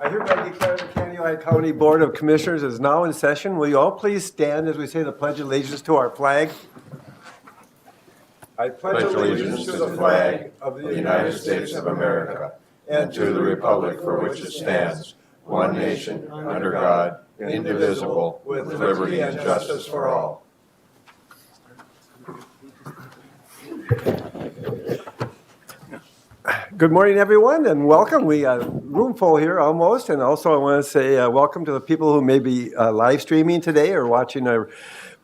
I hereby declare the Kaneohe County Board of Commissioners is now in session. Will you all please stand as we say the Pledge of Allegiance to our flag? I pledge allegiance to the flag of the United States of America and to the republic for which it stands, one nation, under God, indivisible, with liberty and justice for all. Good morning, everyone, and welcome. We got a room full here almost, and also I want to say welcome to the people who may be live streaming today or watching our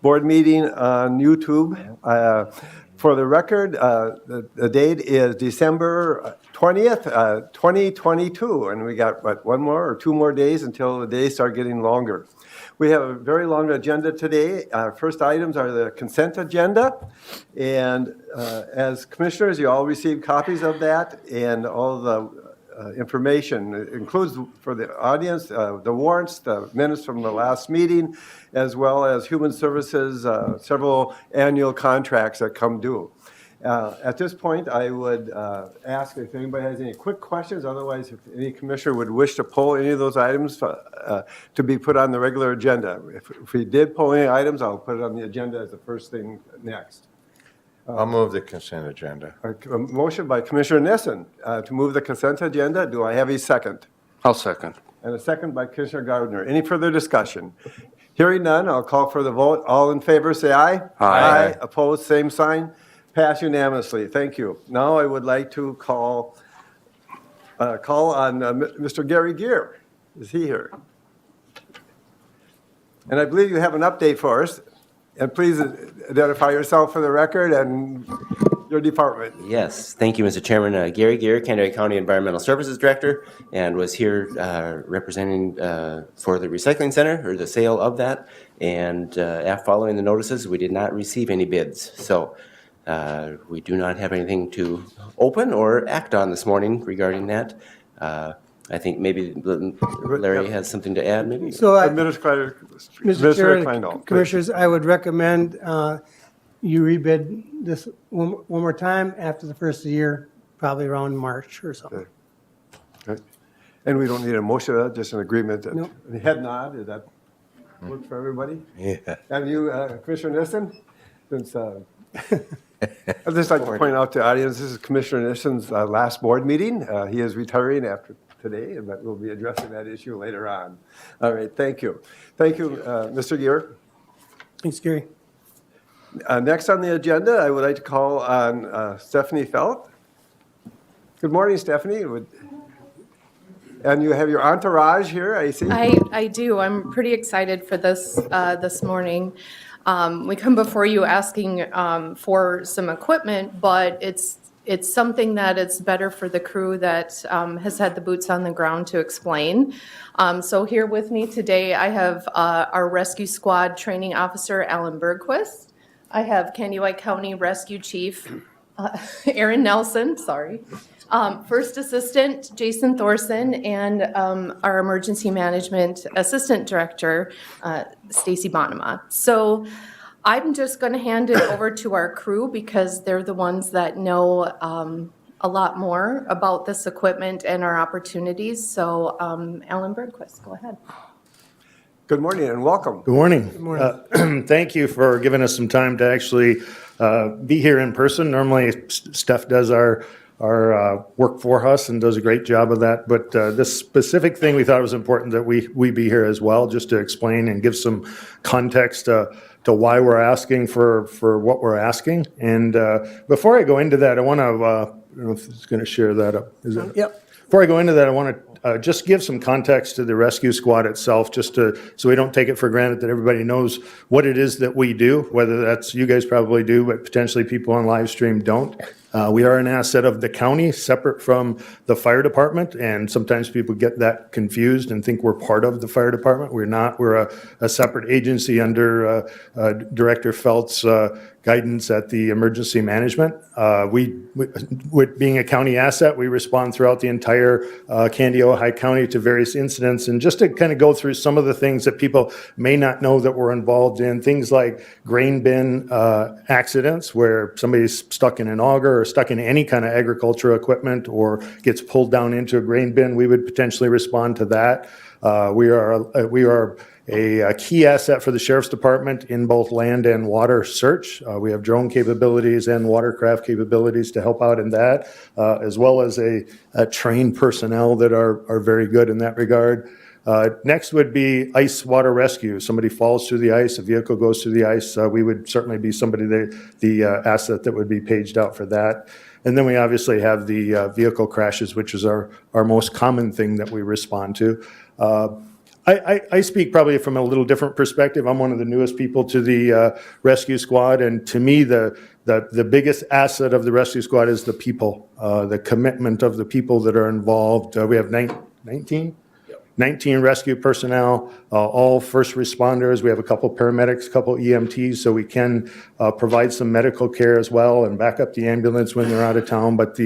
board meeting on YouTube. For the record, the date is December 20th, 2022, and we got, what, one more or two more days until the days start getting longer. We have a very long agenda today. Our first items are the consent agenda, and as commissioners, you all received copies of that, and all the information. It includes, for the audience, the warrants, the minutes from the last meeting, as well as Human Services, several annual contracts that come due. At this point, I would ask if anybody has any quick questions. Otherwise, if any commissioner would wish to pull any of those items to be put on the regular agenda. If we did pull any items, I'll put it on the agenda as the first thing next. I'll move the consent agenda. A motion by Commissioner Nissen to move the consent agenda. Do I have a second? I'll second. And a second by Commissioner Gardner. Any further discussion? Hearing none, I'll call for the vote. All in favor, say aye. Aye. Opposed, same sign. Pass unanimously. Thank you. Now I would like to call on Mr. Gary Gear. Is he here? And I believe you have an update for us. And please identify yourself for the record and your department. Yes, thank you, Mr. Chairman. Gary Gear, Kaneohe County Environmental Services Director, and was here representing for the recycling center, or the sale of that. And after following the notices, we did not receive any bids. So we do not have anything to open or act on this morning regarding that. I think maybe Larry has something to add, maybe? So, Administrator Mr. Chair, Kleindl, Commissioners, I would recommend you rebid this one more time after the first of the year, probably around March or something. Okay. And we don't need a motion, just an agreement. That, Nope. head nod, does that work for everybody? Yeah. And you, Commissioner Nissen? Since, I'd just like to point out to the audience, this is Commissioner Nissen's last board meeting. He is retiring after today, but we'll be addressing that issue later on. All right, thank you. Thank you, Mr. Gear. Thanks, Gary. Next on the agenda, I would like to call on Stephanie Felt. Good morning, Stephanie. And you have your entourage here, I see. I do. I'm pretty excited for this this morning. We come before you asking for some equipment, but it's something that it's better for the crew that has had the boots on the ground to explain. So here with me today, I have our rescue squad training officer, Alan Bergquist. I have Kaneohe County Rescue Chief, Aaron Nelson, sorry. First Assistant, Jason Thorson, and our Emergency Management Assistant Director, Stacy Bonema. So I'm just going to hand it over to our crew because they're the ones that know a lot more about this equipment and our opportunities. So Alan Bergquist, go ahead. Good morning and welcome. Good morning. Good morning. Thank you for giving us some time to actually be here in person. Normally, Steph does our work for us and does a great job of that. But this specific thing, we thought it was important that we be here as well, just to explain and give some context to why we're asking for what we're asking. And before I go into that, I want to, I don't know if it's going to share that up. Is it? Yep. Before I go into that, I want to just give some context to the rescue squad itself, so we don't take it for granted that everybody knows what it is that we do, whether that's you guys probably do, but potentially people on live stream don't. We are an asset of the county, separate from the fire department, and sometimes people get that confused and think we're part of the fire department. We're not. We're a separate agency under Director Felt's guidance at the emergency management. With being a county asset, we respond throughout the entire Kaneohe County to various incidents. And just to kind of go through some of the things that people may not know that we're involved in, things like grain bin accidents where somebody's stuck in an auger or stuck in any kind of agricultural equipment or gets pulled down into a grain bin, we would potentially respond to that. We are a key asset for the Sheriff's Department in both land and water search. We have drone capabilities and watercraft capabilities to help out in that, as well as a trained personnel that are very good in that regard. Next would be ice water rescue. Somebody falls through the ice, a vehicle goes through the ice. We would certainly be somebody, the asset that would be paged out for that. And then we obviously have the vehicle crashes, which is our most common thing that we respond to. I speak probably from a little different perspective. I'm one of the newest people to the rescue squad, and to me, the biggest asset of the rescue squad is the people, the commitment of the people that are involved. We have 19 rescue personnel, all first responders. We have a couple paramedics, a couple EMTs, so we can provide some medical care as well and back up the ambulance when they're out of town. But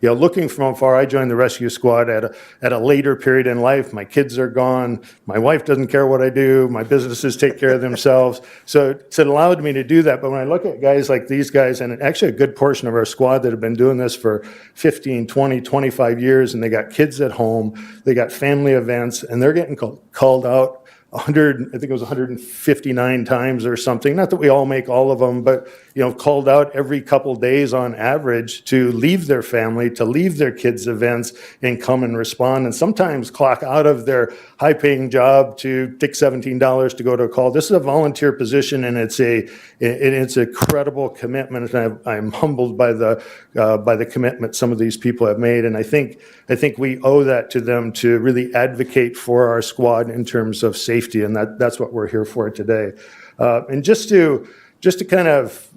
looking from afar, I joined the rescue squad at a later period in life. My kids are gone. My wife doesn't care what I do. My businesses take care of themselves. So it allowed me to do that. But when I look at guys like these guys, and actually a good portion of our squad that have been doing this for 15, 20, 25 years, and they got kids at home, they got family events, and they're getting called out 159 times or something. Not that we all make all of them, but called out every couple days on average to leave their family, to leave their kids' events and come and respond, and sometimes clock out of their high-paying job to take $17 to go to a call. This is a volunteer position, and it's a credible commitment, and I'm humbled by the commitment some of these people have made, and I think we owe that to them to really advocate for our squad in terms of safety, and that's what we're here for today. And just to kind of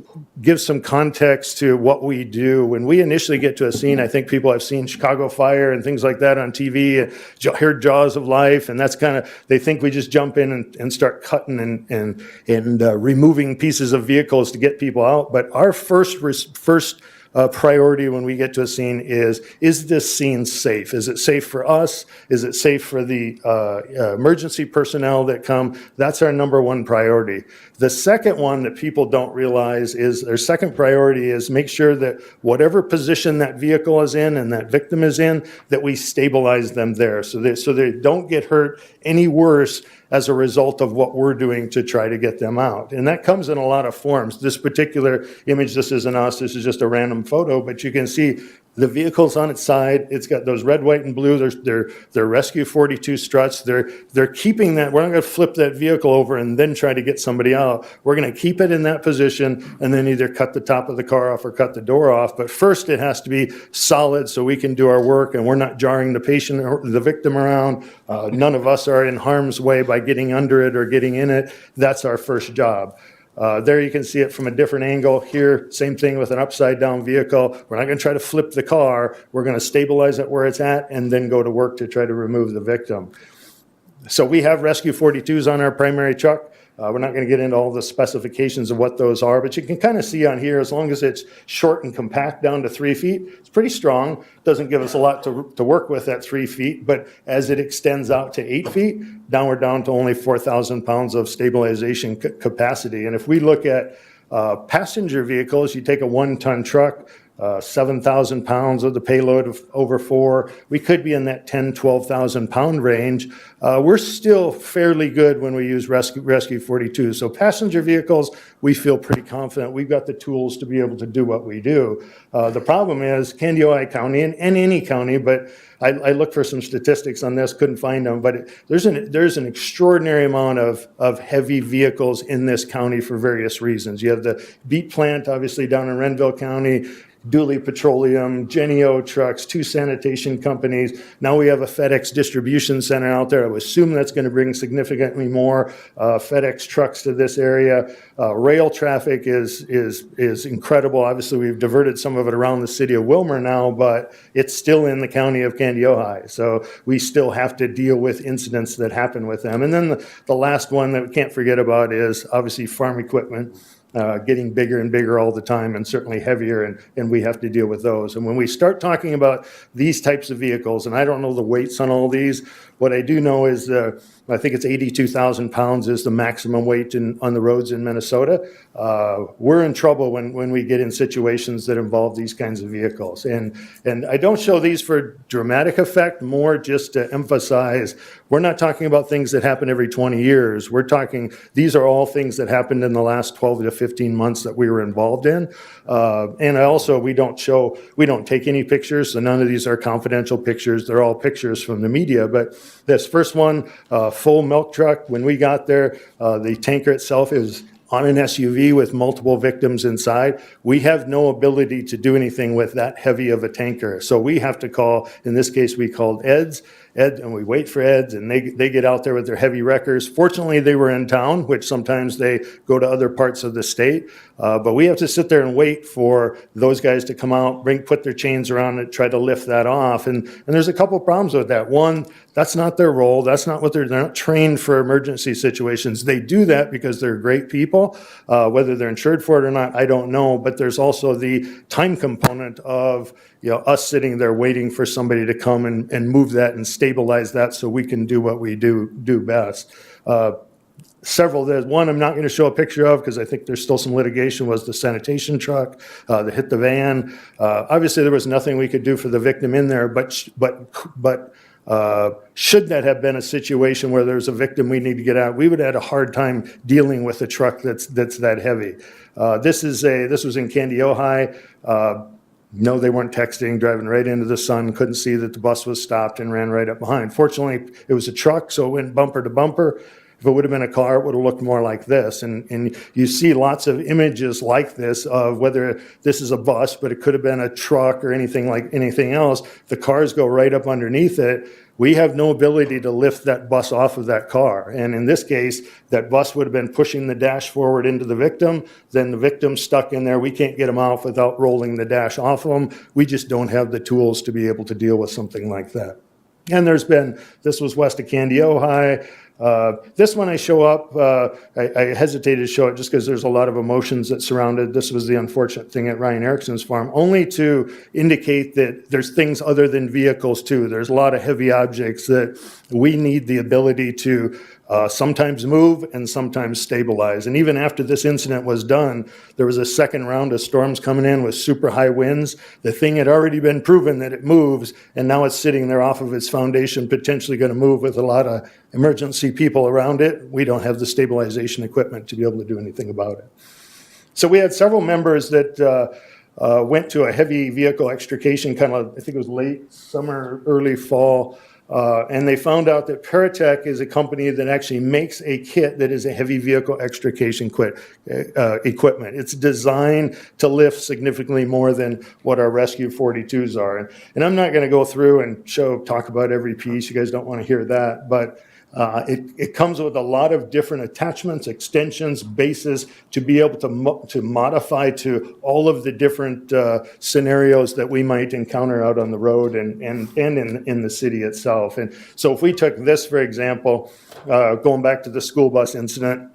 give some context to what we do, when we initially get to a scene, I think people have seen Chicago Fire and things like that on TV, and heard Jaws of Life, and that's kind of, they think we just jump in and start cutting and removing pieces of vehicles to get people out. But our first priority when we get to a scene is this scene safe? Is it safe for us? Is it safe for the emergency personnel that come? That's our number one priority. The second one that people don't realize is their second priority is make sure that whatever position that vehicle is in and that victim is in, that we stabilize them there so they don't get hurt any worse as a result of what we're doing to try to get them out. And that comes in a lot of forms. This particular image, this isn't us, this is just a random photo, but you can see the vehicle's on its side. It's got those red, white, and blue. They're Rescue 42 struts. They're keeping that. We're not going to flip that vehicle over and then try to get somebody out. We're going to keep it in that position and then either cut the top of the car off or cut the door off. But first, it has to be solid so we can do our work and we're not jarring the patient or the victim around. None of us are in harm's way by getting under it or getting in it. That's our first job. There you can see it from a different angle. Here, same thing with an upside down vehicle. We're not going to try to flip the car. We're going to stabilize it where it's at and then go to work to try to remove the victim. So we have Rescue 42s on our primary truck. We're not going to get into all the specifications of what those are, but you can kind of see on here, as long as it's short and compact down to 3 feet, it's pretty strong. Doesn't give us a lot to work with at 3 feet, but as it extends out to 8 feet, we're down to only 4,000 pounds of stabilization capacity. And if we look at passenger vehicles, you take a 1-ton truck, 7,000 pounds of the payload of over 4. We could be in that 10, 12,000 pound range. We're still fairly good when we use Rescue 42. So passenger vehicles, we feel pretty confident. We've got the tools to be able to do what we do. The problem is Candiota County and any county, but I looked for some statistics on this, couldn't find them, but there's an extraordinary amount of heavy vehicles in this county for various reasons. You have the beet plant, obviously, down in Renville County, Dooley Petroleum, Genio trucks, 2 sanitation companies. Now we have a FedEx distribution center out there. I would assume that's going to bring significantly more FedEx trucks to this area. Rail traffic is incredible. Obviously, we've diverted some of it around the city of Willmar now, but it's still in the county of Candiota. So we still have to deal with incidents that happen with them. And then the last one that we can't forget about is obviously farm equipment. Getting bigger and bigger all the time and certainly heavier, and we have to deal with those. And when we start talking about these types of vehicles, and I don't know the weights on all these, What I do know is I think it's 82,000 pounds is the maximum weight on the roads in Minnesota. We're in trouble when we get in situations that involve these kinds of vehicles. And I don't show these for dramatic effect, more just to emphasize we're not talking about things that happen every 20 years. We're talking, these are all things that happened in the last 12 to 15 months that we were involved in. And we don't take any pictures, so none of these are confidential pictures. They're all pictures from the media. But this first one, full milk truck, when we got there, the tanker itself is on an SUV with multiple victims inside. We have no ability to do anything with that heavy of a tanker. So we have to call, in this case, we called Ed, and we wait for Ed, and they get out there with their heavy wreckers. Fortunately, they were in town, which sometimes they go to other parts of the state. But we have to sit there and wait for those guys to come out, put their chains around it, try to lift that off. And there's a couple problems with that. One, that's not their role. That's not what they're not trained for emergency situations. They do that because they're great people. Whether they're insured for it or not, I don't know. But there's also the time component of us sitting there waiting for somebody to come and move that and stabilize that so we can do what we do best. There's one I'm not going to show a picture of because I think there's still some litigation, was the sanitation truck that hit the van. Obviously, there was nothing we could do for the victim in there, but should that have been a situation where there's a victim we need to get out, we would have had a hard time dealing with a truck that's that heavy. This was in Candy, Ohio. No, they weren't texting, driving right into the sun, couldn't see that the bus was stopped and ran right up behind. Fortunately, it was a truck, so it went bumper to bumper. If it would have been a car, it would have looked more like this. And you see lots of images like this of whether this is a bus, but it could have been a truck or anything else. The cars go right up underneath it. We have no ability to lift that bus off of that car. And in this case, that bus would have been pushing the dash forward into the victim. Then the victim's stuck in there. We can't get them off without rolling the dash off of them. We just don't have the tools to be able to deal with something like that. And this was west of Candy, Ohio. This one I show up, I hesitated to show it just because there's a lot of emotions that surrounded. This was the unfortunate thing at Ryan Erickson's farm, only to indicate that there's things other than vehicles too. There's a lot of heavy objects that we need the ability to sometimes move and sometimes stabilize. And even after this incident was done, there was a second round of storms coming in with super high winds. The thing had already been proven that it moves, and now it's sitting there off of its foundation, potentially going to move with a lot of emergency people around it. We don't have the stabilization equipment to be able to do anything about it. So we had several members that went to a heavy vehicle extrication, I think it was late summer, early fall, and they found out that Paratech is a company that actually makes a kit that is a heavy vehicle extrication equipment. It's designed to lift significantly more than what our Rescue 42s are. And I'm not going to go through and talk about every piece. You guys don't want to hear that, but it comes with a lot of different attachments, extensions, bases to be able to modify to all of the different scenarios that we might encounter out on the road and in the city itself. And so if we took this, for example, going back to the school bus incident,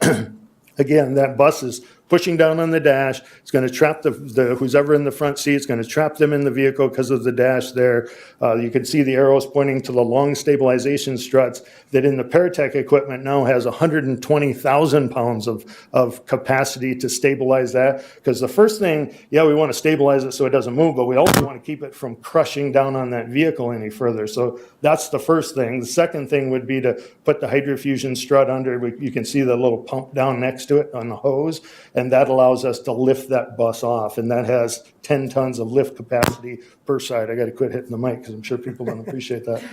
again, that bus is pushing down on the dash. It's going to trap who's ever in the front seat. It's going to trap them in the vehicle because of the dash there. You can see the arrows pointing to the long stabilization struts that in the Paratech equipment now has 120,000 pounds of capacity to stabilize that. Because the first thing, we want to stabilize it so it doesn't move, but we also want to keep it from crushing down on that vehicle any further. So that's the first thing. The second thing would be to put the hydrofusion strut under. You can see the little pump down next to it on the hose. And that allows us to lift that bus off. And that has 10 tons of lift capacity per side. I got to quit hitting the mic because I'm sure people don't appreciate that.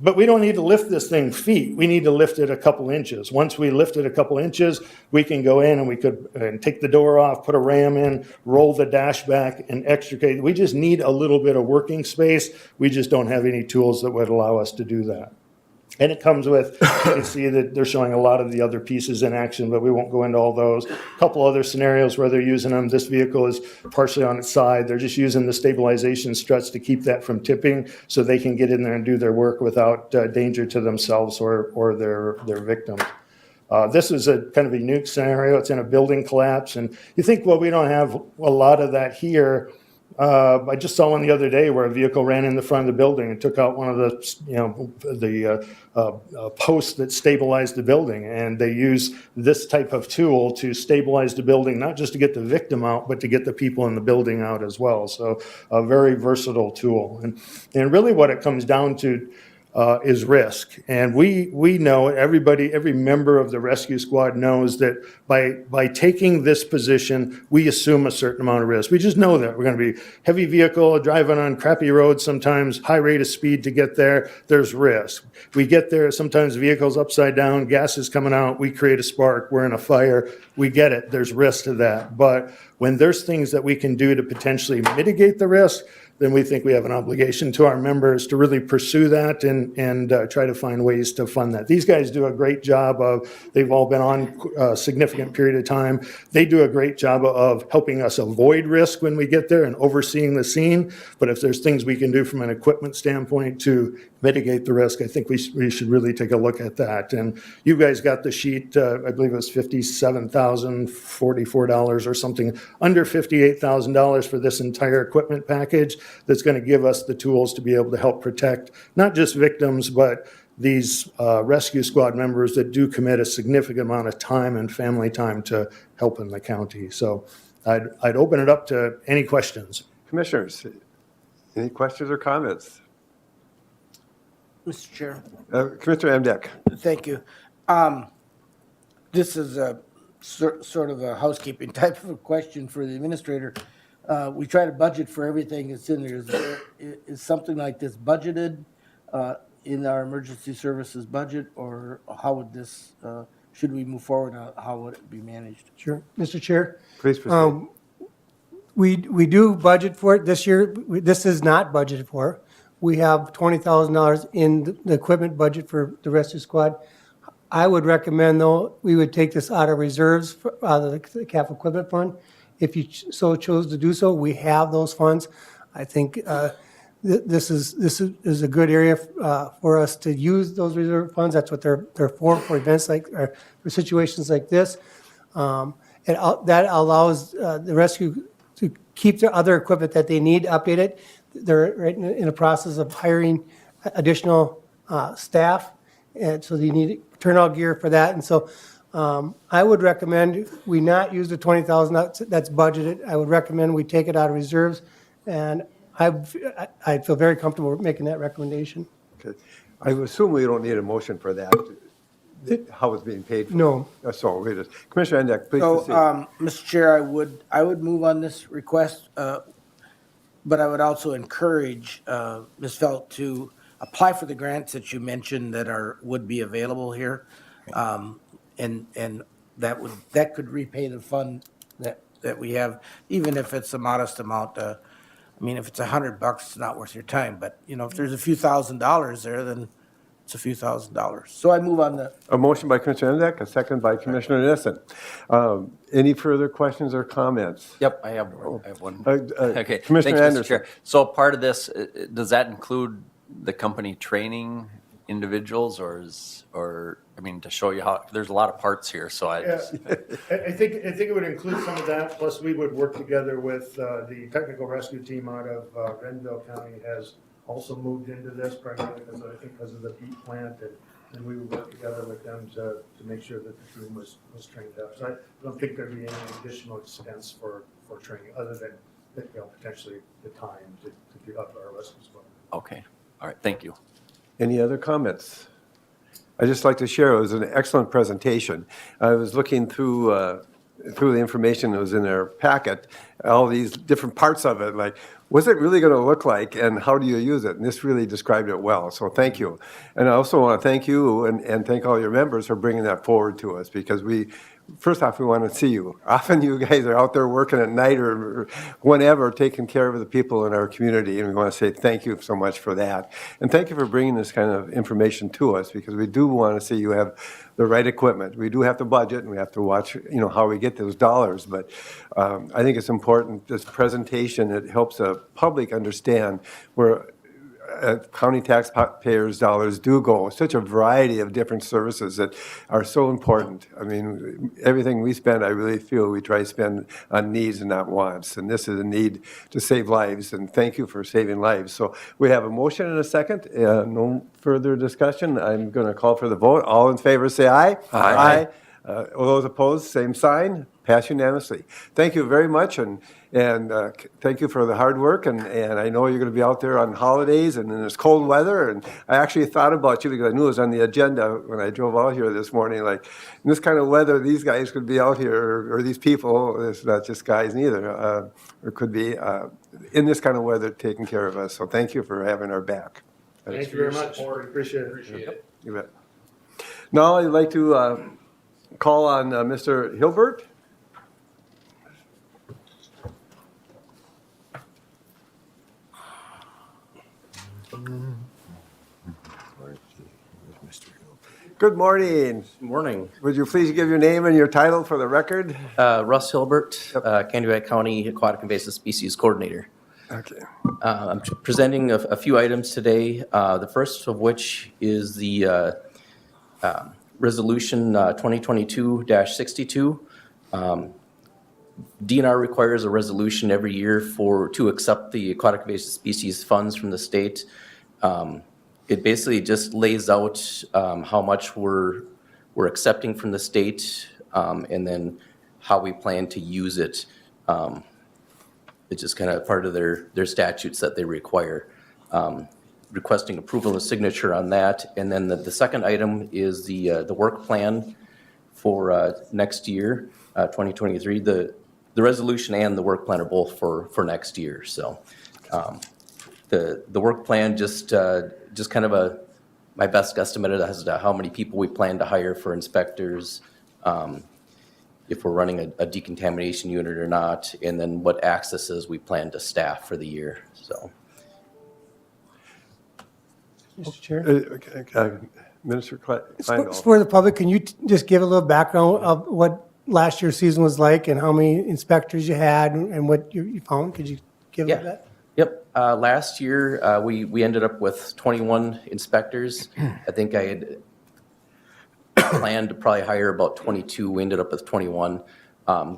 But we don't need to lift this thing feet. We need to lift it a couple inches. Once we lift it a couple inches, we can go in and we could take the door off, put a ram in, roll the dash back and extricate. We just need a little bit of working space. We just don't have any tools that would allow us to do that. And it comes with, you can see that they're showing a lot of the other pieces in action, but we won't go into all those. A couple other scenarios where they're using them. This vehicle is partially on its side. They're just using the stabilization struts to keep that from tipping so they can get in there and do their work without danger to themselves or their victims. This is a kind of a unique scenario. It's in a building collapse. And you think, well, we don't have a lot of that here. I just saw one the other day where a vehicle ran in the front of the building and took out one of the posts that stabilized the building. And they use this type of tool to stabilize the building, not just to get the victim out, but to get the people in the building out as well. So a very versatile tool. And really what it comes down to is risk. And we know, every member of the rescue squad knows that by taking this position, we assume a certain amount of risk. We just know that we're going to be heavy vehicle, driving on crappy roads, sometimes high rate of speed to get there. There's risk. We get there, sometimes the vehicle's upside down, gas is coming out, we create a spark, we're in a fire. We get it, there's risk to that. But when there's things that we can do to potentially mitigate the risk, then we think we have an obligation to our members to really pursue that and try to find ways to fund that. These guys do a great job they've all been on a significant period of time. They do a great job of helping us avoid risk when we get there and overseeing the scene. But if there's things we can do from an equipment standpoint to mitigate the risk, I think we should really take a look at that. And you guys got the sheet, I believe it was $57,044 or something, under $58,000 for this entire equipment package that's going to give us the tools to be able to help protect not just victims, but these rescue squad members that do commit a significant amount of time and family time to help in the county. So I'd open it up to any questions. Commissioners, any questions or comments? Mr. Chair, Commissioner Amdek. thank you. This is a sort of a housekeeping type of a question for the administrator. We try to budget for everything that's in there. Is something like this budgeted in our emergency services budget, or how would this, should we move forward, how would it be managed? Sure. Mr. Chair? Please proceed. We do budget for it this year. This is not budgeted for. We have $20,000 in the equipment budget for the rescue squad. I would recommend, though, we would take this out of reserves, out of the capital equipment fund. If you so chose to do so, we have those funds. I think this is a good area for us to use those reserve funds. That's what they're for events like, or for situations like this. That allows the rescue to keep their other equipment that they need updated. They're right in the process of hiring additional staff, and so they need turnout gear for that. And so I would recommend we not use the $20,000 that's budgeted. I would recommend we take it out of reserves, and I feel very comfortable making that recommendation. Okay. I assume we don't need a motion for that, how it's being paid for. No. So, Commissioner Amdek, please So, proceed. Mr. Chair, I would move on this request, but I would also encourage Ms. Felt to apply for the grants that you mentioned that would be available here. And that could repay the fund that we have, even if it's a modest amount. I mean, if it's $100, it's not worth your time. But, if there's a few $1,000s there, then it's a few $1,000s. So I move on the. A motion by Commissioner Amdek, a second by Commissioner Nissen. Any further questions or comments? Yep, I have one. Okay, Commissioner thanks, Mr. Anderson. Chair. So part of this, does that include the company training individuals, or to show you how, there's a lot of parts here, so I just. I think it would include some of that, plus we would work together with the technical rescue team out of Renville County has also moved into this primarily because of the peat plant, and we would work together with them to make sure that the team was trained up. So I don't think there'd be any additional expense for training, other than potentially the time to get up our rescue squad. Okay, all right, thank you. Any other comments? I'd just like to share, it was an excellent presentation. I was looking through the information that was in their packet, all these different parts of it, like, what's it really going to look like and how do you use it? And this really described it well, so thank you. And I also want to thank you and thank all your members for bringing that forward to us, because first off, we want to see you. Often you guys are out there working at night or whenever, taking care of the people in our community, and we want to say thank you so much for that. And thank you for bringing this kind of information to us, because we do want to see you have the right equipment. We do have to budget, and we have to watch, how we get those dollars. But I think it's important, this presentation, it helps the public understand where county taxpayers' dollars do go. Such a variety of different services that are so important. I mean, everything we spend, I really feel we try to spend on needs and not wants. And this is a need to save lives, and thank you for saving lives. So we have a motion and a second. No further discussion. I'm going to call for the vote. All in favor, say aye. Aye. All those opposed, same sign. Pass unanimously. Thank you very much, and thank you for the hard work. And I know you're going to be out there on holidays and in this cold weather. And I actually thought about you because I knew it was on the agenda when I drove out here this morning. Like, in this kind of weather, these guys could be out here, or these people. It's not just guys neither, or could be in this kind of weather taking care of us. So thank you for having our back. Thank you very much. Appreciate it. You bet. Now I'd like to call on Mr. Hilbert. Good morning. Morning. Would you please give your name and your title for the record? Russ Hilbert, Candiac County Aquatic Invasive Species Coordinator. Okay. I'm presenting a few items today, the first of which is the Resolution 2022-62. DNR requires a resolution every year to accept the aquatic invasive species funds from the state. It basically just lays out how much we're accepting from the state, and then how we plan to use it. It's just kind of part of their statutes that they require. Requesting approval and signature on that. And then the second item is the work plan for next year, 2023. The resolution and the work plan are both for next year. So the work plan just kind of my best guesstimate as to how many people we plan to hire for inspectors, if we're running a decontamination unit or not, and then what accesses we plan to staff for the year. So. Mr. Chair? Minister For Kleindahl. for the public, can you just give a little background of what last year's season was like and how many inspectors you had and what you found? Could you give a little bit? Yep. Last year, we ended up with 21 inspectors. I think I had planned to probably hire about 22. We ended up with 21.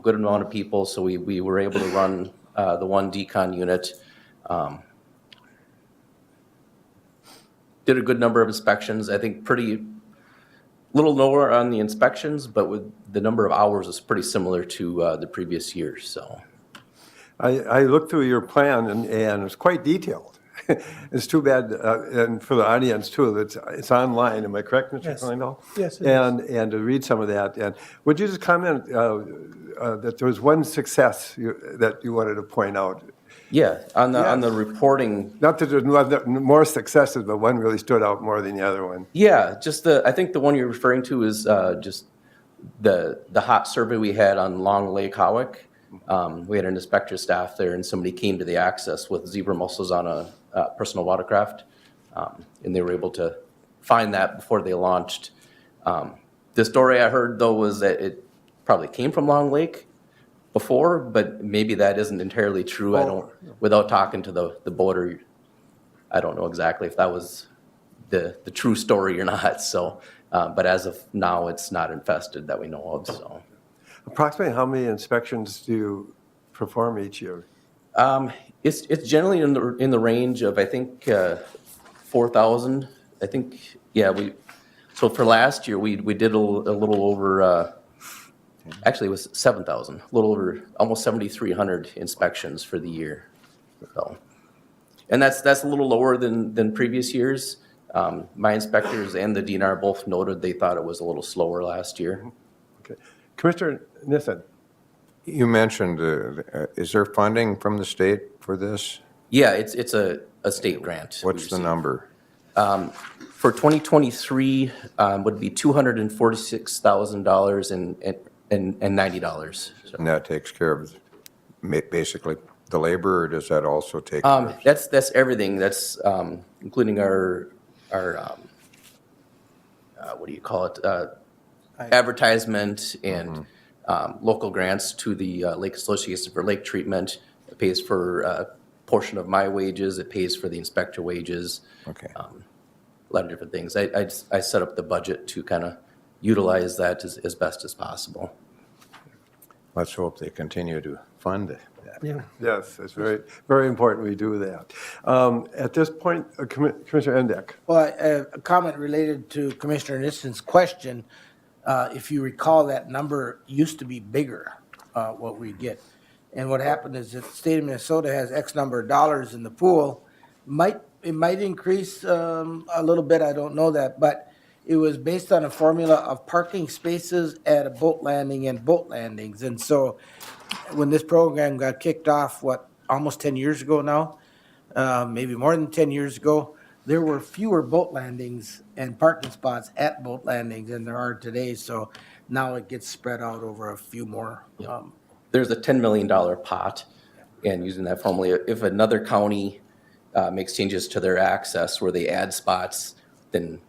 Good amount of people, so we were able to run the one decon unit. Did a good number of inspections. I think little lower on the inspections, but with the number of hours is pretty similar to the previous year. So. I looked through your plan and it's quite detailed. It's too bad, and for the audience too, that it's online. Am I correct, Mr. Yes. Kleindahl? Yes, it And to read some of that. And would you just comment that there was one success that you wanted to point out? Yeah, on the reporting. Not that there's more successes, but one really stood out more than the other one. Yeah, I think the one you're referring to is just the hot survey we had on Long Lake Howick. We had an inspector staff there, and somebody came to the access with zebra mussels on a personal watercraft, and they were able to find that before they launched. The story I heard, though, was that it probably came from Long Lake before, but maybe that isn't entirely true. Without talking to the boater, I don't know exactly if that was the true story or not. So, but as of now, it's not infested that we know of. So, Approximately how many inspections do you perform each year? it's generally in the range of, I think, 4,000. I think, yeah. So for last year, we did a little over. Actually, it was 7,000, a little over, almost 7,300 inspections for the year. So, and that's a little lower than previous years. My inspectors and the DNR both noted they thought it was a little slower last year. Okay. Commissioner Nissen. You mentioned, is there funding from the state for this? Yeah, it's a state grant. What's the number? For 2023, would be $246,000 and $90. So. And that takes care of basically the labor, or does that also take? care of- That's everything. That's including our what do you call it? Advertisement and local grants to the Lake Association for Lake Treatment. It pays for portion of my wages, it pays for the inspector wages. Okay. A lot of different things. I set up the budget to kind of utilize that as best as possible. Let's hope they continue to fund that. Yeah. Yes, it's very, very important we do that. At this point, Commissioner Endek. Well, a comment related to Commissioner Nissen's question. If you recall, that number used to be bigger, what we get. And what happened is that the state of Minnesota has X number of dollars in the pool. It might increase a little bit, I don't know that, but it was based on a formula of parking spaces at a boat landing and boat landings. And so when this program got kicked off, almost 10 years ago now, maybe more than 10 years ago, there were fewer boat landings and parking spots at boat landings than there are today. So now it gets spread out over a few more. There's a $10 million pot, and using that formula, if another county makes changes to their access where they add spots, then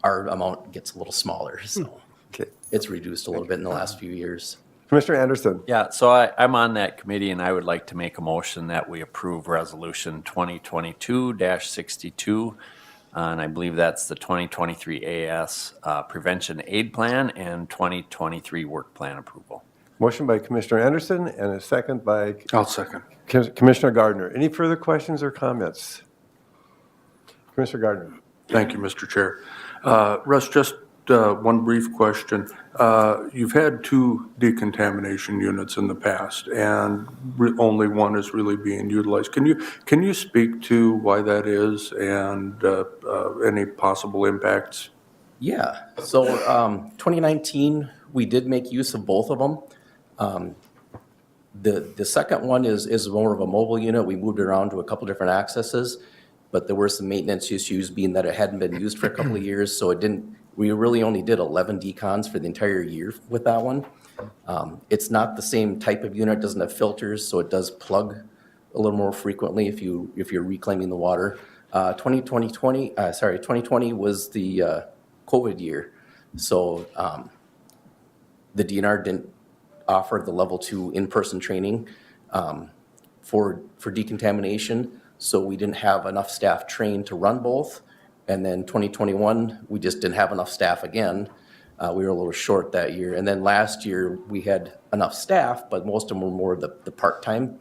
our amount gets a little smaller. So Okay. it's reduced a little bit in the last few years. Commissioner Anderson. Yeah, so I'm on that committee, and I would like to make a motion that we approve Resolution 2022-62, and I believe that's the 2023 AS Prevention Aid Plan and 2023 Work Plan approval. Motion by Commissioner Anderson and a second by I'll second. Commissioner Gardner. Any further questions or comments? Commissioner Gardner. Thank you, Mr. Chair. Russ, just one brief question. You've had 2 decontamination units in the past, and only one is really being utilized. Can you speak to why that is and any possible impacts? Yeah, so 2019, we did make use of both of them. The second one is more of a mobile unit. We moved it around to a couple different accesses, but there were some maintenance issues being that it hadn't been used for a couple of years, so we really only did 11 decons for the entire year with that one. It's not the same type of unit, doesn't have filters, so it does plug a little more frequently if you're reclaiming the water. 2020 was the COVID year, so the DNR didn't offer the level 2 in-person training for decontamination, so we didn't have enough staff trained to run both. And then 2021, we just didn't have enough staff again. We were a little short that year. And then last year, we had enough staff, but most of them were more the part-time.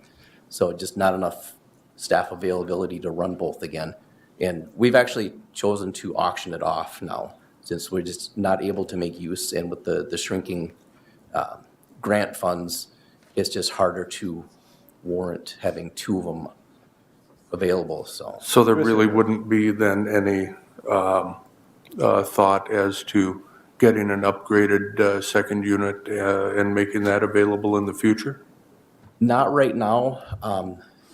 So just not enough staff availability to run both again. And we've actually chosen to auction it off now, since we're just not able to make use. And with the shrinking grant funds, it's just harder to warrant having 2 of them available, so. So there really wouldn't be then any thought as to getting an upgraded second unit and making that available in the future? Not right now.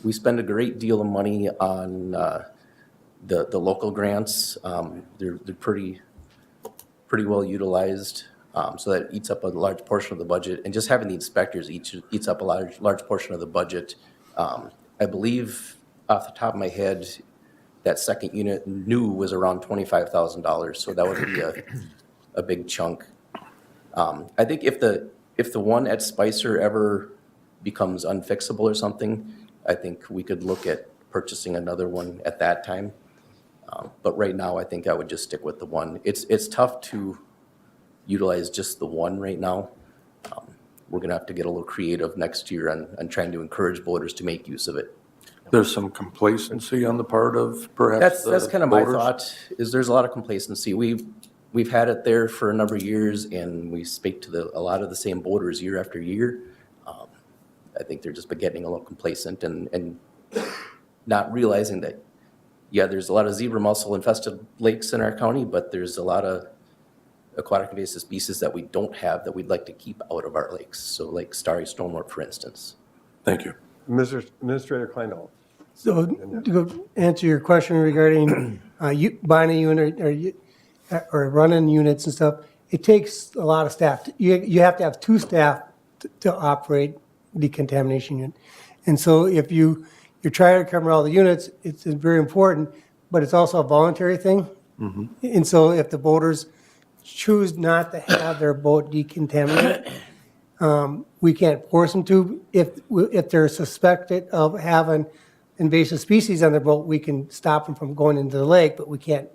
We spend a great deal of money on the local grants. They're pretty well utilized, so that eats up a large portion of the budget. And just having the inspectors eats up a large portion of the budget. I believe, off the top of my head, that second unit new was around $25,000, so that would be a big chunk. I think if the one at Spicer ever becomes unfixable or something, I think we could look at purchasing another one at that time. But right now, I think I would just stick with the one. It's tough to utilize just the one right now. We're gonna have to get a little creative next year on trying to encourage boaters to make use of it. There's some complacency on the part of perhaps That's kind of my boaters? thought, is there's a lot of complacency. We've had it there for a number of years, and we speak to a lot of the same boaters year after year. I think they're just getting a little complacent and not realizing that, yeah, there's a lot of zebra mussel infested lakes in our county, but there's a lot of aquatic invasive species that we don't have that we'd like to keep out of our lakes. So like starry stonewort, for instance. Thank you. Administrator Kleindahl. So to answer your question regarding buying a unit or running units and stuff, it takes a lot of staff. You have to have 2 staff to operate decontamination unit. And so if you're trying to cover all the units, it's very important, but it's also a voluntary thing. And so if the boaters choose not to have their boat decontaminated, we can't force them to. If they're suspected of having invasive species on their boat, we can stop them from going into the lake, but we can't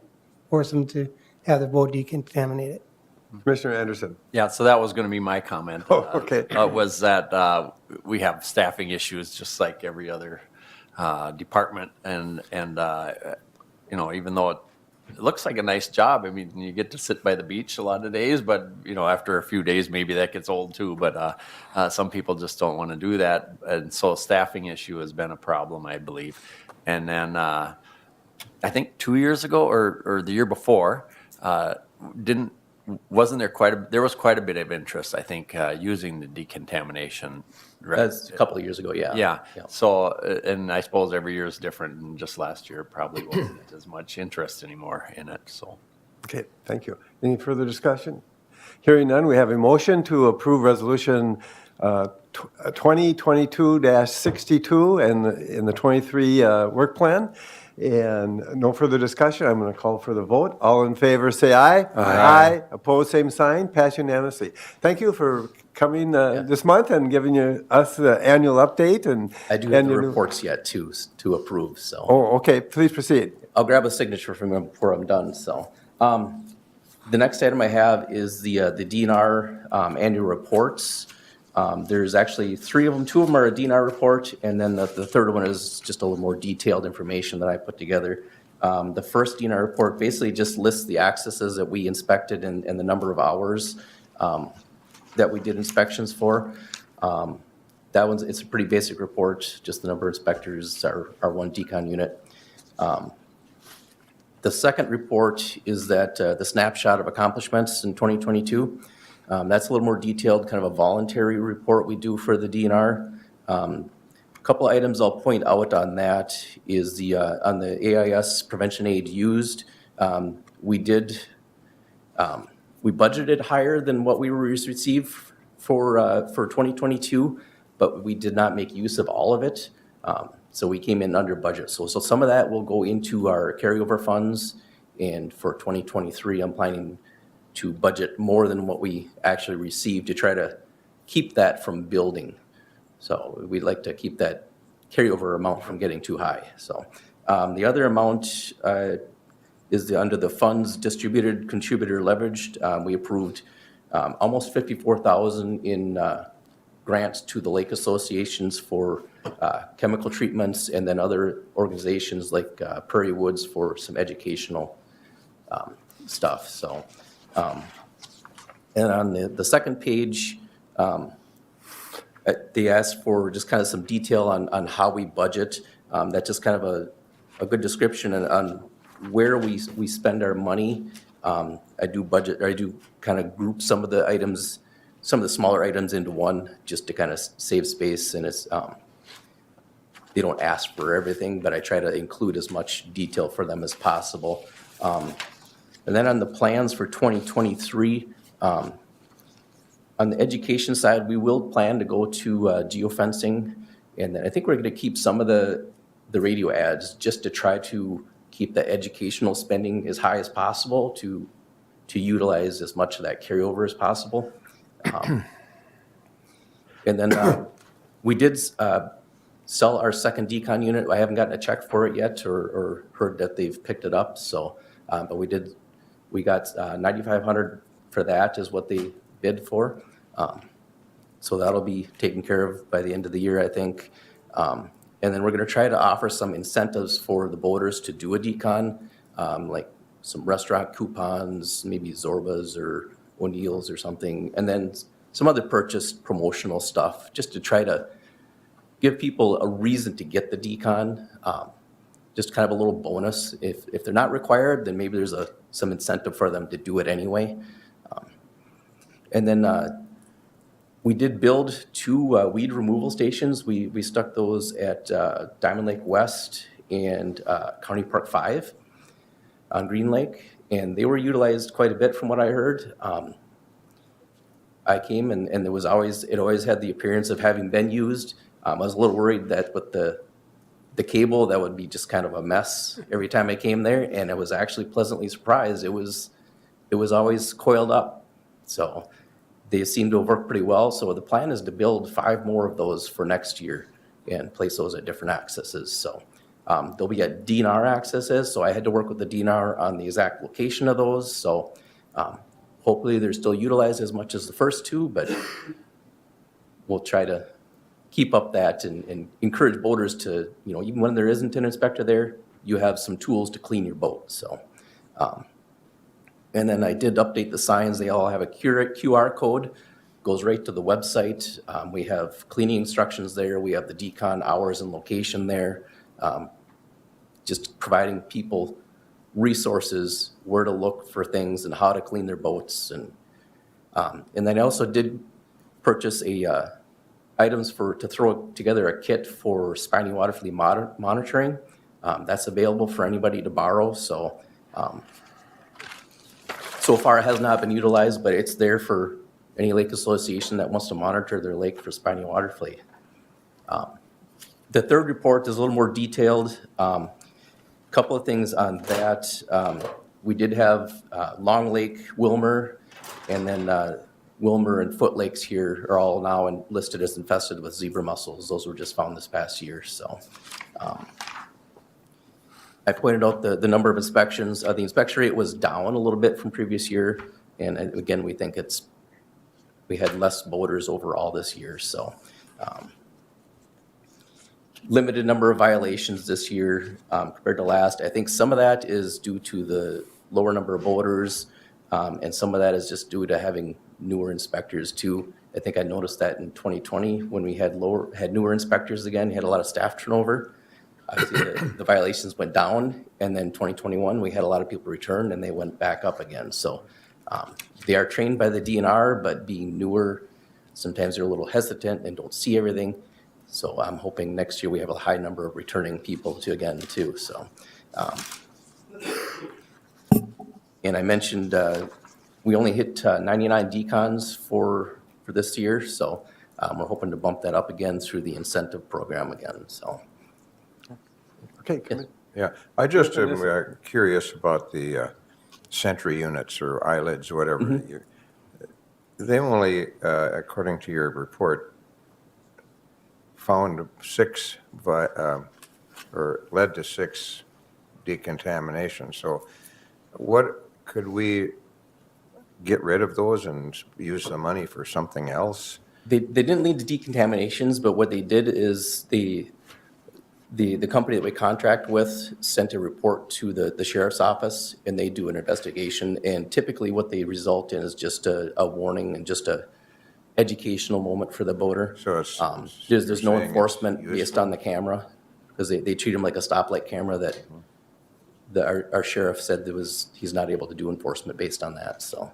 force them to have their boat decontaminated. Commissioner Anderson. Yeah, so that was going to be my comment. Oh, okay. Was that we have staffing issues just like every other department, and you know, even though it looks like a nice job, I mean, you get to sit by the beach a lot of days, but you know, after a few days, maybe that gets old too. But some people just don't want to do that, and so staffing issue has been a problem, I believe. And then I think 2 years ago or the year before, wasn't there there was quite a bit of interest, I think, using the decontamination. That's a couple of years ago, yeah. Yeah. So, and I suppose every year is different, and just last year probably wasn't as much interest anymore in it. So, Okay, thank you. Any further discussion? Hearing none, we have a motion to approve Resolution 2022-62 and in the 23 work plan. And no further discussion. I'm going to call for the vote. All in favor, say aye. Aye. Opposed, same sign. Pass unanimously. Thank you for coming this month and giving us the annual update. And I do have the your new- reports yet to approve, so. Oh, okay. Please proceed. I'll grab a signature from him before I'm done, so. The next item I have is the DNR annual reports. There's actually 3 of them. 2 of them are a DNR report, and then the third one is just a little more detailed information that I put together. The first DNR report basically just lists the accesses that we inspected and the number of hours that we did inspections for. It's a pretty basic report, just the number of inspectors, our 1 decon unit. The second report is that the snapshot of accomplishments in 2022. That's a little more detailed, kind of a voluntary report we do for the DNR. A couple items I'll point out on that is on the AIS prevention aid used. We budgeted higher than what we received for 2022, but we did not make use of all of it. So we came in under budget. So some of that will go into our carryover funds. And for 2023, I'm planning to budget more than what we actually received to try to keep that from building. So we'd like to keep that carryover amount from getting too high. So the other amount is under the funds distributed, contributor leveraged. We approved almost $54,000 in grants to the lake associations for chemical treatments, and then other organizations like Prairie Woods for some educational stuff. So, and on the second page, they asked for just kind of some detail on how we budget. That's just kind of a good description on where we spend our money. I do kind of group some of the items, some of the smaller items into one, just to kind of save space, and it's they don't ask for everything, but I try to include as much detail for them as possible. And then on the plans for 2023, on the education side, we will plan to go to geofencing, and then I think we're going to keep some of the radio ads just to try to keep the educational spending as high as possible to utilize as much of that carryover as possible. And then we did sell our second decon unit. I haven't gotten a check for it yet or heard that they've picked it up. So, but we got $9,500 for that is what they bid for. So that'll be taken care of by the end of the year, I think. And then we're going to try to offer some incentives for the boaters to do a decon, like some restaurant coupons, maybe Zorbas or O'Neill's or something, and then some other purchased promotional stuff, just to try to give people a reason to get the decon, just kind of a little bonus. If they're not required, then maybe there's some incentive for them to do it anyway. And then we did build 2 weed removal stations. We stuck those at Diamond Lake West and County Park 5 on Green Lake, and they were utilized quite a bit from what I heard. I came and it always had the appearance of having been used. I was a little worried that with the cable, that would be just kind of a mess every time I came there, and I was actually pleasantly surprised. It was always coiled up. So they seem to have worked pretty well. So the plan is to build 5 more of those for next year and place those at different accesses. So There'll be a DNR accesses, so I had to work with the DNR on the exact location of those. So hopefully they're still utilized as much as the first two, but we'll try to keep up that and encourage boaters to, even when there isn't an inspector there, you have some tools to clean your boat. So, and then I did update the signs. They all have a QR code, goes right to the website. We have cleaning instructions there. We have the decon hours and location there. Just providing people resources, where to look for things and how to clean their boats. And then I also did purchase items to throw together a kit for spiny water flea monitoring. That's available for anybody to borrow. So far it has not been utilized, but it's there for any lake association that wants to monitor their lake for spiny water flea. The third report is a little more detailed. Couple of things on that. We did have Long Lake, Wilmer, and then Wilmer and Foot Lakes here are all now listed as infested with zebra mussels. Those were just found this past year. So I pointed out the number of inspections. The inspection rate was down a little bit from previous year. And again, we think we had less boaters overall this year. So limited number of violations this year compared to last. I think some of that is due to the lower number of boaters, and some of that is just due to having newer inspectors too. I think I noticed that in 2020 when we had newer inspectors again, we had a lot of staff turnover. Obviously the violations went down, and then 2021 we had a lot of people return and they went back up again. So they are trained by the DNR, but being newer, sometimes they're a little hesitant and don't see everything. So I'm hoping next year we have a high number of returning people too. So, and I mentioned we only hit 99 decons for this year. So we're hoping to bump that up again through the incentive program again. So. Okay, Yeah, I just am curious about the Sentry units or eyelids, whatever. They only, according to your report, found led to 6 decontaminations. So what could we get rid of those and use the money for something else? They didn't lead to decontaminations, but what they did is the company that we contract with sent a report to the sheriff's office, and they do an investigation. And typically what they result in is just a warning and just a educational moment for the boater. So it's there's no saying enforcement it's based on the camera, because they treat them like a stoplight camera that our sheriff said he's not able to do enforcement based on that. So,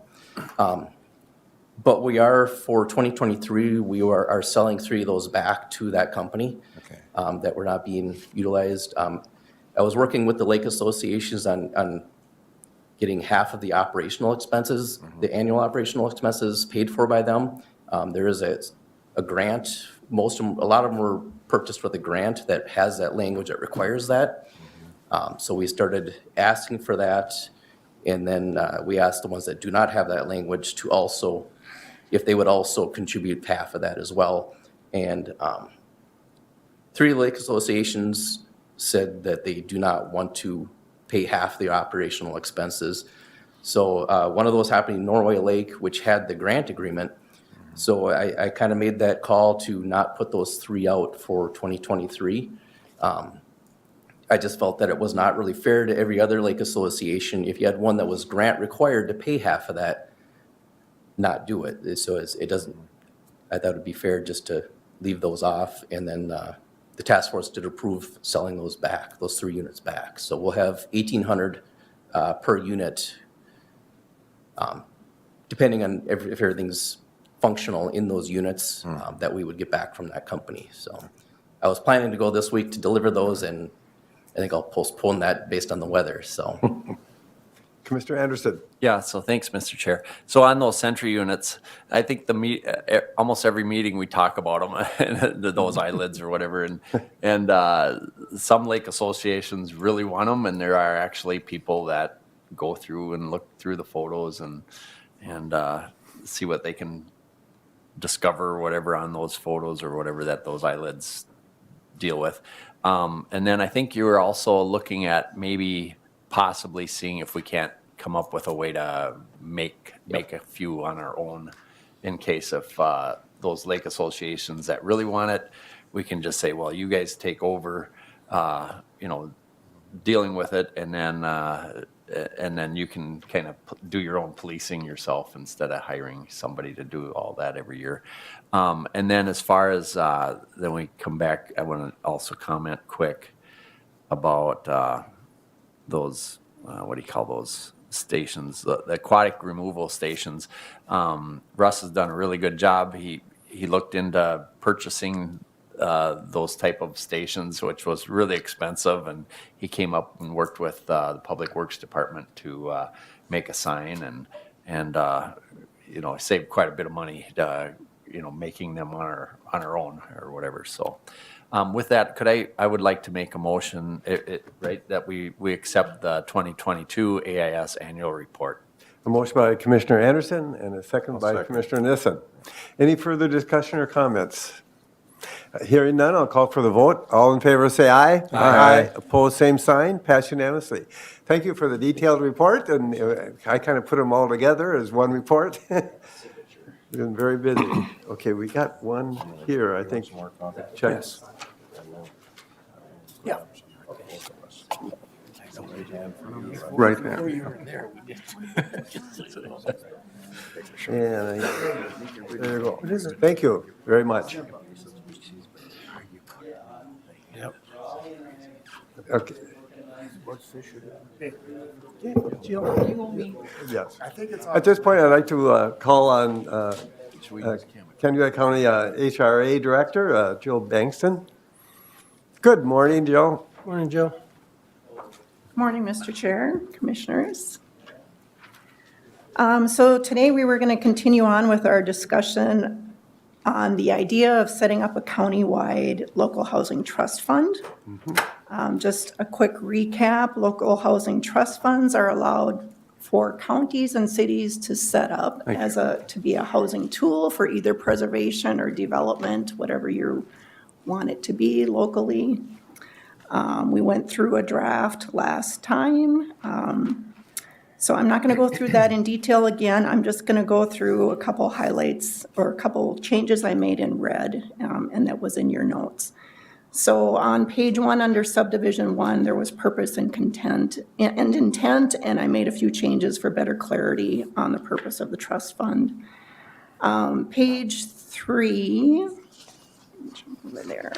but we are, for 2023, we are selling 3 of those back to that company. Okay. That were not being utilized. I was working with the lake associations on getting half of the operational expenses, the annual operational expenses paid for by them. There is a grant. A lot of them were purchased with a grant that has that language that requires that. So we started asking for that, and then we asked the ones that do not have that language to also, if they would also contribute half of that as well. And 3 lake associations said that they do not want to pay half the operational expenses. So one of those happened in Norway Lake, which had the grant agreement. So I kind of made that call to not put those 3 out for 2023. I just felt that it was not really fair to every other lake association. If you had one that was grant required to pay half of that, not do it. So it doesn't, I thought it'd be fair just to leave those off. And then the task force did approve selling those back, those 3 units back. So we'll have $1,800 per unit, depending on if everything's functional in those units that we would get back from that company. So I was planning to go this week to deliver those, and I think I'll postpone that based on the weather. So. Commissioner Anderson. Yeah, so thanks, Mr. Chair. So on those Sentry units, I think almost every meeting we talk about them, those eyelids or whatever, and some lake associations really want them, and there are actually people that go through and look through the photos and see what they can discover or whatever on those photos or whatever, that those eyelids deal with. And then I think you were also looking at maybe possibly seeing if we can't come up with a way to make a few on our own in case of those lake associations that really want it. We can just say, well, you guys take over, dealing with it, and then you can kind of do your own policing yourself instead of hiring somebody to do all that every year. And then as far as then we come back, I want to also comment quick about those what do you call those stations, the aquatic removal stations. Russ has done a really good job. He looked into purchasing those type of stations, which was really expensive, and he came up and worked with the Public Works Department to make a sign and saved quite a bit of money, making them on our own or whatever. So with that, I would like to make a motion, that we accept the 2022 AIS annual report. A motion by Commissioner Anderson and a second by Commissioner Nissen. Any further discussion or comments? Hearing none, I'll call for the vote. All in favor say aye. Aye. Opposed, same sign. Passed unanimously. Thank you for the detailed report, and I kind of put them all together as one report. Been very busy. Okay, we got one here, I think. Check. Yeah. Right there. And there you go. Thank you very much. Yep. Okay. Yes. At this point, I'd like to call on Kennewick County HRA Director, Jill Bankston. Good morning, Jill. Morning, Joe. Morning, Mr. Chair, Commissioners. So today we were going to continue on with our discussion on the idea of setting up a county-wide local housing trust fund. Just a quick recap, local housing trust funds are allowed for counties and cities to set up to be a housing tool for either preservation or development, whatever you want it to be locally. We went through a draft last time. So I'm not going to go through that in detail again. I'm just going to go through a couple highlights or a couple changes I made in red, and that was in your notes. So on page 1 under subdivision 1, there was purpose and intent, and I made a few changes for better clarity on the purpose of the trust fund. Page 3, over there.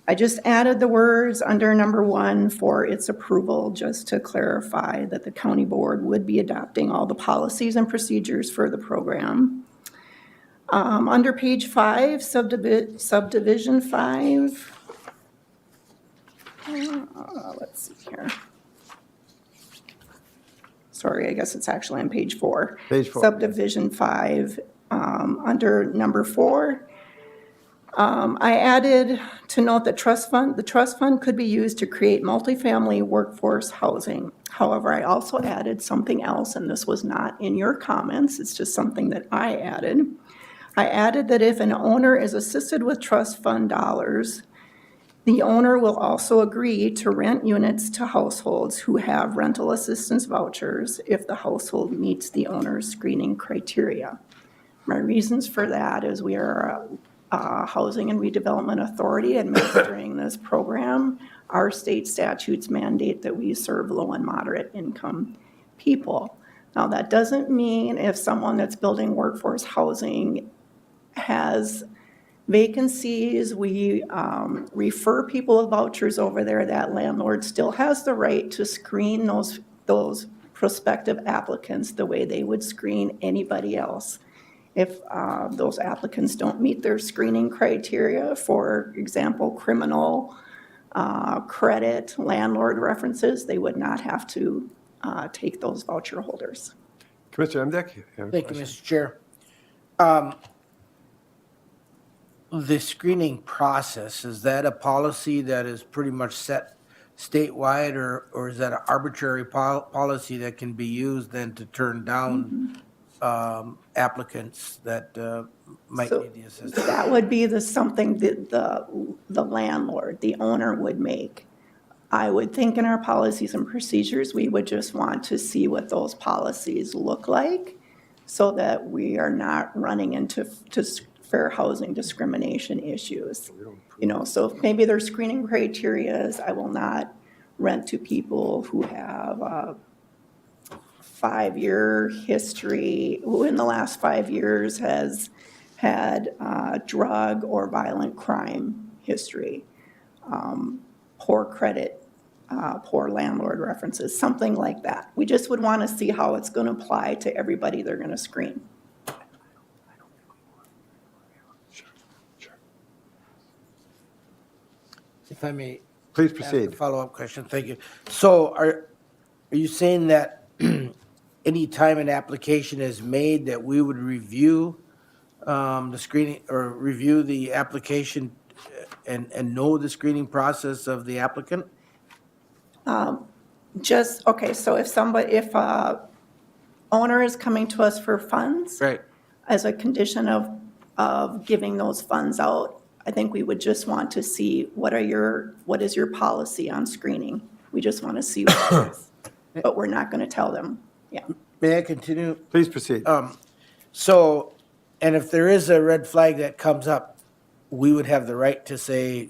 I just added the words under number 1 for its approval, just to clarify that the county board would be adopting all the policies and procedures for the program. Under page 5, subdivision 5, let's see here. Sorry, I guess it's actually on page 4. Page 4. Subdivision 5, under number 4. I added to note that the trust fund could be used to create multifamily workforce housing. However, I also added something else, and this was not in your comments, it's just something that I added. I added that if an owner is assisted with trust fund dollars, the owner will also agree to rent units to households who have rental assistance vouchers if the household meets the owner's screening criteria. My reasons for that is we are Housing and Redevelopment Authority administering this program. Our state statutes mandate that we serve low and moderate income people. Now, that doesn't mean if someone that's building workforce housing has vacancies, we refer people with vouchers over there, that landlord still has the right to screen those prospective applicants the way they would screen anybody else. If those applicants don't meet their screening criteria, for example, criminal, credit, landlord references, they would not have to take those voucher holders. Commissioner Emdick? You have a Thank you, question? Mr. Chair. The screening process, is that a policy that is pretty much set statewide, or is that an arbitrary policy that can be used then to turn down applicants that might So need the assistance? that would be something that the landlord, the owner would make. I would think in our policies and procedures, we would just want to see what those policies look like so that we are not running into fair housing discrimination issues. So if maybe their screening criteria is, I will not rent to people who have a 5-year history, who in the last 5 years has had drug or violent crime history, poor credit, poor landlord references, something like that. We just would want to see how it's going to apply to everybody they're going to screen. If I may Please ask a proceed. follow-up question, thank you. So are you saying that any time an application is made that we would review the screening or review the application and know the screening process of the applicant? Okay, so if a owner is coming to us for funds, Right. as a condition of giving those funds out, I think we would just want to see what is your policy on screening? We just want to see what it is. But we're not going to tell them, yeah. May I continue? Please proceed. So, and if there is a red flag that comes up, we would have the right to say,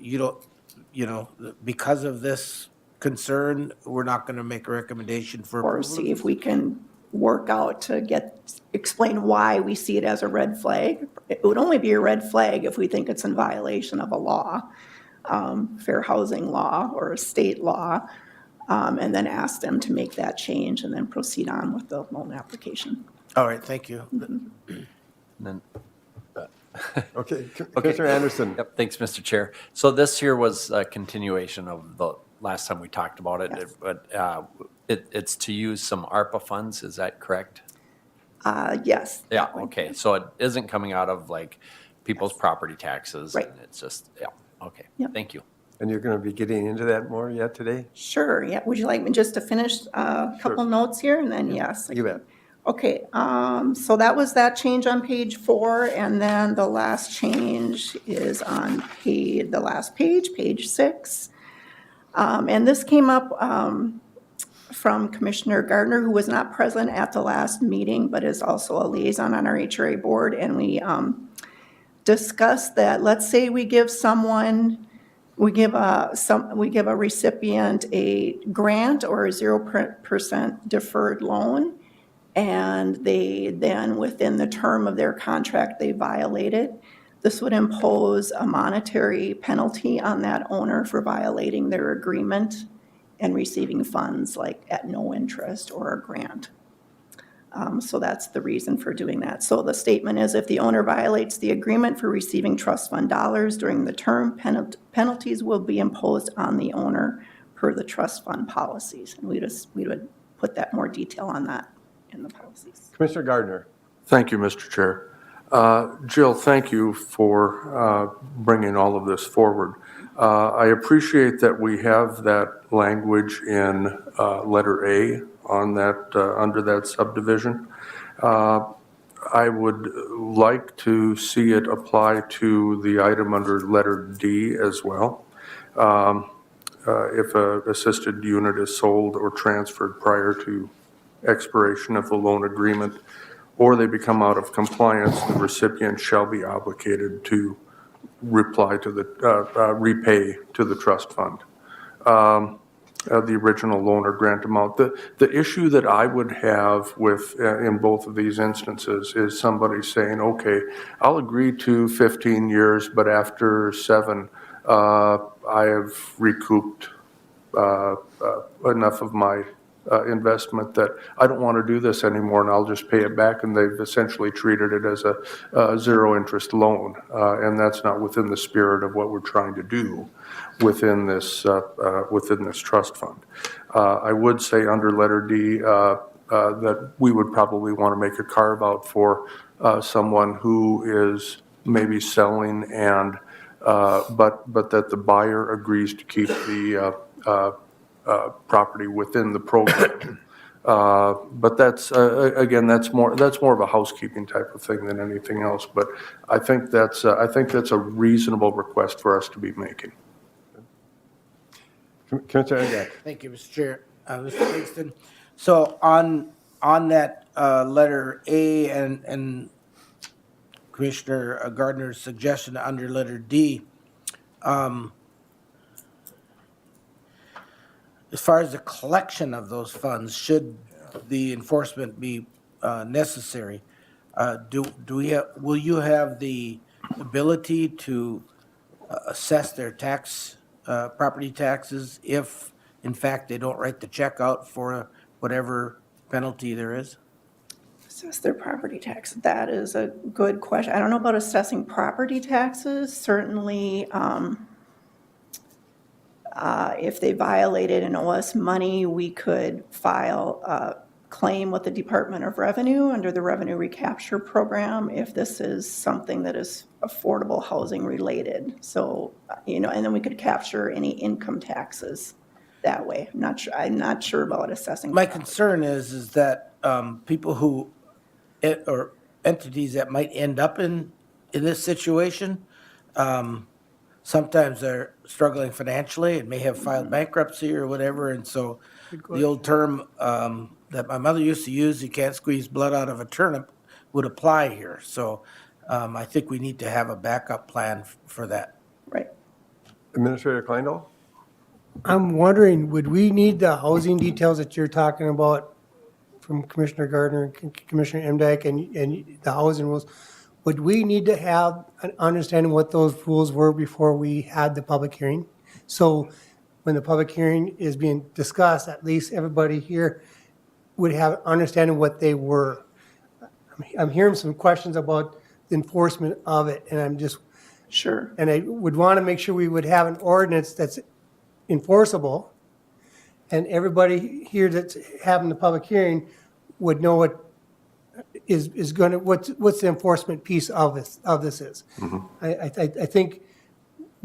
because of this concern, we're not going to make a recommendation for Or approval? see if we can work out to explain why we see it as a red flag. It would only be a red flag if we think it's in violation of a law, fair housing law or a state law, and then ask them to make that change and then proceed on with the loan application. All right, thank you. And then, Okay, Commissioner Anderson. Yep, thanks, Mr. Chair. So this here was a continuation of the last time we talked about it, Yes. but it's to use some ARPA funds, is that correct? Yes. Yeah, okay, so it isn't coming out of like people's property taxes? Right. And it's just, yeah, okay, Yep. thank you. And you're going to be getting into that more yet today? Sure, yeah. Would you like me just to finish a couple notes here and then, yes? You bet. Okay, so that was that change on page 4, and then the last change is on the last page, page 6. And this came up from Commissioner Gardner, who was not present at the last meeting, but is also a liaison on our HRA board, and we discussed that, let's say we give someone, we give a recipient a grant or a 0% deferred loan, and they then, within the term of their contract, they violate it. This would impose a monetary penalty on that owner for violating their agreement and receiving funds like at no interest or a grant. So that's the reason for doing that. So the statement is, if the owner violates the agreement for receiving trust fund dollars during the term, penalties will be imposed on the owner per the trust fund policies. And we would put that more detail on that in the policies. Commissioner Gardner. Thank you, Mr. Chair. Jill, thank you for bringing all of this forward. I appreciate that we have that language in letter A on that, under that subdivision. I would like to see it apply to the item under letter D as well. If an assisted unit is sold or transferred prior to expiration of the loan agreement, or they become out of compliance, the recipient shall be obligated to repay to the trust fund the original loan or grant amount. The issue that I would have with in both of these instances is somebody saying, okay, I'll agree to 15 years, but after 7, I have recouped enough of my investment that I don't want to do this anymore and I'll just pay it back, and they've essentially treated it as a zero interest loan, and that's not within the spirit of what we're trying to do within this trust fund. I would say under letter D that we would probably want to make a carve out for someone who is maybe selling and but that the buyer agrees to keep the property within the program But that's, again, that's more of a housekeeping type of thing than anything else. But I think that's a reasonable request for us to be making. Commissioner Emdek. Thank you, Mr. Chair. Mr. Kingston, so on that letter A and Commissioner Gardner's suggestion under letter D, as far as the collection of those funds, should the enforcement be necessary, will you have the ability to assess their property taxes if, in fact, they don't write the check out for whatever penalty there is? Assess their property tax. That is a good question. I don't know about assessing property taxes. Certainly, if they violated and owe us money, we could file a claim with the Department of Revenue under the Revenue Recapture Program if this is something that is affordable housing related. So, and then we could capture any income taxes that way. I'm not sure about assessing. My concern is that people who, or entities that might end up in this situation, sometimes they're struggling financially and may have filed bankruptcy or whatever, and so the old term that my mother used to use, you can't squeeze blood out of a turnip, would apply here. So I think we need to have a backup plan for that. Right. Administrator Kleindl? I'm wondering, would we need the housing details that you're talking about from Commissioner Gardner and Commissioner Emdike and the housing rules? Would we need to have an understanding what those rules were before we had the public hearing? So when the public hearing is being discussed, at least everybody here would have an understanding what they were. I'm hearing some questions about the enforcement of it, and I'm just, Sure. and I would want to make sure we would have an ordinance that's enforceable, and everybody here that's having the public hearing would know what is going to, what's the enforcement piece of this is. I think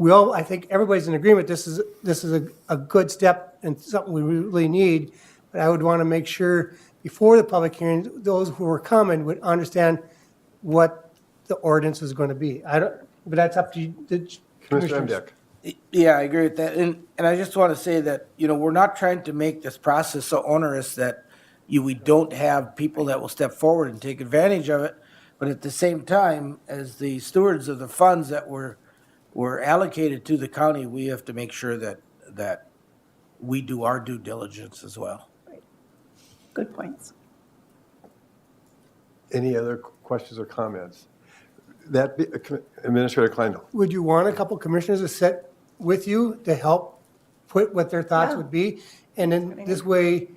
I think everybody's in agreement, this is a good step and something we really need, but I would want to make sure before the public hearing, those who are coming would understand what the ordinance is going to be. But that's up to you, the Commissioner commissioners. Emdek. Yeah, I agree with that. And I just want to say that, we're not trying to make this process so onerous that we don't have people that will step forward and take advantage of it. But at the same time, as the stewards of the funds that were allocated to the county, we have to make sure that we do our due diligence as well. Good points. Any other questions or comments? Administrator Kleindl. Would you want a couple commissioners to sit with you to help put what their thoughts Yeah. would be? And then this way,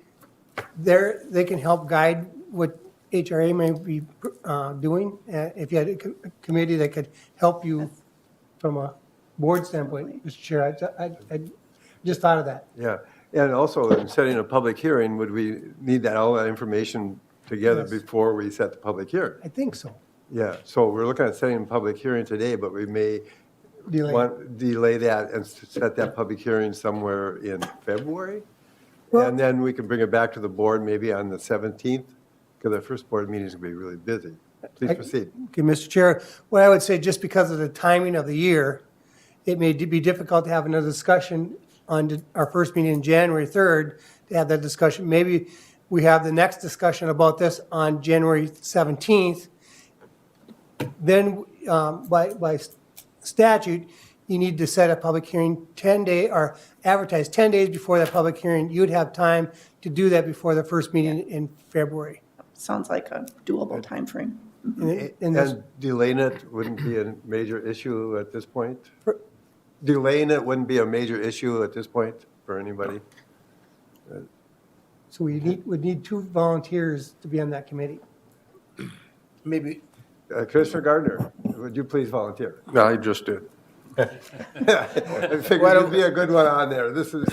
they can help guide what HRA may be doing. If you had a committee that could help you from a board standpoint, Mr. Chair, I just thought of that. Yeah, and also in setting a public hearing, would we need all that information together Yes. before we set the public hearing? I think so. Yeah, so we're looking at setting a public hearing today, but we may Delay. delay that and set that public hearing somewhere in February? Well- And then we can bring it back to the board maybe on the 17th, because our first board meeting is going to be really busy. Please proceed. Okay, Mr. Chair, what I would say, just because of the timing of the year, it may be difficult to have another discussion on our first meeting in January 3rd, to have that discussion. Maybe we have the next discussion about this on January 17th. Then, by statute, you need to set a public hearing 10-day, or advertise 10 days before that public hearing. You'd have time to do that before the first meeting in February. Sounds like a doable timeframe. And this- And delaying it wouldn't be a major issue at this point? Delaying it wouldn't be a major issue at this point for anybody? So would need 2 volunteers to be on that committee. Maybe, Commissioner Gardner, would you please volunteer? I just did. I figured you'd be a good one on there. This is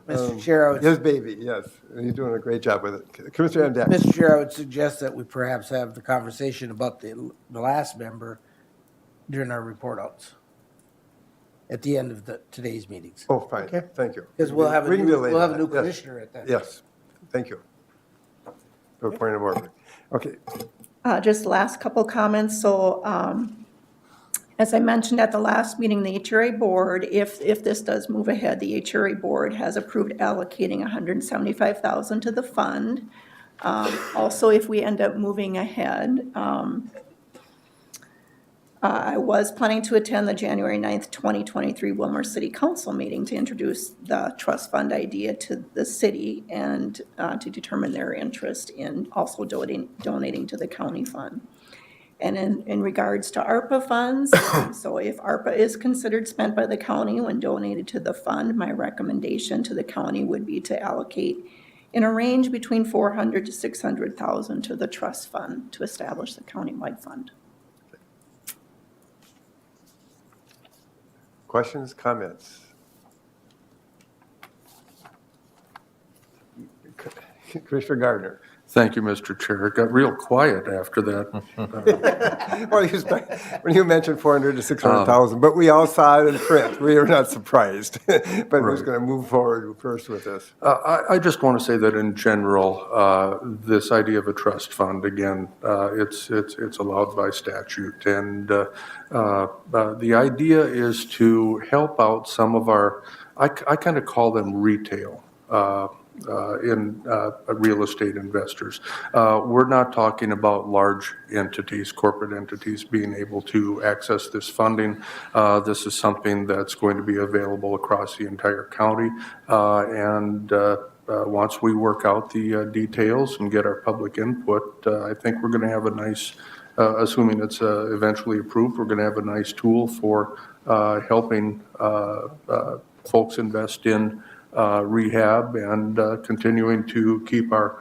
Mr. Chair, I would his baby, yes. And he's doing a great job with it. Commissioner Emdek. Mr. Chair, I would suggest that we perhaps have the conversation about the last member during our report outs at the end of today's meetings. Oh, fine, Okay. thank you. Because we'll have a We can new, delay we'll have a that, new yes. commissioner at that. Yes, thank you. For a point of order. Okay, Just last couple comments. So as I mentioned at the last meeting, the HRA board, if this does move ahead, the HRA board has approved allocating $175,000 to the fund. Also, if we end up moving ahead, I was planning to attend the January 9th, 2023 Wilmer City Council meeting to introduce the trust fund idea to the city and to determine their interest in also donating to the county fund. And in regards to ARPA funds, so if ARPA is considered spent by the county when donated to the fund, my recommendation to the county would be to allocate in a range between $400,000 to $600,000 to the trust fund to establish the countywide fund. questions, comments? Commissioner Gardner. Thank you, Mr. Chair. It got real quiet after that. Well, when you mentioned 400 to 600,000, but we all saw it in print. We were not surprised. But who's going to move forward first with this? I just want to say that in general, this idea of a trust fund, again, it's allowed by statute. And the idea is to help out some of our, I kind of call them retail real estate investors. We're not talking about large entities, corporate entities being able to access this funding. This is something that's going to be available across the entire county. Once we work out the details and get our public input, I think we're going to have a nice, assuming it's eventually approved, we're going to have a nice tool for helping folks invest in rehab and continuing to keep our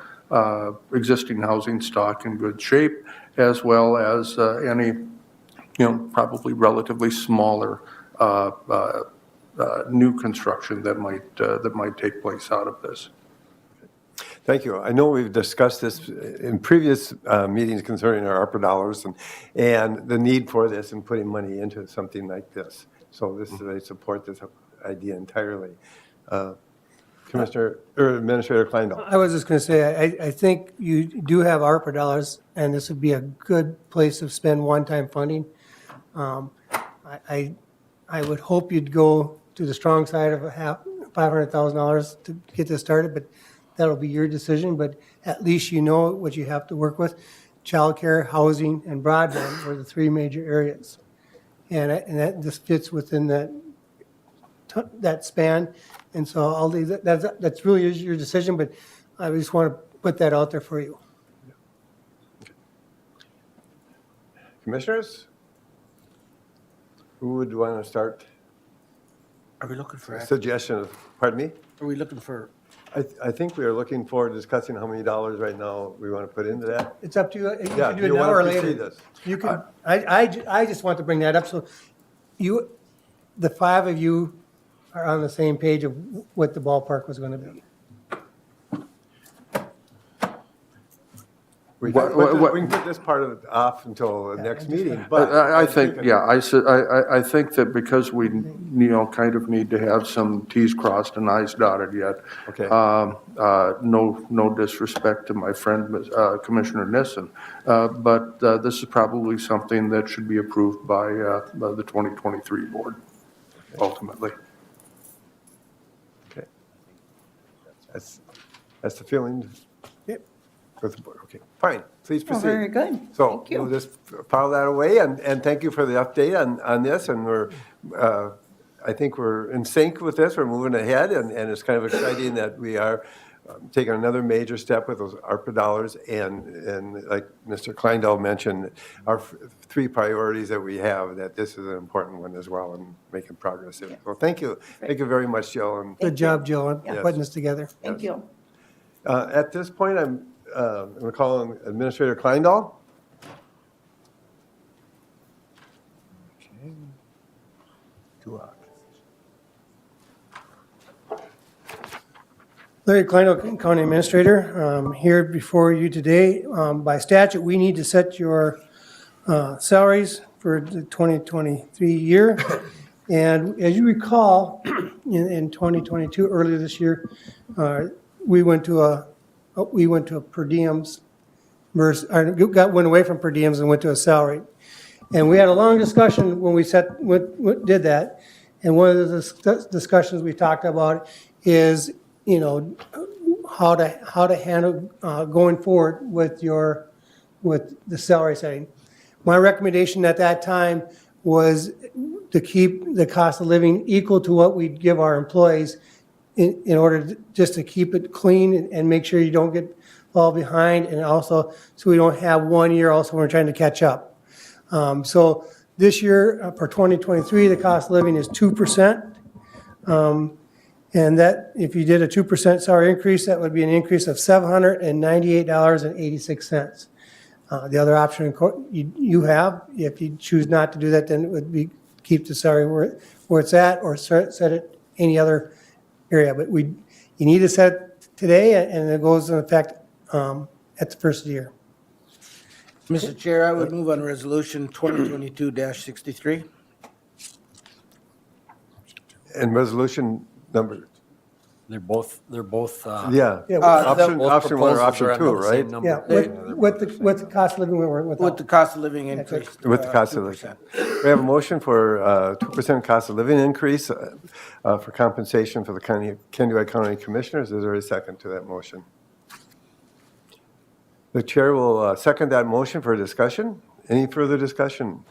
existing housing stock in good shape, as well as any, probably relatively smaller new construction that might take place out of this. Thank you. I know we've discussed this in previous meetings concerning our ARPA dollars and the need for this and putting money into something like this. So I support this idea entirely. Commissioner or Administrator Kleindl. I was just going to say, I think you do have ARPA dollars, and this would be a good place to spend one-time funding. I would hope you'd go to the strong side of $500,000 to get this started, but that'll be your decision. But at least you know what you have to work with. Childcare, housing, and broadband are the three major areas. And that just fits within that span. And so all these, that's really your decision, but I just want to put that out there for you. Commissioners? Who would want to start? Are we looking for, A suggestion of, pardon me? are we looking for, I think we are looking forward to discussing how many dollars right now we want to put into that. It's up to you. You Yeah, can do do it you now want or to proceed later. this? You can, I just want to bring that up. So the five of you are on the same page of what the ballpark was going to be. We What- can put this part of it off until the next meeting, but. I think, yeah, I think that because we, kind of need to have some Ts crossed and Is dotted yet. Okay. No disrespect to my friend, Commissioner Nissen, but this is probably something that should be approved by the 2023 board, ultimately. Okay. That's the feeling Yep. with the board. Okay, fine, please Oh, proceed. very good. So Thank you. we'll just file that away, and thank you for the update on this, and I think we're in sync with this, we're moving ahead, and it's kind of exciting that we are taking another major step with those ARPA dollars, and like Mr. Kleindl mentioned, our three priorities that we have, that this is an important one as well, and making progress in. So thank you very much, Jill. And Good job, Jill, on Yes. putting this together. Thank you. at this point, I'm going to call on Administrator Kleindl. Larry Kleindl, County Administrator, here before you today. By statute, we need to set your salaries for the 2023 year. And as you recall, in 2022, earlier this year, we went to a per diems versus, went away from per diems and went to a salary. And we had a long discussion when we did that. And one of the discussions we talked about is, how to handle, going forward with the salary setting. My recommendation at that time was to keep the cost of living equal to what we'd give our employees in order just to keep it clean and make sure you don't fall behind, and also so we don't have 1 year also when we're trying to catch up. So this year, for 2023, the cost of living is 2%. And that, if you did a 2% salary increase, that would be an increase of $798.86. The other option you have, if you choose not to do that, then it would be keep the salary where it's at, or set it any other area. But you need to set it today, and it goes in effect at the first of the year. Mr. Chair, I would move on Resolution 2022-63. And resolution number, They're both, yeah. Yeah, Option both option one or proposals option are under two, the same right? number. Yeah, with the cost of living, With the cost of living increase. With the cost of living. 2%. We have a motion for 2% cost of living increase for compensation for the Kennewick County Commissioners. Is there a second to that motion? The chair will second that motion for discussion. Any further discussion?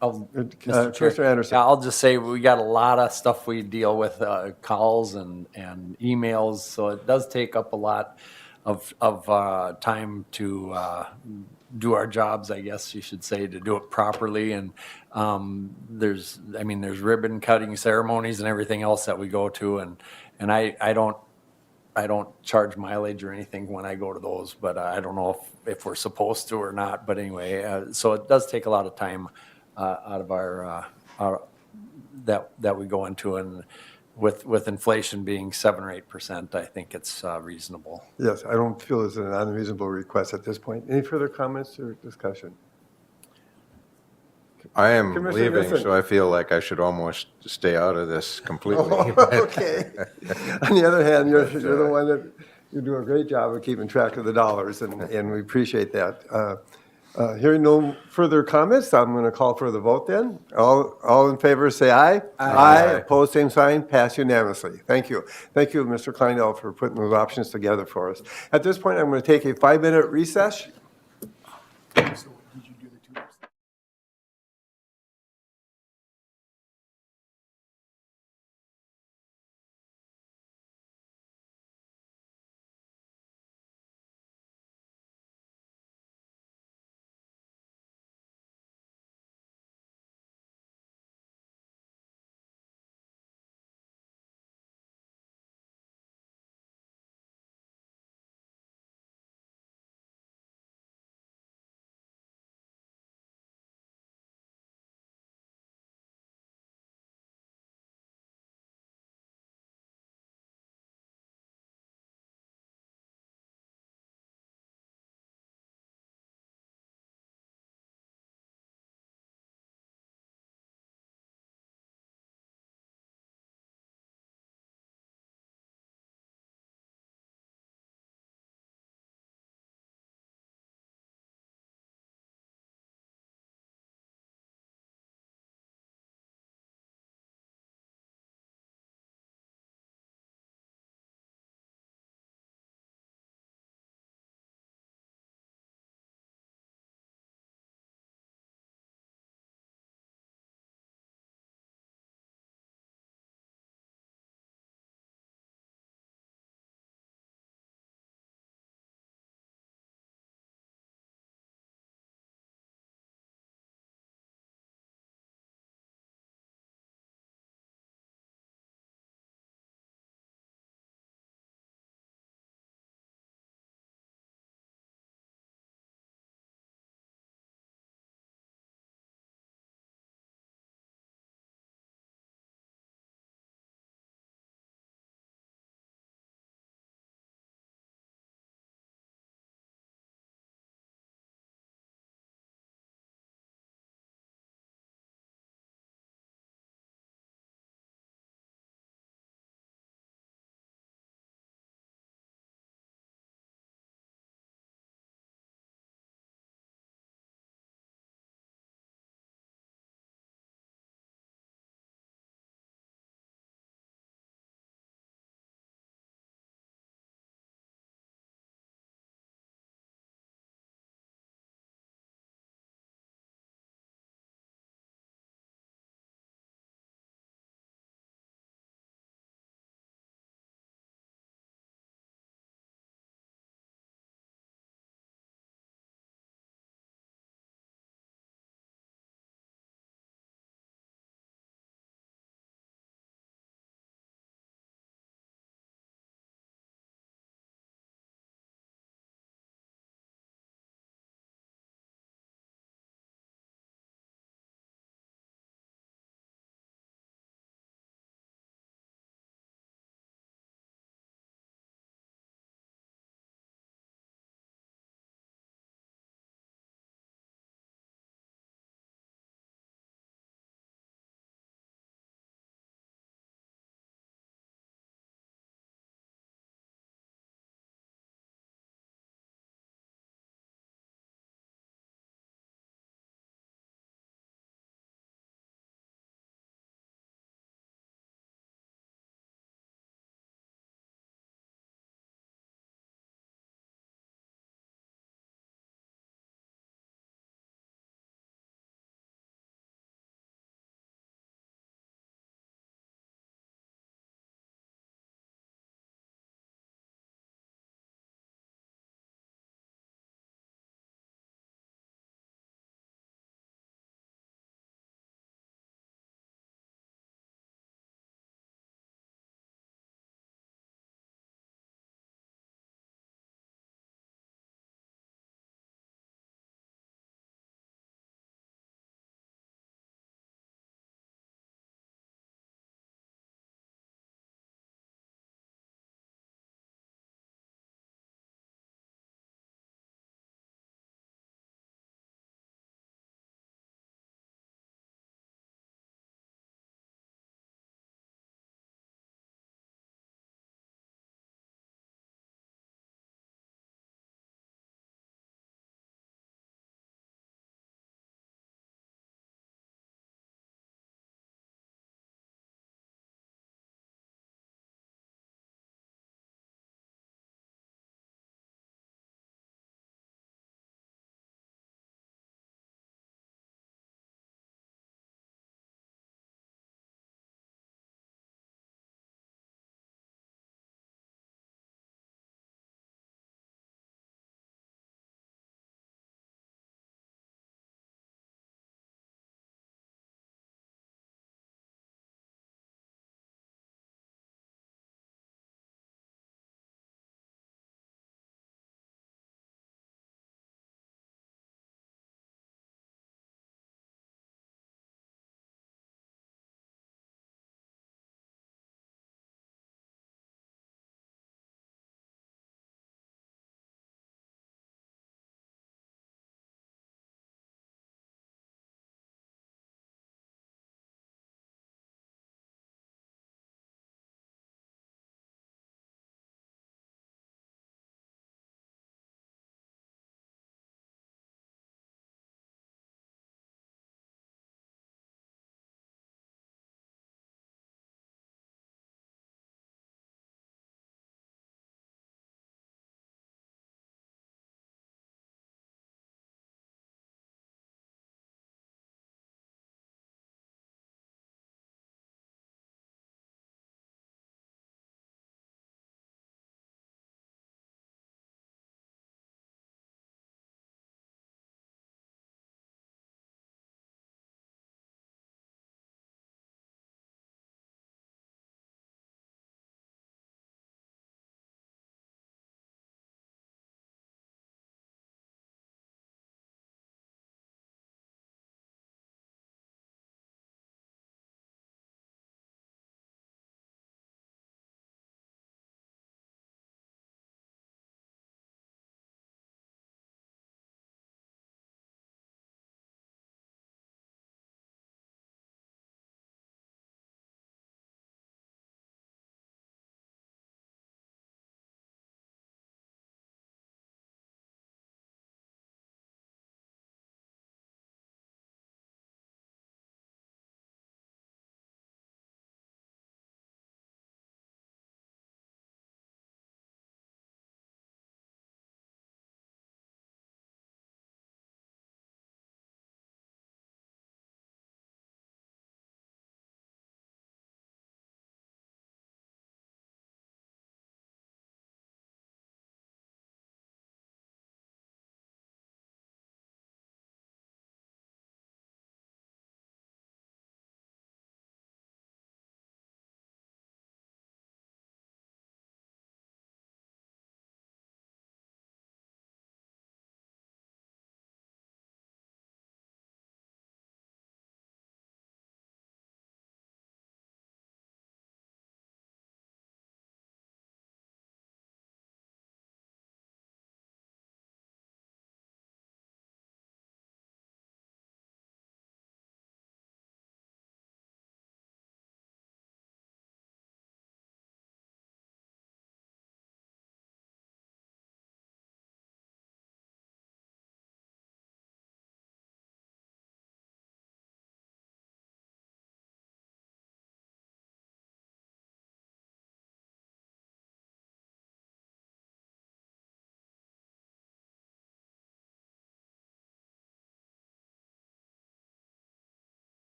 Mr. Chair. Commissioner Anderson. Yeah, I'll just say, we got a lot of stuff we deal with, calls and emails, so it does take up a lot of time to do our jobs, I guess you should say, to do it properly. And there's ribbon cutting ceremonies and everything else that we go to, and I don't charge mileage or anything when I go to those, but I don't know if we're supposed to or not. But anyway, so it does take a lot of time out of our that we go into, and with inflation being 7 or 8%, I think it's reasonable. Yes, I don't feel it's an unreasonable request at this point. Any further comments or discussion? I am Commissioner leaving, Nielsen. so I feel like I should almost stay out of this completely. Okay. On the other hand, you're the one that, you do a great job of keeping track of the dollars, and we appreciate that. Hearing no further comments, I'm going to call for the vote then. All in favor, say aye. Aye. Opposed, same sign. Pass unanimously. Thank you. Thank you, Mr. Kleindell, for putting those options together for us. At this point, I'm going to take a 5-minute recess.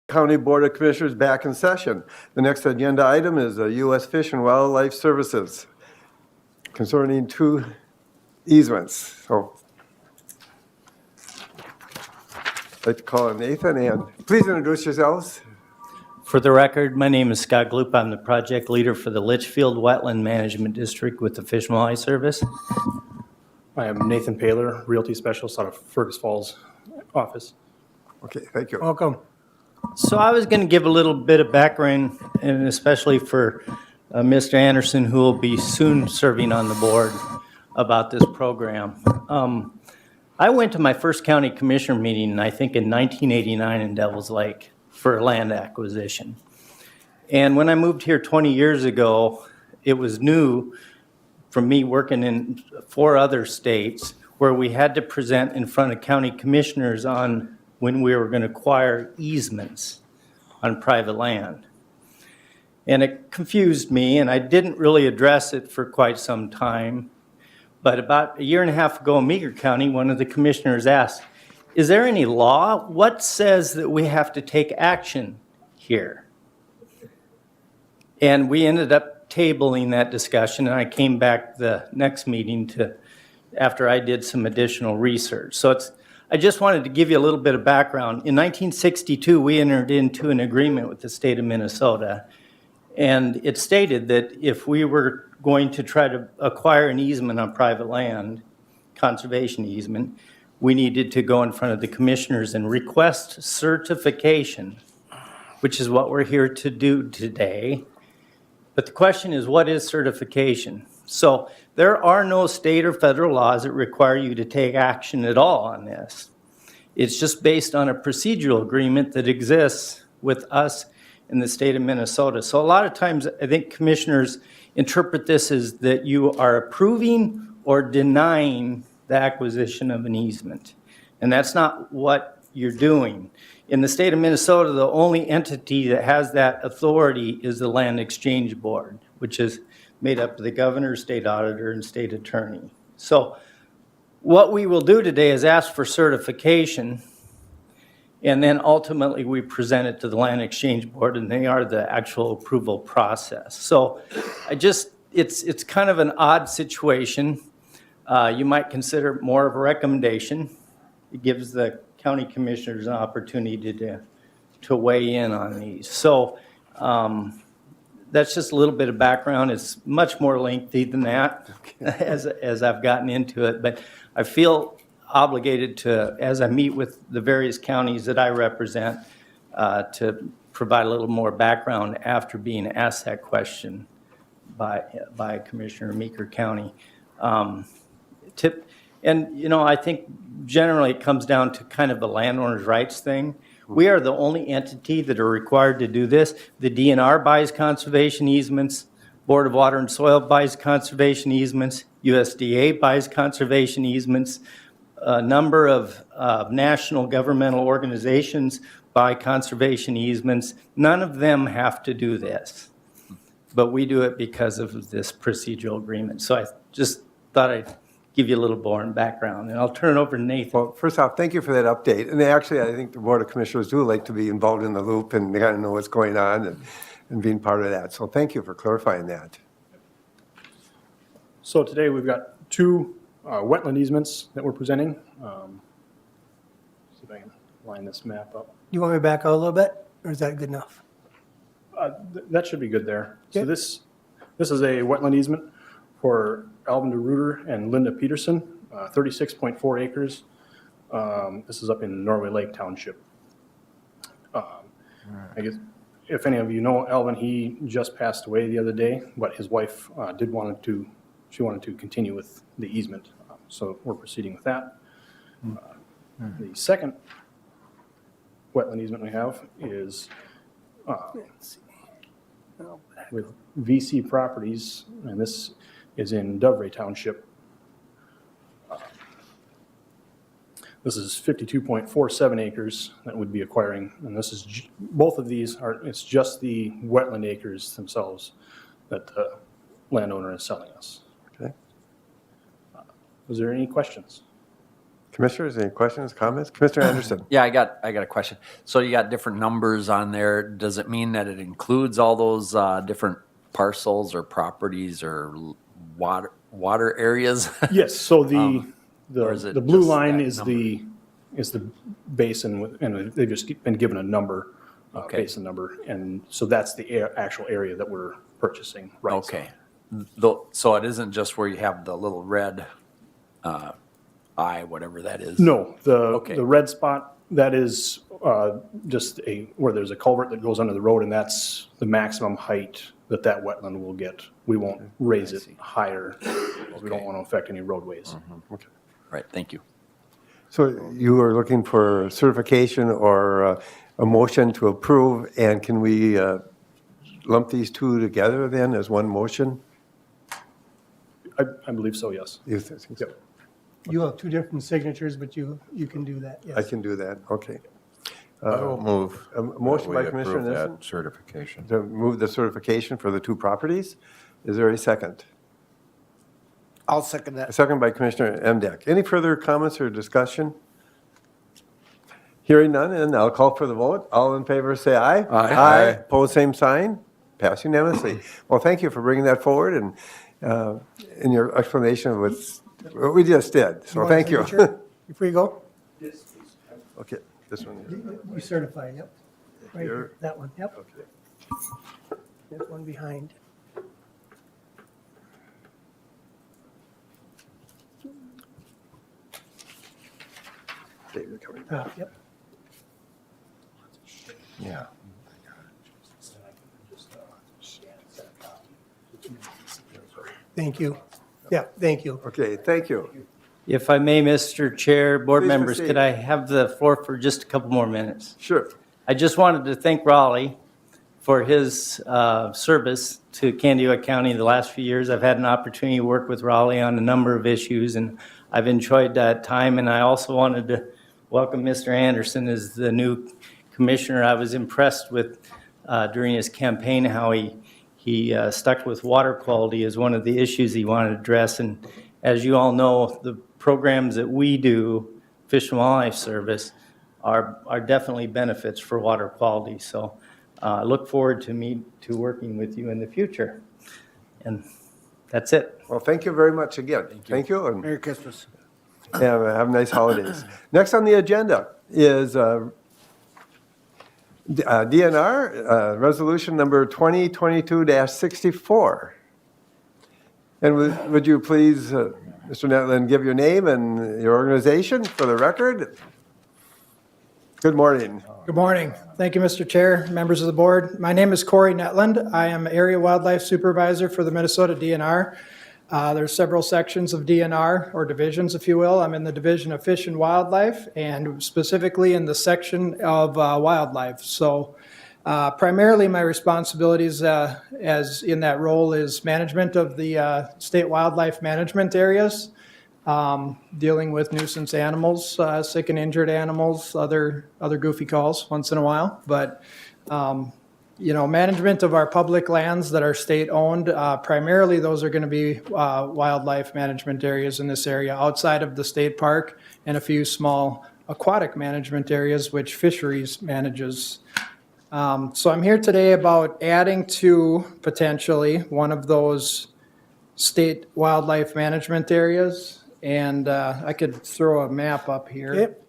County Board of Commissioners back in session. The next agenda item is U.S. Fish and Wildlife Services concerning 2 easements. So I'd like to call on Nathan, and please introduce yourselves. For the record, my name is Scott Gloop. I'm the project leader for the Litchfield Wetland Management District with the Fish and Wildlife Service. I am Nathan Paler, Realty Specialist out of Fergus Falls office. Okay, thank you. Welcome. So I was going to give a little bit of background, and especially for Mr. Anderson, who will be soon serving on the board, about this program. I went to my first county commissioner meeting, I think in 1989 in Devils Lake, for land acquisition. And when I moved here 20 years ago, it was new from me working in 4 other states where we had to present in front of county commissioners on when we were going to acquire easements on private land. And it confused me, and I didn't really address it for quite some time. But about a year and a half ago in Meager County, one of the commissioners asked, is there any law? What says that we have to take action here? And we ended up tabling that discussion, and I came back the next meeting after I did some additional research. So I just wanted to give you a little bit of background. In 1962, we entered into an agreement with the state of Minnesota, and it stated that if we were going to try to acquire an easement on private land, conservation easement, we needed to go in front of the commissioners and request certification, which is what we're here to do today. But the question is, what is certification? So there are no state or federal laws that require you to take action at all on this. It's just based on a procedural agreement that exists with us in the state of Minnesota. So a lot of times I think commissioners interpret this as that you are approving or denying the acquisition of an easement. And that's not what you're doing. In the state of Minnesota, the only entity that has that authority is the Land Exchange Board, which is made up of the governor, state auditor, and state attorney. So what we will do today is ask for certification, and then ultimately we present it to the Land Exchange Board, and they are the actual approval process. So it's kind of an odd situation. You might consider it more of a recommendation. It gives the county commissioners an opportunity to weigh in on these. So that's just a little bit of background. It's much more lengthy than that as I've gotten into it. But I feel obligated to, as I meet with the various counties that I represent, to provide a little more background after being asked that question by Commissioner Meeker County. And, I think generally it comes down to kind of the landowner's rights thing. We are the only entity that are required to do this. The DNR buys conservation easements. Board of Water and Soil buys conservation easements. USDA buys conservation easements. A number of national governmental organizations buy conservation easements. None of them have to do this, but we do it because of this procedural agreement. So I just thought I'd give you a little more background, and I'll turn it over to Nathan. Well, first off, thank you for that update. And actually, I think the Board of Commissioners do like to be involved in the loop and they got to know what's going on and being part of that. So thank you for clarifying that. So today we've got 2 wetland easements that we're presenting. See if I can line this map up. You want me to back out a little bit, or is that good enough? That should be good there. So Okay. this is a wetland easement for Alvin DeRuiter and Linda Peterson, 36.4 acres. This is up in Norway Lake Township. I guess if any of you know Alvin, he just passed away the other day, but his wife wanted to continue with the easement. So we're proceeding with that. The second wetland easement we have is with VC Properties, and this is in Dovray Township. This is 52.47 acres that would be acquiring, and this is, both of these it's just the wetland acres themselves that the landowner is selling us. Okay. Was there any questions? Commissioners, any questions, comments? Commissioner Anderson? Yeah, I got a question. So you got different numbers on there. Does it mean that it includes all those different parcels or properties or water areas? Yes, so or is it the blue just line that is number? the basin, and they've just been given a number, Okay. basin number, and so that's the actual area that we're purchasing, right? Okay. So it isn't just where you have the little red eye, whatever that is? No, Okay. the red spot, that is just where there's a culvert that goes under the road, and that's the maximum height that wetland will get. We won't raise it higher, because we don't want to affect any roadways. Right, thank you. So you are looking for certification or a motion to approve, and can we lump these two together then as one motion? I believe so, yes. You think so? You have two different signatures, but you can do that, I yes. can do that, okay. I will move. A motion that by we Commissioner approve Nissen that certification. to move the certification for the two properties. Is there a second? I'll second A that. second by Commissioner Emdek. Any further comments or discussion? Hearing none, and I'll call for the vote. All in favor, say aye. Aye. Pose same sign. Pass unanimously. Well, thank you for bringing that forward and in your explanation of what we just did. So want a thank you. signature Before you go, Okay, this one. you certify, yep. Right Here. here, that one, yep. Okay. There's one behind. Okay, you're coming. Yep. Yeah. Thank you. Yeah, thank you. Okay, thank you. If I may, Mr. Chair, board Please members, proceed. could I have the floor for just a couple more minutes? Sure. I just wanted to thank Raleigh for his service to Candiota County the last few years. I've had an opportunity to work with Raleigh on a number of issues, and I've enjoyed that time. And I also wanted to welcome Mr. Anderson as the new commissioner. I was impressed with during his campaign how he stuck with water quality as one of the issues he wanted to address. And as you all know, the programs that we do, Fish and Wildlife Service, are definitely benefits for water quality. So I look forward to working with you in the future. And that's it. Well, thank you very much again. Thank you, and Merry Christmas. have nice holidays. Next on the agenda is DNR, resolution number 2022-64. And would you please, Mr. Netland, give your name and your organization for the record? Good morning. Good morning. Thank you, Mr. Chair, members of the board. My name is Corey Netland. I am Area Wildlife Supervisor for the Minnesota DNR. There's several sections of DNR, or divisions, if you will. I'm in the Division of Fish and Wildlife, and specifically in the section of wildlife. So primarily my responsibilities as in that role is management of the state wildlife management areas, dealing with nuisance animals, sick and injured animals, other goofy calls once in a while. But management of our public lands that are state-owned, primarily those are going to be wildlife management areas in this area outside of the state park, and a few small aquatic management areas which fisheries manages. So I'm here today about adding to potentially one of those state wildlife management areas. And I could throw a map up here. Yep.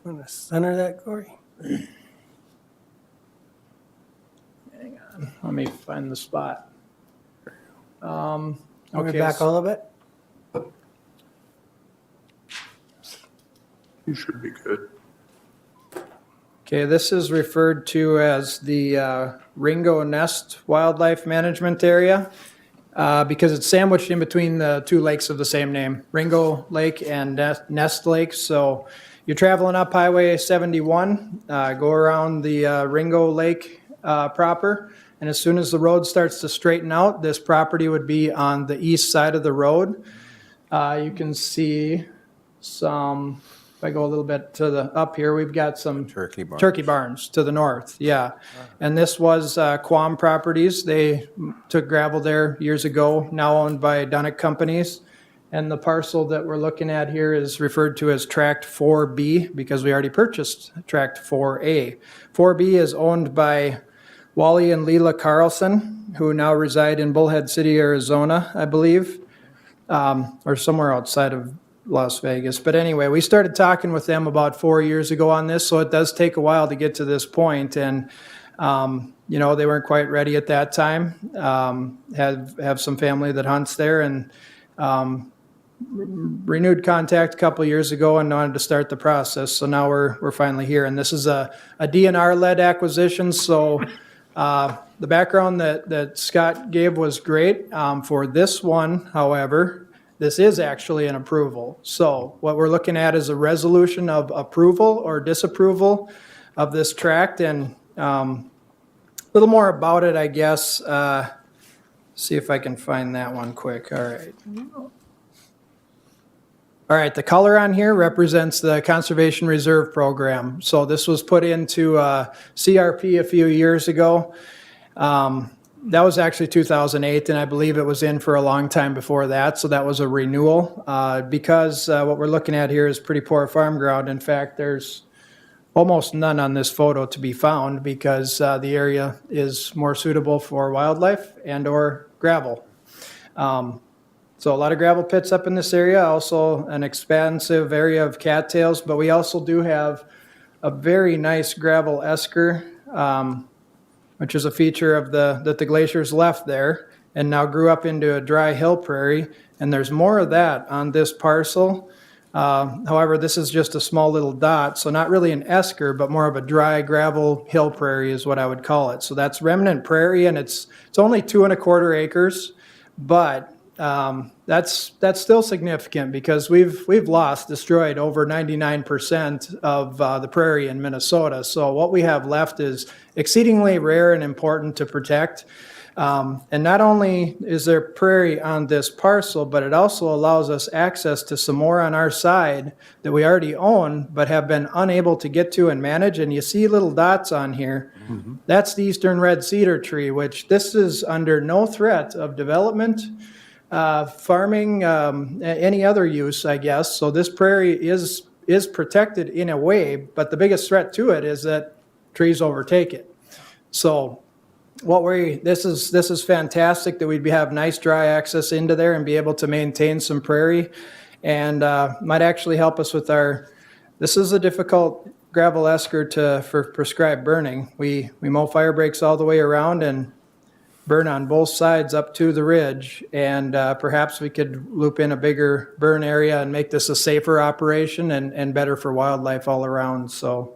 Want to center that, Corey? Hang on, let me find the spot. Want me Okay, back all of it? You should be good. Okay, this is referred to as the Ringo Nest Wildlife Management Area because it's sandwiched in between the two lakes of the same name, Ringo Lake and Nest Lake. So you're traveling up Highway 71, go around the Ringo Lake proper, and as soon as the road starts to straighten out, this property would be on the east side of the road. You can see some, if I go a little bit to the up here, we've got some Turkey barns. turkey barns to the north, yeah. And this was Quam Properties. They took gravel there years ago, now owned by Dunick Companies. And the parcel that we're looking at here is referred to as Tract 4B because we already purchased Tract 4A. 4B is owned by Wally and Leela Carlson, who now reside in Bullhead City, Arizona, I believe, or somewhere outside of Las Vegas. But anyway, we started talking with them about 4 years ago on this, so it does take a while to get to this point. And, you know, they weren't quite ready at that time. Have some family that hunts there, and renewed contact a couple years ago and wanted to start the process. So now we're finally here, and this is a DNR-led acquisition. So the background that Scott gave was great. For this one, however, this is actually an approval. So what we're looking at is a resolution of approval or disapproval of this tract, and a little more about it, I guess. See if I can find that one quick. All right. All right, the color on here represents the Conservation Reserve Program. So this was put into CRP a few years ago. That was actually 2008, and I believe it was in for a long time before that, so that was a renewal. Because what we're looking at here is pretty poor farm ground. In fact, there's almost none on this photo to be found because the area is more suitable for wildlife and or gravel. So a lot of gravel pits up in this area, also an expansive area of cattails, but we also do have a very nice gravel esker, which is a feature of that the glaciers left there and now grew up into a dry hill prairie. And there's more of that on this parcel. However, this is just a small little dot, so not really an esker, but more of a dry gravel hill prairie is what I would call it. So that's remnant prairie, and it's only 2¼ acres, but that's still significant because we've destroyed over 99% of the prairie in Minnesota. So what we have left is exceedingly rare and important to protect. And not only is there prairie on this parcel, but it also allows us access to some more on our side that we already own, but have been unable to get to and manage. And you see little dots on here. Mm-hmm. That's the eastern red cedar tree, which this is under no threat of development, farming, any other use, I guess. So this prairie is protected in a way, but the biggest threat to it is that trees overtake it. So this is fantastic that we'd have nice dry access into there and be able to maintain some prairie, and might actually help us with this is a difficult gravel esker for prescribed burning. We mow fire breaks all the way around and burn on both sides up to the ridge, and perhaps we could loop in a bigger burn area and make this a safer operation and better for wildlife all around. So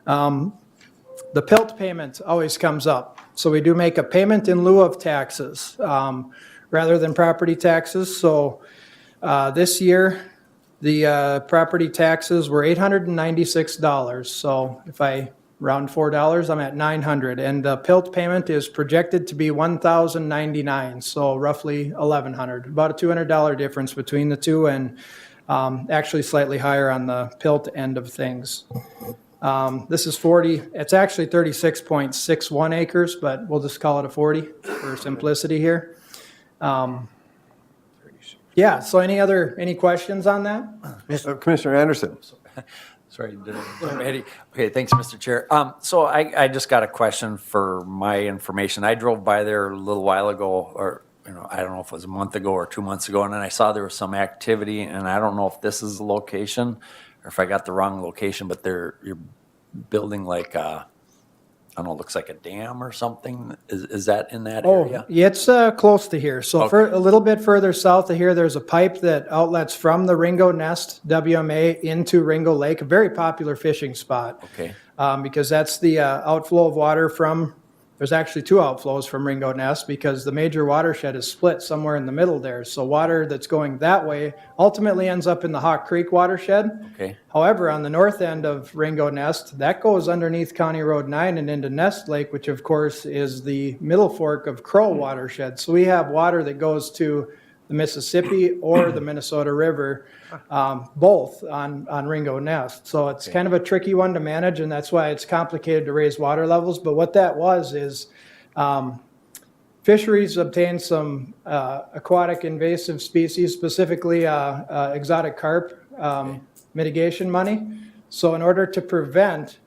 the PILT payment always comes up. So we do make a payment in lieu of taxes rather than property taxes. So this year, the property taxes were $896. So if I round $4, I'm at $900. And the PILT payment is projected to be $1,099, so roughly $1,100. About a $200 difference between the two, and actually slightly higher on the PILT end of things. This is 40, it's actually 36.61 acres, but we'll just call it a 40 for simplicity here. Yeah, so any questions on that? Commissioner Anderson. Sorry. Okay, thanks, Mr. Chair. So I just got a question for my information. I drove by there a little while ago, or I don't know if it was a month ago or 2 months ago, and then I saw there was some activity, and I don't know if this is the location or if I got the wrong location, but you're building like I don't know, looks like a dam or something. Is that in that area? Yeah, it's close to here. So for a little bit further south of here, there's a pipe that outlets from the Ringo Nest WMA into Ringo Lake, a very popular fishing spot. Okay. Because that's the outflow of water from, there's actually two outflows from Ringo Nest because the major watershed is split somewhere in the middle there. So water that's going that way ultimately ends up in the Hawk Creek watershed. Okay. However, on the north end of Ringo Nest, that goes underneath County Road 9 and into Nest Lake, which of course is the middle fork of Crow watershed. So we have water that goes to the Mississippi or the Minnesota River, both on Ringo Nest. So it's kind of a tricky one to manage, and that's why it's complicated to raise water levels. But what that was is fisheries obtained some aquatic invasive species, specifically exotic carp mitigation money. So in order to prevent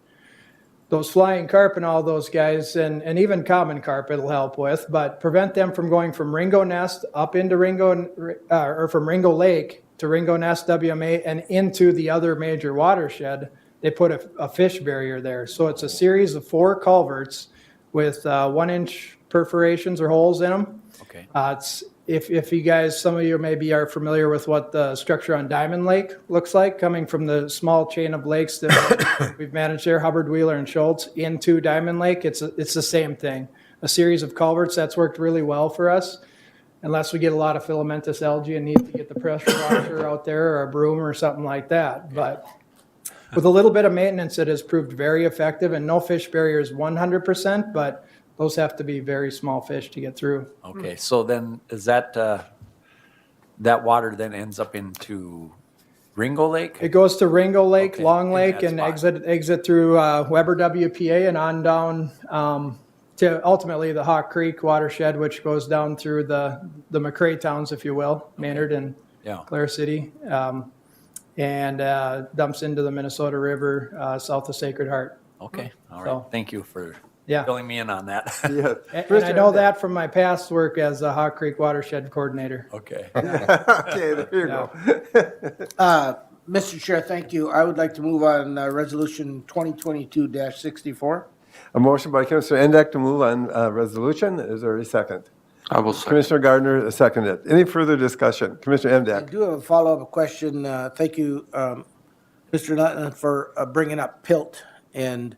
those flying carp and all those guys, and even common carp it'll help with, but prevent them from going from Ringo Nest up into or from Ringo Lake to Ringo Nest WMA and into the other major watershed, they put a fish barrier there. So it's a series of 4 culverts with 1-inch perforations or holes in them. Okay. It's if you guys, some of you maybe are familiar with what the structure on Diamond Lake looks like, coming from the small chain of lakes that we've managed there, Hubbard, Wheeler, and Schultz, into Diamond Lake. It's the same thing. A series of culverts that's worked really well for us, unless we get a lot of filamentous algae and need to get the pressure washer out there or a broom or something like that. But with a little bit of maintenance, it has proved very effective, and no fish barrier is 100%, but those have to be very small fish to get through. Okay, so then is that, that water then ends up into Ringo Lake? It goes to Ringo Lake, Okay, Long in Lake, that and spot. exit through Weber WPA and on down to ultimately the Hawk Creek watershed, which goes down through the McRae towns, if you will, Maynard and Yeah. Clare City, and dumps into the Minnesota River south of Sacred Heart. Okay, all right. So- Thank you for Yeah. filling me in on that. Yeah. And I know that from my past work as a Hawk Creek watershed coordinator. Okay. Okay, there you go. Mr. Chair, thank you. I would like to move on Resolution 2022-64. A motion by Commissioner Endek to move on resolution. Is there a second? I will second. Commissioner Gardner, seconded. Any further discussion? Commissioner I Endek? do have a follow-up question. Thank you, Mr. Nutlin, for bringing up PILT. And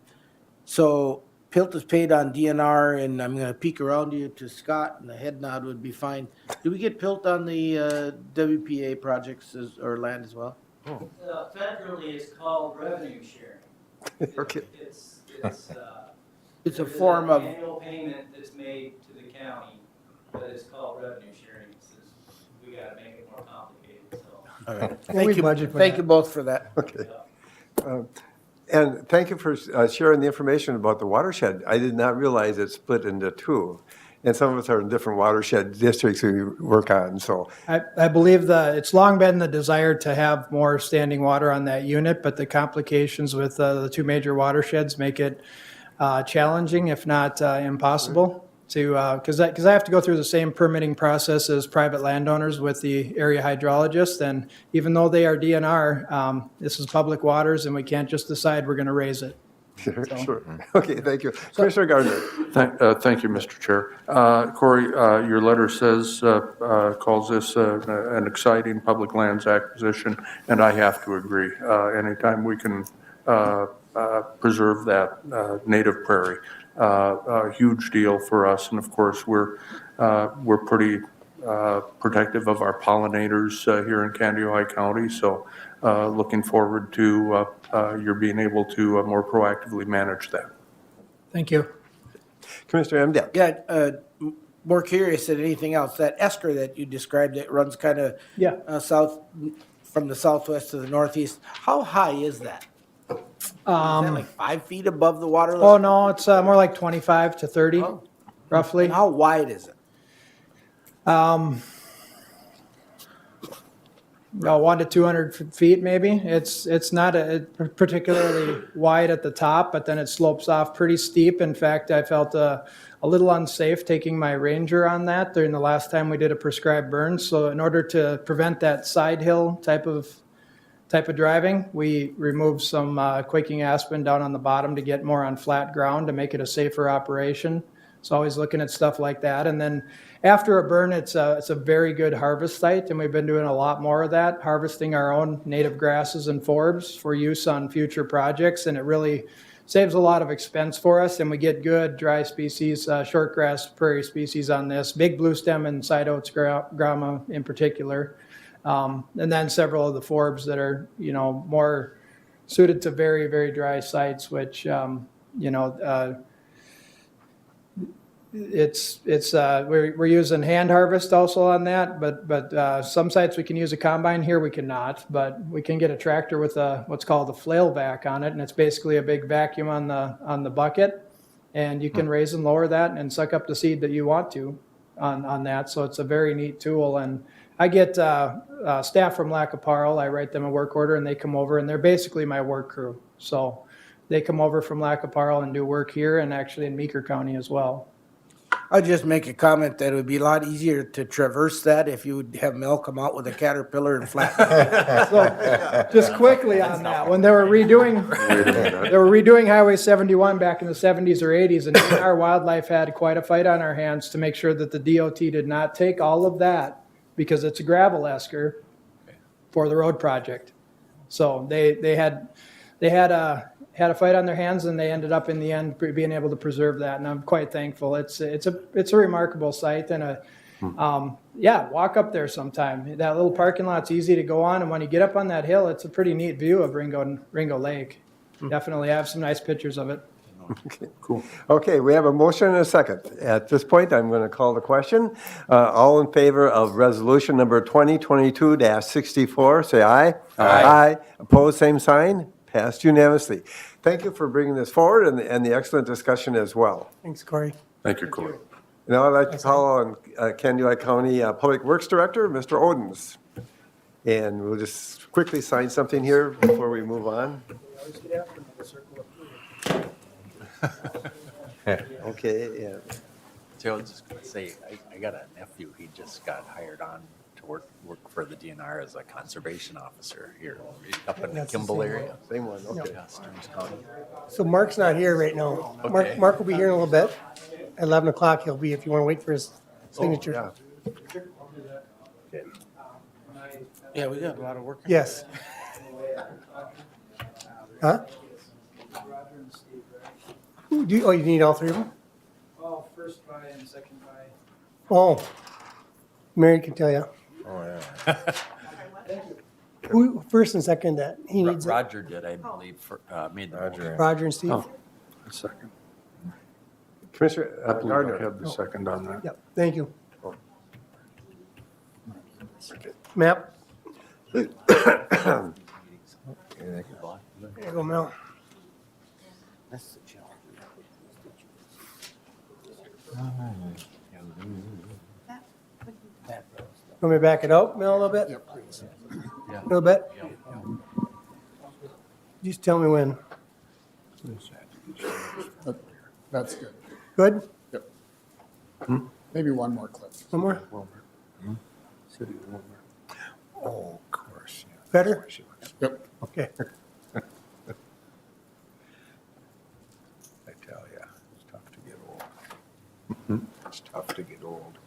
so PILT is paid on DNR, and I'm going to peek around you to Scott, and the head nod would be fine. Do we get PILT on the WPA projects or land as well? Federally, it's called revenue sharing. Okay. It's a form of, Annual payment that's made to the county, but it's called revenue sharing. Since we gotta make it more complicated, so. all right. we Thank you, budget for thank that. you both for that. Okay. And thank you for sharing the information about the watershed. I did not realize it's split into 2. And some of us are in different watershed districts we work on, so. I believe it's long been the desire to have more standing water on that unit, but the complications with the 2 major watersheds make it challenging, if not impossible, to because I have to go through the same permitting process as private landowners with the area hydrologist, and even though they are DNR, this is public waters, and we can't just decide we're going to raise it. Sure. Okay, thank you. Commissioner Gardner? Thank you, Mr. Chair. Corey, your letter says, calls this an exciting public lands acquisition, and I have to agree. Anytime we can preserve that native prairie, a huge deal for us. And of course, we're pretty protective of our pollinators here in Kandiyohi County. So looking forward to your being able to more proactively manage that. Thank you. Commissioner Emdek? Yeah, more curious than anything else, that esker that you described, it runs kind of south, from the southwest to the northeast. How high is that? Is that like 5 feet above the water level? Oh, no, it's more like 25 to 30, roughly. And how wide is it? About 100 to 200 feet, maybe. It's not particularly wide at the top, but then it slopes off pretty steep. In fact, I felt a little unsafe taking my Ranger on that during the last time we did a prescribed burn. So in order to prevent that side hill type of driving, we removed some quaking aspen down on the bottom to get more on flat ground to make it a safer operation. So always looking at stuff like that. And then after a burn, it's a very good harvest site, and we've been doing a lot more of that, harvesting our own native grasses and forbs for use on future projects, and it really saves a lot of expense for us, and we get good dry species, shortgrass prairie species on this, big bluestem and side oats grama in particular, and then several of the forbs that are, more suited to very, very dry sites, which, we're using hand harvest also on that, but some sites we can use a combine, here we cannot, but we can get a tractor with what's called a flail vac on it, and it's basically a big vacuum on the bucket, and you can raise and lower that and suck up the seed that you want to on that, so it's a very neat tool. And I get staff from Lacaparle, I write them a work order, and they come over, and they're basically my work crew. So they come over from Lacaparle and do work here and actually in Meeker County as well. I'd just make a comment that it would be a lot easier to traverse that if you would have Mel come out with a caterpillar and flatten it. So just quickly on that, when they were redoing Highway 71 back in the 70s or 80s, and our wildlife had quite a fight on our hands to make sure that the DOT did not take all of that, because it's a gravel esker for the road project. So they had a fight on their hands, and they ended up in the end being able to preserve that, and I'm quite thankful. It's a remarkable site, and walk up there sometime. That little parking lot's easy to go on, and when you get up on that hill, it's a pretty neat view of Ringo Lake. Definitely have some nice pictures of it. Okay, cool. Okay, we have a motion and a second. At this point, I'm going to call the question. All in favor of resolution number 2022-64, say aye. Aye. Opposed, same sign. Passed unanimously. Thank you for bringing this forward and the excellent discussion as well. Thanks, Corey. Thank you, Corey. Now I'd like to call on Candido County Public Works Director, Mr. Odens. And we'll just quickly sign something here before we move on. Okay, yeah. So I was just gonna say, I got a nephew, he just got hired on to work for the DNR as a conservation officer here up in the That's the Kimball same area. Same one, okay. Yeah, Stearns County. So Mark's not here right now. Okay. Mark will be here in a little bit. At 11 o'clock he'll be, if you want to wait for his signature. Yeah. Yeah, we got a lot of work. Yes. Huh? You need all three of them? Oh, first by and second by. Oh, Mary can tell you. Oh, yeah. Who, first and second that? He needs it. Roger did, I believe, made the motion. Roger and Steve. Oh. A second. Commissioner I believe I Gardner. have the second on that. Yep, thank you. Map? There you go, Mel. Want me to back it out, Mel, a little bit? A little bit? Just tell me when. That's good. Good? Maybe one more clip. One more? Oh, of course. Yeah. Better? Yep. Okay. I tell you, it's tough to get old. It's tough to get old.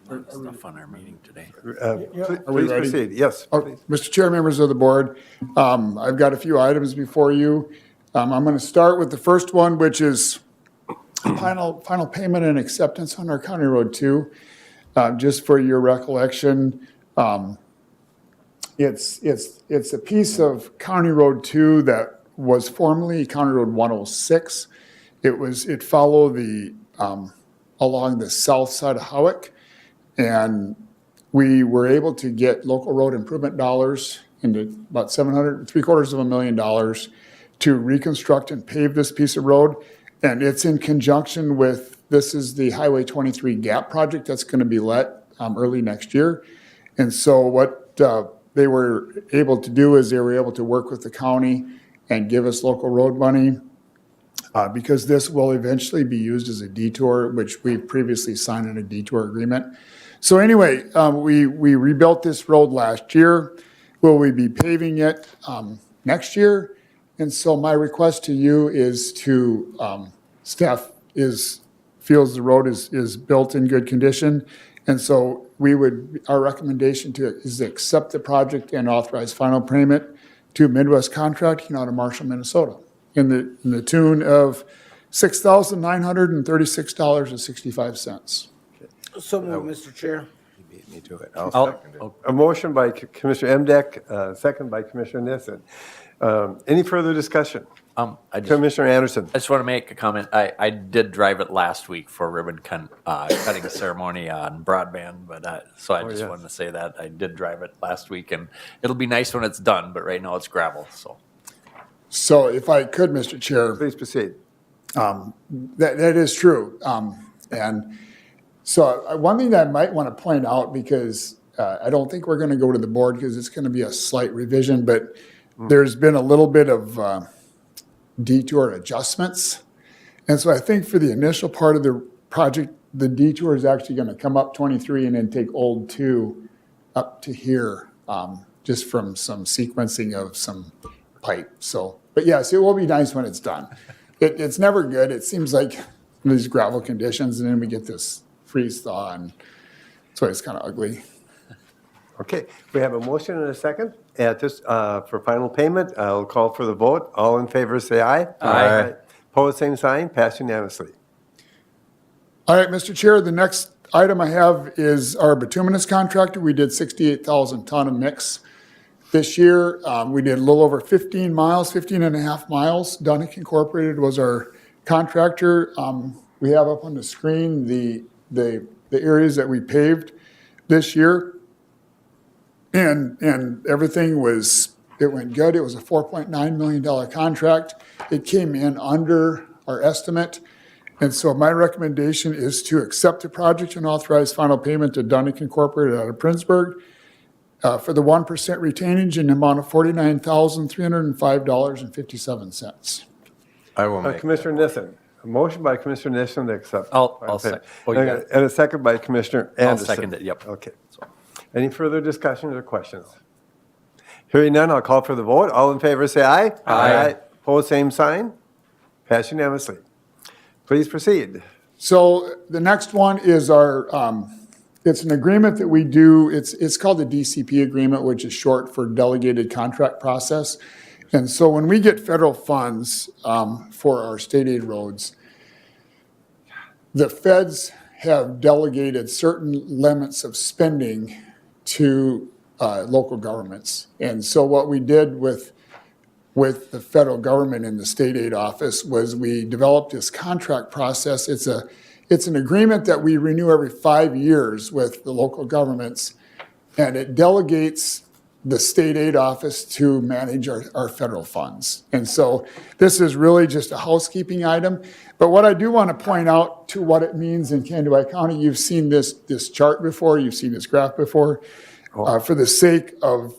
A lot of stuff on our meeting today. Please ready? proceed. Yes. Oh, Mr. Chair, members of the board, I've got a few items before you. I'm going to start with the first one, which is final payment and acceptance on our County Road 2. Just for your recollection, it's a piece of County Road 2 that was formerly County Road 106. It followed along the south side of Howick, and we were able to get local road improvement dollars into about $775,000 to reconstruct and pave this piece of road. And it's in conjunction with, this is the Highway 23 gap project that's going to be let early next year. And so what they were able to do is they were able to work with the county and give us local road money because this will eventually be used as a detour, which we've previously signed in a detour agreement. So anyway, we rebuilt this road last year. Will we be paving it next year? And so my request to you is to, staff feels the road is built in good condition. And so our recommendation is to accept the project and authorize final payment to Midwest Contracting out of Marshall, Minnesota, in the tune of $6,936.65. So moved, Mr. Chair. You beat me to it. I'll second it. A motion by Commissioner Emdek, second by Commissioner Nissen. Any further discussion? Commissioner Anderson. I just want to make a comment. I did drive it last week for ribbon cutting ceremony on broadband, but so I just yes. wanted to say that I did drive it last week, and it'll be nice when it's done. But right now it's gravel. So if I could, Mr. Chair, Please proceed. that is true. And so one thing that I might want to point out, because I don't think we're going to go to the board because it's going to be a slight revision, but there's been a little bit of detour adjustments. And so I think for the initial part of the project, the detour is actually going to come up 23 and then take Old 2 up to here, just from some sequencing of some pipe. So, but yes, it will be nice when it's done. It's never good. It seems like these gravel conditions, and then we get this freeze thaw, and so it's kind of ugly. Okay, we have a motion and a second at this, for final payment. I'll call for the vote. All in favor, say aye. Aye. Opposed, same sign, passed unanimously. All right, Mr. Chair, the next item I have is our bituminous contractor. We did 68,000 ton of mix. This year, we did a little over 15 and a half miles. Dunick Incorporated was our contractor. We have up on the screen the areas that we paved this year. And everything it went good. It was a $4.9 million contract. It came in under our estimate. And so my recommendation is to accept the project and authorize final payment to Dunick Incorporated out of Princeburg for the 1% retainage in the amount of $49,305.57. I will make. Commissioner Nissen, a motion by Commissioner Nissen to accept. I'll second. Oh, you got it. And a second by Commissioner Anderson. second it, yep. Okay. Any further discussions or questions? Hearing none, I'll call for the vote. All in favor, say aye. Aye. Opposed, same sign. Pass unanimously. Please proceed. So the next one is our, it's an agreement that we do. It's called the DCP agreement, which is short for Delegated Contract Process. And so when we get federal funds for our state aid roads, the feds have delegated certain limits of spending to local governments. And so what we did with the federal government and the state aid office was we developed this contract process. It's an agreement that we renew every 5 years with the local governments, and it delegates the state aid office to manage our federal funds. And so this is really just a housekeeping item. But what I do want to point out to what it means in Kansas County, you've seen this chart before, you've seen this graph before. For the sake of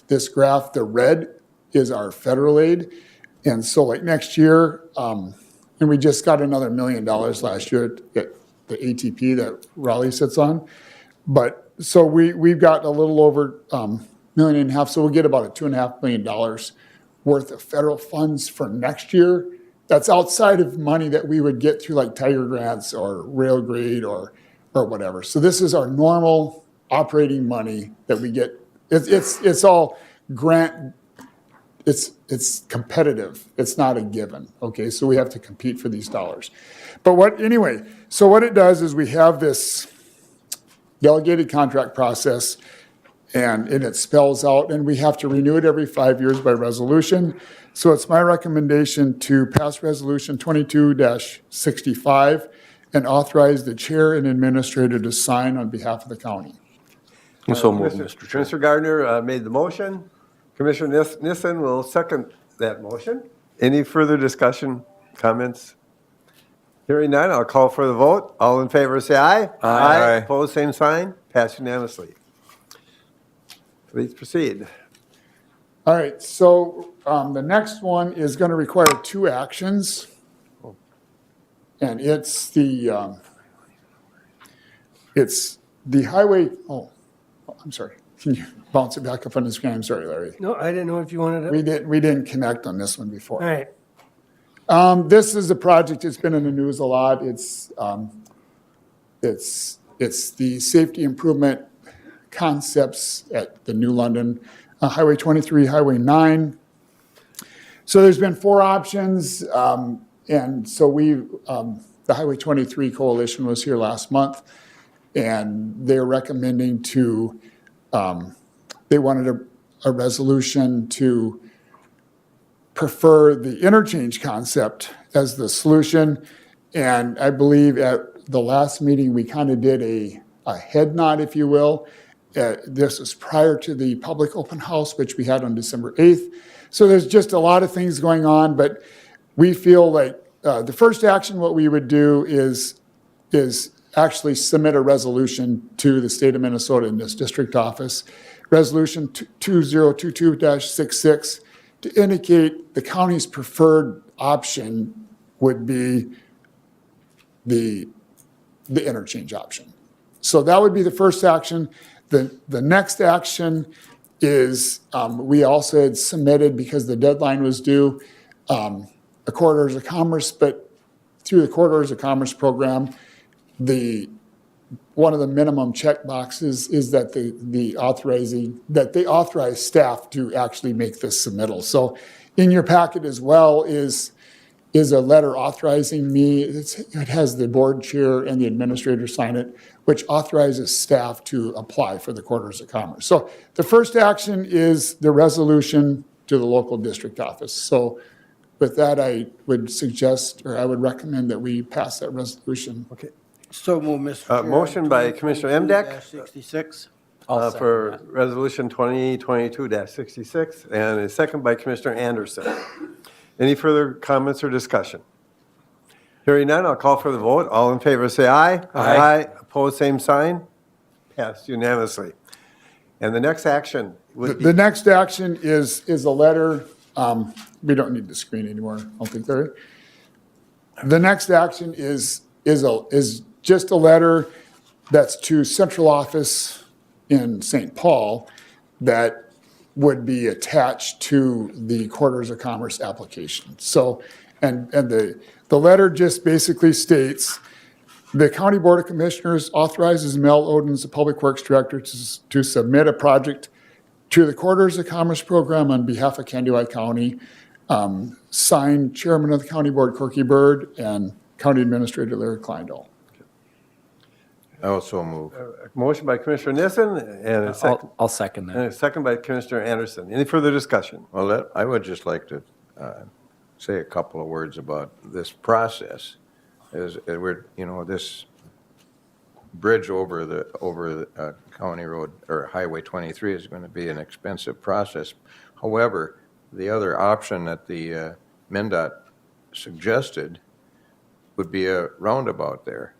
this graph, the red is our federal aid. And so like next year, and we just got another $1 million last year at the ATP that Raleigh sits on. But so we've got a little over $1.5 million, so we'll get about a $2.5 million worth of federal funds for next year. That's outside of money that we would get through like Tiger grants or rail grade or whatever. So this is our normal operating money that we get. It's all grant. It's competitive. It's not a given. Okay, so we have to compete for these dollars. But so what it does is we have this delegated contract process, and it spells out, and we have to renew it every 5 years by resolution. So it's my recommendation to pass resolution 22-65 and authorize the chair and administrator to sign on behalf of the county. So moved, Mr. Chair. Commissioner Gardner made the motion. Commissioner Nissen will second that motion. Any further discussion, comments? Hearing none, I'll call for the vote. All in favor, say aye. Aye. Opposed, same sign. Passed unanimously. Please proceed. All right, so the next one is going to require 2 actions. And it's the highway, I'm sorry. Can you bounce it back up on the screen? I'm sorry, Larry. No, I didn't know if you wanted to. We didn't connect on this one before. All right. This is a project that's been in the news a lot. It's the safety improvement concepts at the New London, Highway 23, Highway 9. So there's been 4 options, and so the Highway 23 Coalition was here last month, and they're recommending they wanted a resolution to prefer the interchange concept as the solution. And I believe at the last meeting, we kind of did a head nod, if you will. This is prior to the public open house, which we had on December 8th. So there's just a lot of things going on, but we feel like the first action, what we would do is actually submit a resolution to the state of Minnesota in this district office, resolution 2022-66, to indicate the county's preferred option would be the interchange option. So that would be the first action. The next action is we also had submitted, because the deadline was due, a corridors of commerce, but through the corridors of commerce program, one of the minimum check boxes is that they authorize staff to actually make this submittal. So in your packet as well is a letter authorizing me. It has the board chair and the administrator sign it, which authorizes staff to apply for the corridors of commerce. So the first action is the resolution to the local district office. So with that, I would suggest, or I would recommend that we pass that resolution. Okay. So move, Mr. Chair. Motion by Commissioner Emdek. 66. For Resolution 2022-66, and a second by Commissioner Anderson. Any further comments or discussion? Hearing none, I'll call for the vote. All in favor, say aye. Aye. Opposed, same sign. Passed unanimously. And the next action would be... The next action is a letter. We don't need the screen anymore, I don't think there. The next action is just a letter that's to central office in St. Paul that would be attached to the corridors of commerce application. So, and the letter just basically states, the County Board of Commissioners authorizes Mel Odens, the Public Works Director, to submit a project to the Corridors of Commerce Program on behalf of Kansas County. Signed Chairman of the County Board, Corky Bird, and County Administrator Larry Kleindall. I also move. Motion by Commissioner Nissen and a second. I'll second And that. a second by Commissioner Anderson. Any further discussion? Well, I would just like to say a couple of words about this process. This bridge over the county road or Highway 23 is going to be an expensive process. However, the other option that the MnDOT suggested would be a roundabout there.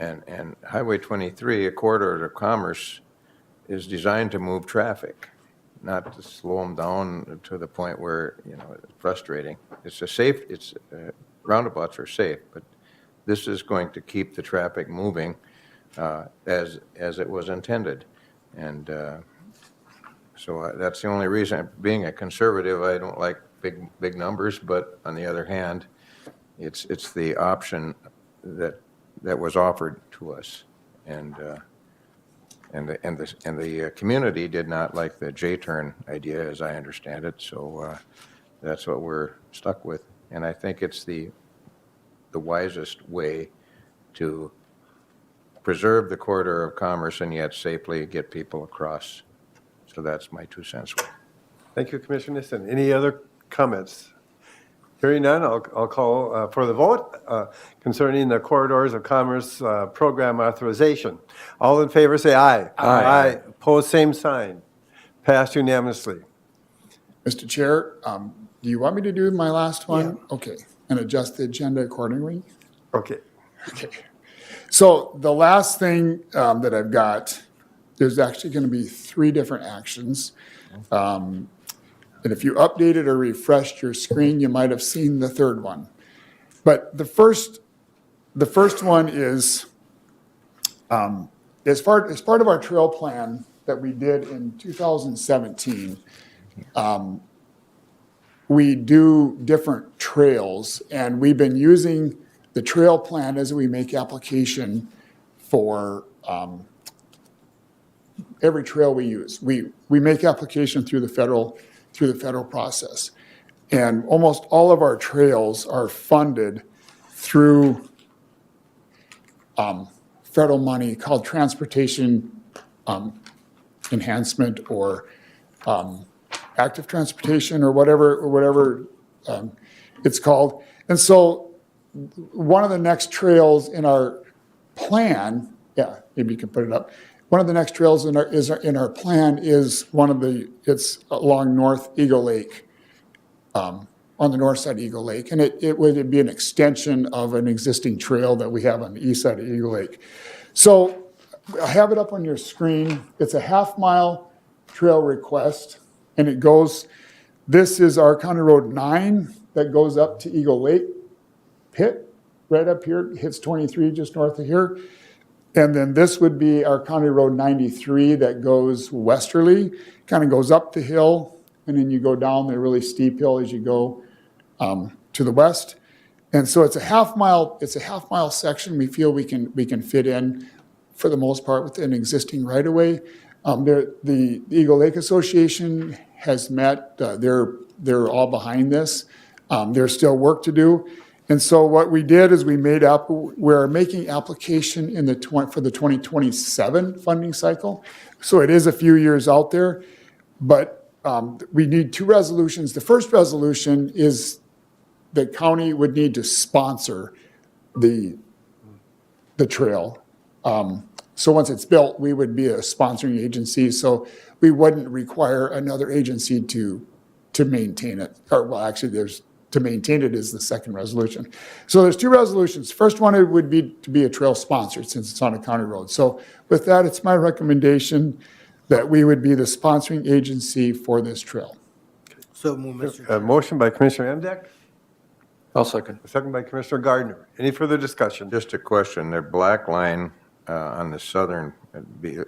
And Highway 23, a corridor of commerce, is designed to move traffic, not to slow them down to the point where, it's frustrating. Roundabouts are safe, but this is going to keep the traffic moving as it was intended. And so that's the only reason. Being a conservative, I don't like big numbers, but on the other hand, it's the option that was offered to us, and the community did not like the J-turn idea, as I understand it. So that's what we're stuck with, and I think it's the wisest way to preserve the corridor of commerce and yet safely get people across. So that's my 2 cents worth. Thank you, Commissioner Nissen. Any other comments? Hearing none, I'll call for the vote concerning the Corridors of Commerce Program authorization. All in favor, say aye. Aye. Opposed, same sign. Passed unanimously. Mr. Chair, do you want me to do my last one? Yeah. Okay, and adjust the agenda accordingly? Okay. So the last thing that I've got, there's actually going to be 3 different actions. And if you updated or refreshed your screen, you might have seen the third one. But the first one is, as part of our trail plan that we did in 2017, we do different trails, and we've been using the trail plan as we make application for every trail we use. We make application through the federal process. And almost all of our trails are funded through federal money called transportation enhancement or active transportation or whatever it's called. And so one of the next trails in our plan, yeah, maybe you can put it up. One of the next trails in our plan is it's along North Eagle Lake, on the north side of Eagle Lake. And it would be an extension of an existing trail that we have on the east side of Eagle Lake. So I have it up on your screen. It's a half-mile trail request, and it goes, this is our County Road 9 that goes up to Eagle Lake pit, right up here, hits 23 just north of here. And then this would be our County Road 93 that goes westerly, kind of goes up the hill, and then you go down the really steep hill as you go to the west. And so it's a half mile section we feel we can fit in for the most part within existing right of way. The Eagle Lake Association has met, they're all behind this. There's still work to do. And so what we did is we're making application for the 2027 funding cycle. So it is a few years out there, but we need 2 resolutions. The first resolution is the county would need to sponsor the trail. So once it's built, we would be a sponsoring agency, so we wouldn't require another agency to maintain it. Or, well, actually, to maintain it is the second resolution. So there's 2 resolutions. First one, it would be to be a trail sponsor since it's on a county road. So with that, it's my recommendation that we would be the sponsoring agency for this trail. So move, Mr. A Chair. motion by Commissioner Emdek, I'll second. a second by Commissioner Gardner. Any further discussion? Just a question, the black line on the southern,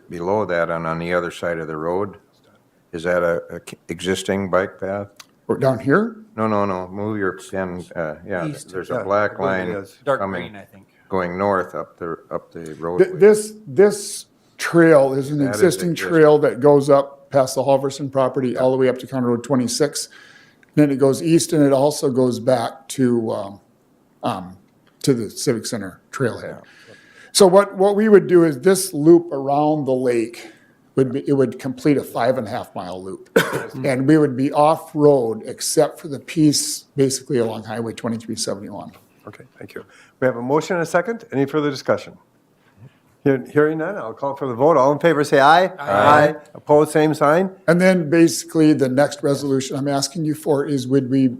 below that and on the other side of the road, is that a existing bike path? Or down here? No, move your pen, yeah, East. there's Yeah, a black I believe it line is. Dark coming, green, I think. going north up the roadway. This trail is an That is existing existing. trail that goes up past the Halverson property all the way up to County Road 26. Then it goes east and it also goes back to the Civic Center trailhead. So what we would do is this loop around the lake would complete a 5.5 mile loop. And we would be off-road except for the piece basically along Highway 2371. Okay, thank you. We have a motion and a second. Any further discussion? Hearing none, I'll call for the vote. All in favor, say aye. Aye. Opposed, same sign. And then basically the next resolution I'm asking you for is would we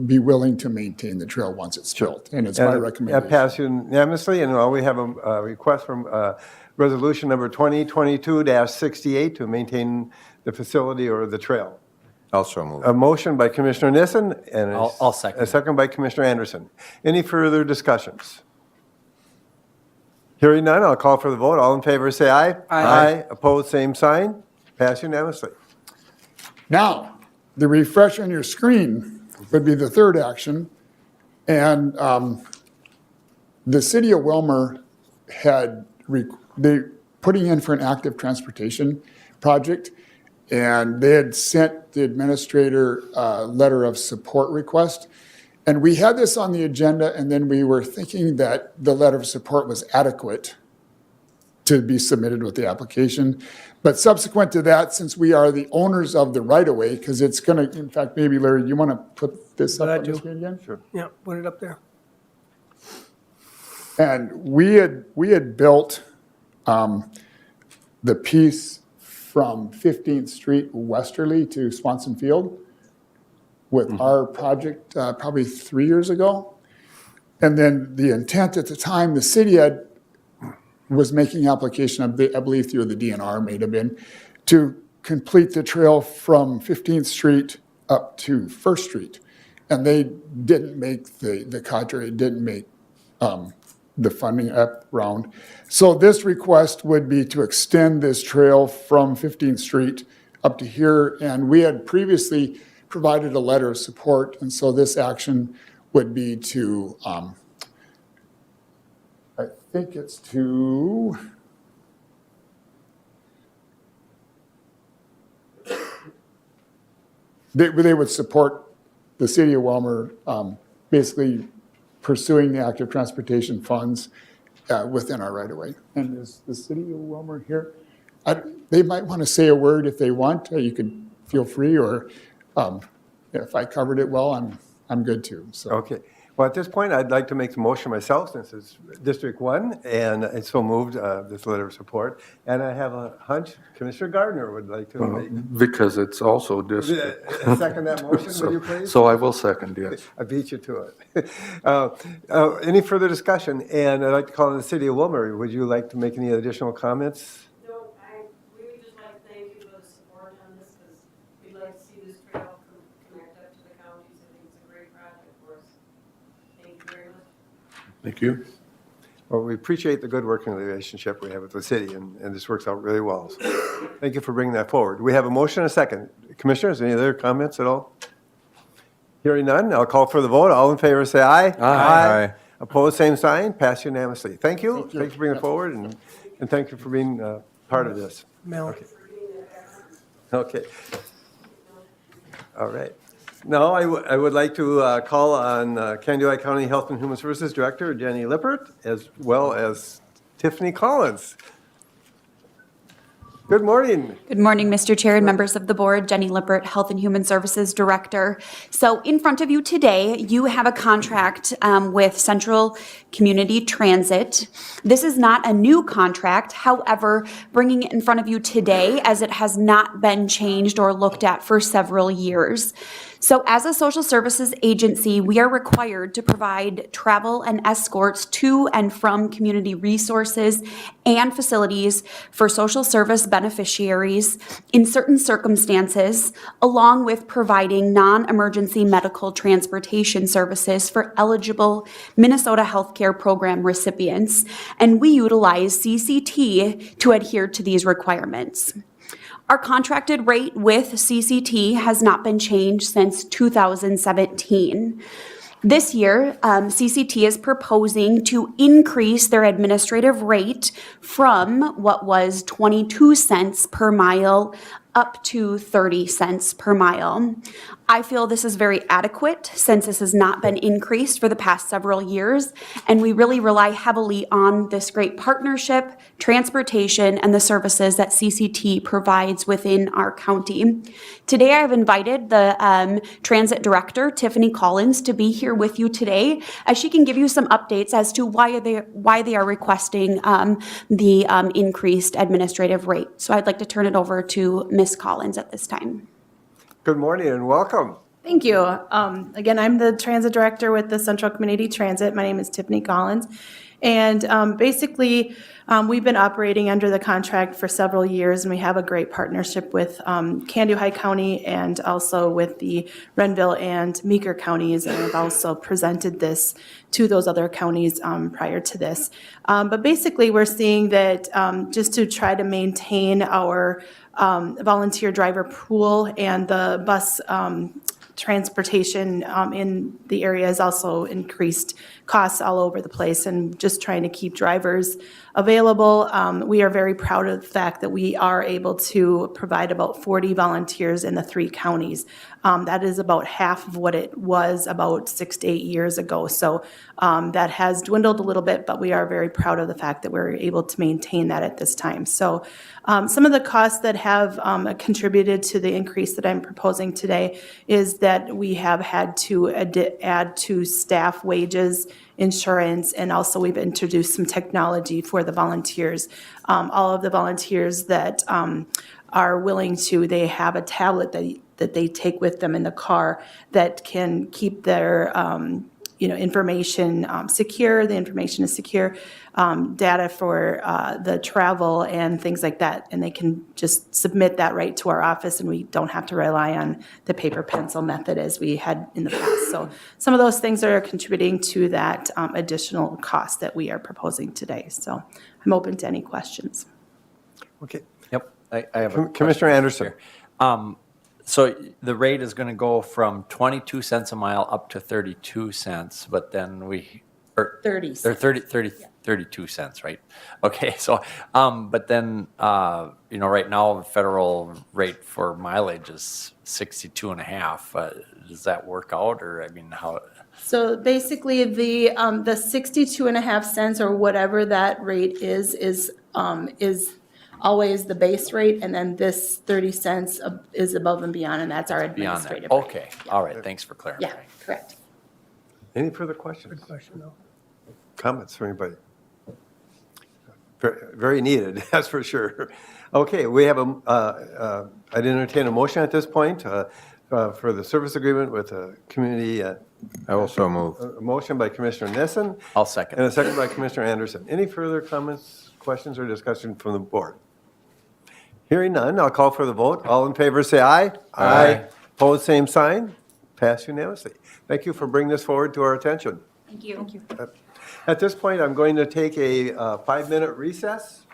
be willing to maintain the trail once it's built? And it's my That recommendation. passed unanimously, and we have a request from resolution number 2022-68 to maintain the facility or the trail. Also move. A motion by Commissioner Nissen and I'll second a second by Commissioner Anderson. Any further discussions? Hearing none, I'll call for the vote. All in favor, say aye. Aye. Opposed, same sign. Pass unanimously. Now, the refresh on your screen would be the third action. And the city of Wilmer they putting in for an active transportation project. And they had sent the administrator a letter of support request. And we had this on the agenda, and then we were thinking that the letter of support was adequate to be submitted with the application. But subsequent to that, since we are the owners of the right-of-way, because it's going to, in fact, maybe Larry, you want to put this up on the screen again? Sure. Yeah, put it up there. And we had built the piece from 15th Street westerly to Swanson Field with our project probably 3 years ago. And then the intent at the time, the city was making application, I believe through the DNR may have been, to complete the trail from 15th Street up to First Street. And they didn't make the cadre, didn't make the funding up round. So this request would be to extend this trail from 15th Street up to here. And we had previously provided a letter of support. And so this action would be to, I think it's to, they would support the city of Wilmer basically pursuing the active transportation funds within our right-of-way. And is the city of Wilmer here? They might want to say a word if they want. You could feel free, or if I covered it well, I'm good too, so. Okay. Well, at this point, I'd like to make the motion myself, since it's District 1, and it's so moved, this letter of support. And I have a hunch Commissioner Gardner would like to make. Because it's also district. Second that motion, will you please? So I will second, yes. I beat you to it. Any further discussion? And I'd like to call on the City of Wilmer. Would you like to make any additional comments? No, we would just like to thank you for the support on this, because we'd like to see this trail connect up to the counties. I think it's a great project for us. Thank you very much. Thank you. Well, we appreciate the good working relationship we have with the city, and this works out really well. So thank you for bringing that forward. We have a motion and a second. Commissioners, any other comments at all? Hearing none, I'll call for the vote. All in favor, say aye. Aye. Opposed, same sign. Pass unanimously. Thank you. Thank you for bringing it forward, and thank you for being part of this. Mel. Okay. All right. Now, I would like to call on Candido County Health and Human Services Director Jenny Lippert, as well as Tiffany Collins. Good morning. Good morning, Mr. Chair and members of the board. Jenny Lippert, Health and Human Services Director. So in front of you today, you have a contract with Central Community Transit. This is not a new contract. However, bringing it in front of you today, as it has not been changed or looked at for several years. So as a social services agency, we are required to provide travel and escorts to and from community resources and facilities for social service beneficiaries in certain circumstances, along with providing non-emergency medical transportation services for eligible Minnesota Healthcare Program recipients. And we utilize CCT to adhere to these requirements. Our contracted rate with CCT has not been changed since 2017. This year, CCT is proposing to increase their administrative rate from what was 22 cents per mile up to 30 cents per mile. I feel this is very adequate since this has not been increased for the past several years, and we really rely heavily on this great partnership, transportation, and the services that CCT provides within our county. Today, I've invited the Transit Director, Tiffany Collins, to be here with you today, as she can give you some updates as to why they are requesting the increased administrative rate. So I'd like to turn it over to Ms. Collins at this time. Good morning and welcome. Thank you. Again, I'm the Transit Director with the Central Community Transit. My name is Tiffany Collins. And basically, we've been operating under the contract for several years, and we have a great partnership with Candido County and also with the Renville and Meeker counties. And I've also presented this to those other counties prior to this. But basically, we're seeing that just to try to maintain our volunteer driver pool and the bus transportation in the area has also increased costs all over the place, and just trying to keep drivers available. We are very proud of the fact that we are able to provide about 40 volunteers in the 3 counties. That is about half of what it was about 6 to 8 years ago. So that has dwindled a little bit, but we are very proud of the fact that we're able to maintain that at this time. So some of the costs that have contributed to the increase that I'm proposing today is that we have had to add to staff wages, insurance, and also we've introduced some technology for the volunteers. All of the volunteers that are willing to, they have a tablet that they take with them in the car that can keep their information secure. The information is secure, data for the travel and things like that. And they can just submit that right to our office, and we don't have to rely on the paper pencil method as we had in the past. So some of those things are contributing to that additional cost that we are proposing today. So I'm open to any questions. Okay. Yep, I have a Commissioner Anderson. here. So the rate is going to go from 22 cents a mile up to 32 cents, but then 32 cents, right? Okay, so, but then, right now, the federal rate for mileage is 62 and a half. Does that work out, or, how? So basically, the 62 and a half cents or whatever that rate is always the base rate, and then this 30 cents is above and beyond, and that's our Beyond that? administrative rate. Okay, all right, thanks for clarifying. Yeah, correct. Any further questions? Good question, though. Comments from anybody? Very needed, that's for sure. Okay, we have I'd entertain a motion at this point for the service agreement with the community. I will so move. A motion by Commissioner Nissen. I'll second. And a second by Commissioner Anderson. Any further comments, questions, or discussion from the board? Hearing none, I'll call for the vote. All in favor, say aye. Aye. Opposed, same sign. Passed unanimously. Thank you for bringing this forward to our attention. Thank you. Thank you. At this point, I'm going to take a 5-minute recess.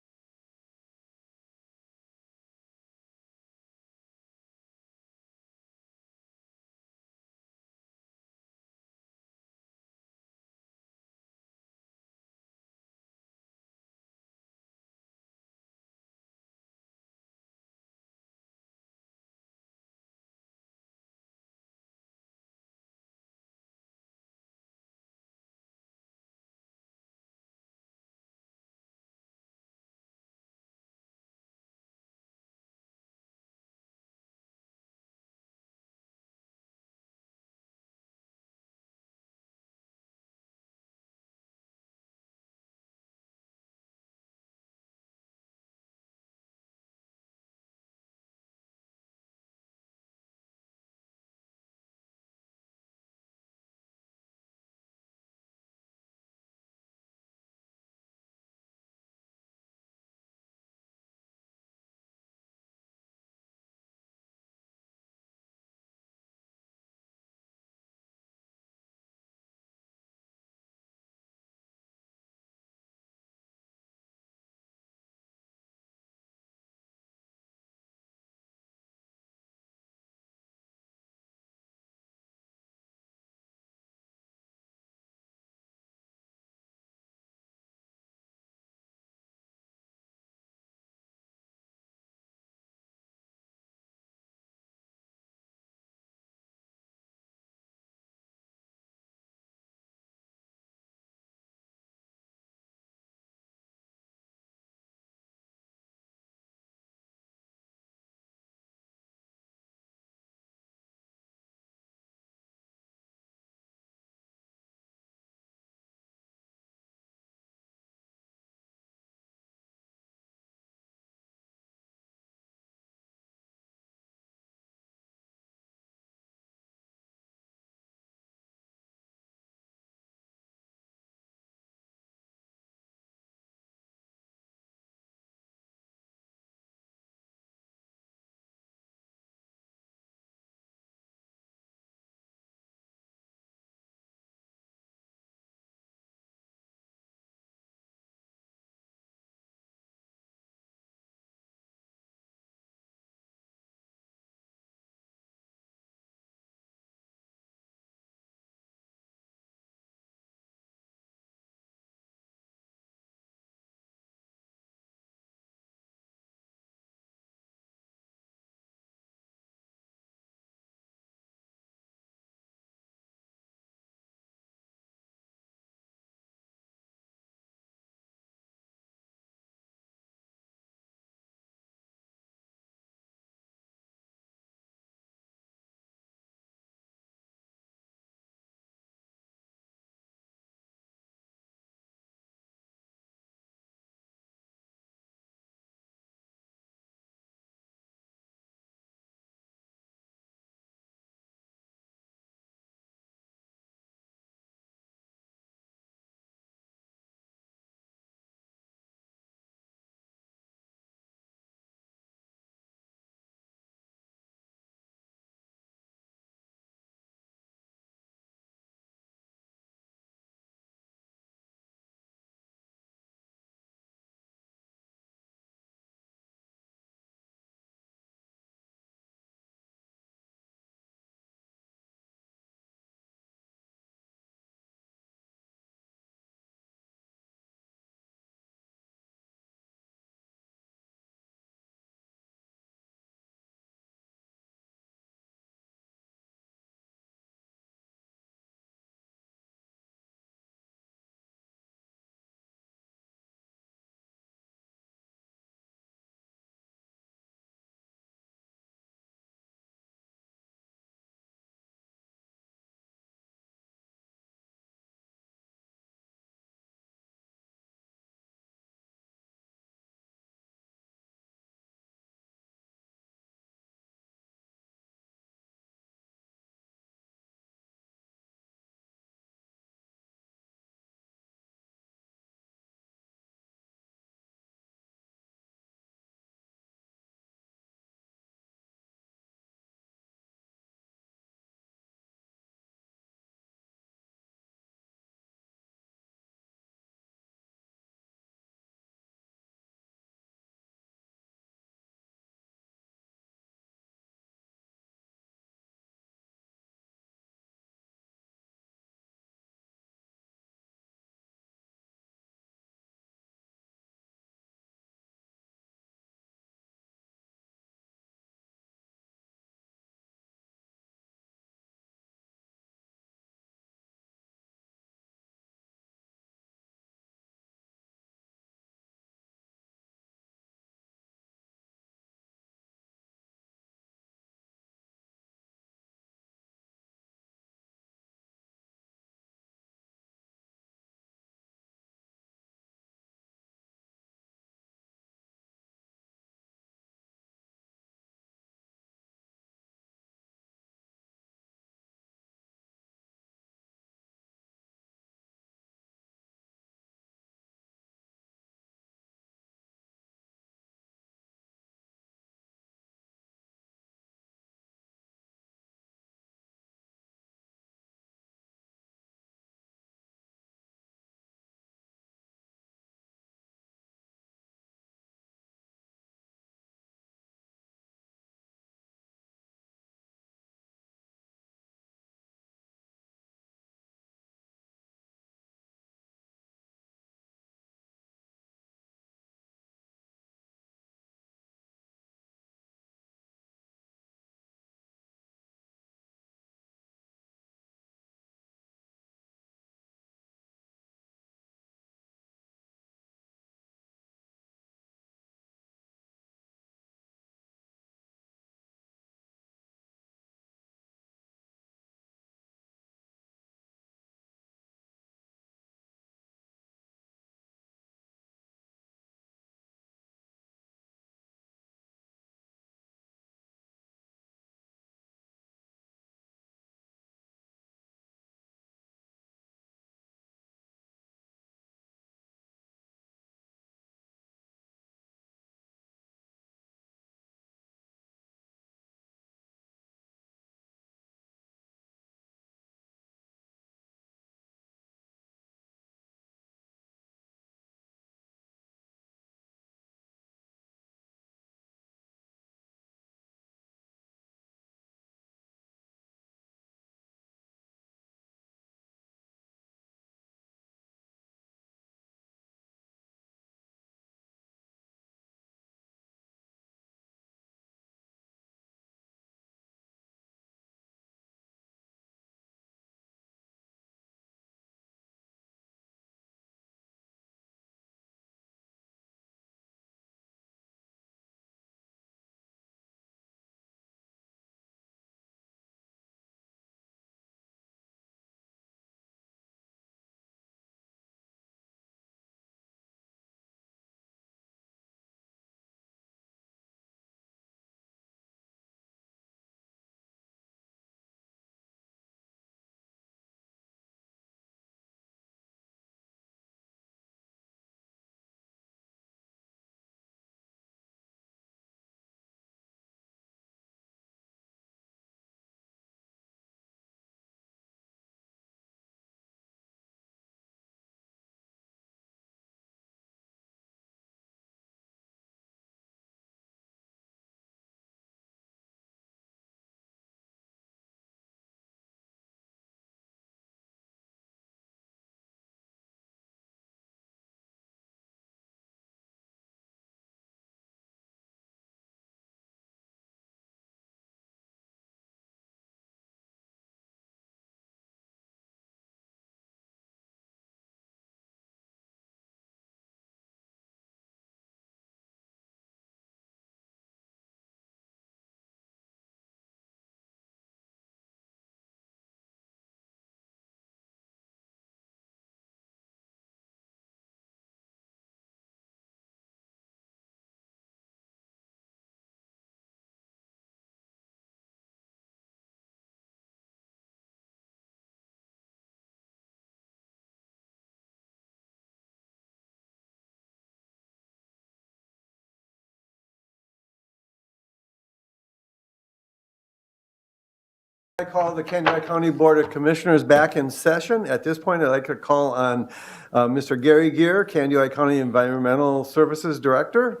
I call the Candido County Board of Commissioners back in session. At this point, I'd like to call on Mr. Gary Gear, Candido County Environmental Services Director.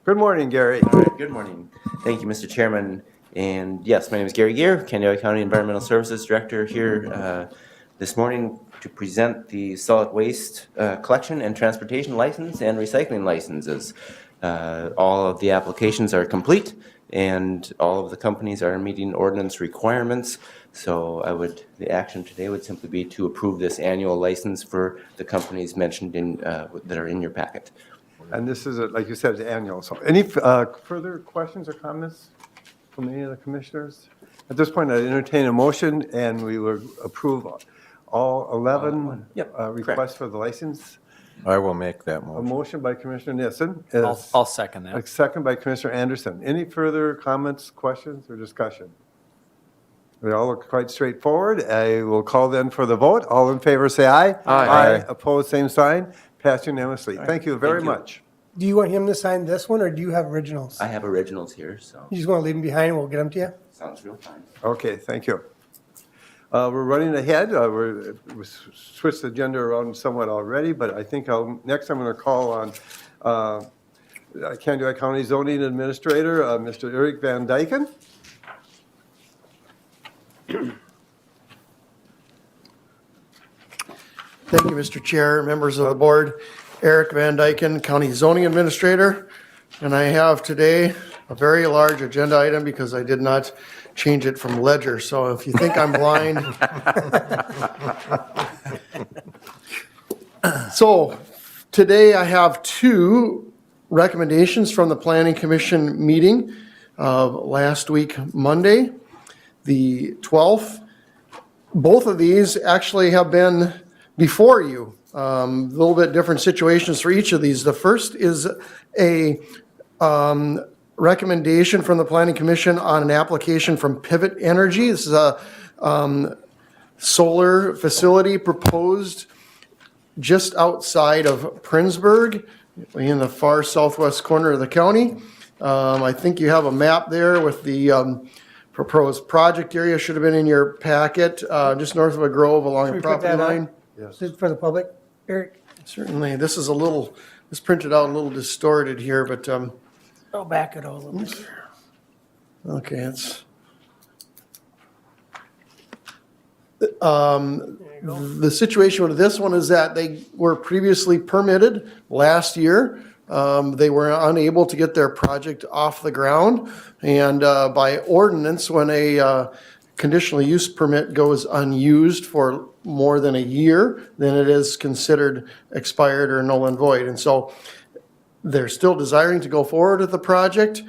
Good morning, Gary. All right, good morning. Thank you, Mr. Chairman. And yes, my name is Gary Gear, Candido County Environmental Services Director, here this morning to present the solid waste collection and transportation license and recycling licenses. All of the applications are complete and all of the companies are meeting ordinance requirements. So the action today would simply be to approve this annual license for the companies mentioned that are in your packet. And this is, like you said, annual. So any further questions or comments from any of the commissioners? At this point, I entertain a motion and we will approve all 11 requests for the license. I will make that A motion. motion by Commissioner Nissen. I'll second that. A second by Commissioner Anderson. Any further comments, questions, or discussion? They all look quite straightforward. I will call then for the vote. All in favor, say aye. Aye. Opposed, same sign. Passed unanimously. Thank you very Thank you. much. Do you want him to sign this one, or do you have originals? I have originals here, so You just want to leave them behind, and we'll get them to you? sounds real fine. Okay, thank you. We're running ahead. We switched the agenda around somewhat already, but I think next I'm going to call on Candido County Zoning Administrator, Mr. Eric Van Dyken. Thank you, Mr. Chair, members of the board. Eric Van Dyken, County Zoning Administrator. And I have today a very large agenda item because I did not change it from Ledger. So if you think I'm blind. So today I have two recommendations from the Planning Commission meeting last week, Monday, the 12th. Both of these actually have been before you. A little bit different situations for each of these. The first is a recommendation from the Planning Commission on an application from Pivot Energy. This is a solar facility proposed just outside of Princeburg in the far southwest corner of the county. I think you have a map there with the proposed project area. Should have been in your packet, just north of a grove along Should a we put property that on? line. Yes. This is for the public, Eric? Certainly, this is printed out a little distorted here, but, I'll back it all a little bit. okay, it's. The situation with this one is that they were previously permitted last year. They were unable to get their project off the ground. And by ordinance, when a conditional use permit goes unused for more than a year, then it is considered expired or null and void. And so they're still desiring to go forward with the project,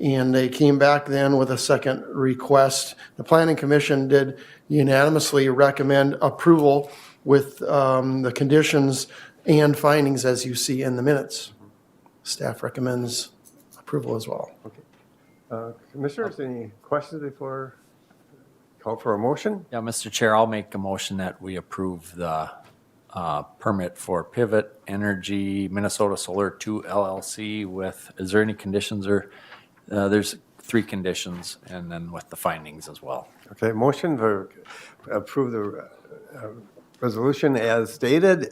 and they came back then with a second request. The Planning Commission did unanimously recommend approval with the conditions and findings as you see in the minutes. Staff recommends approval as well. Commissioners, any questions before call for a motion? Yeah, Mr. Chair, I'll make a motion that we approve the permit for Pivot Energy Minnesota Solar 2 LLC with, is there any conditions or, there's 3 conditions and then with the findings as well. Okay, motion for approve the resolution as stated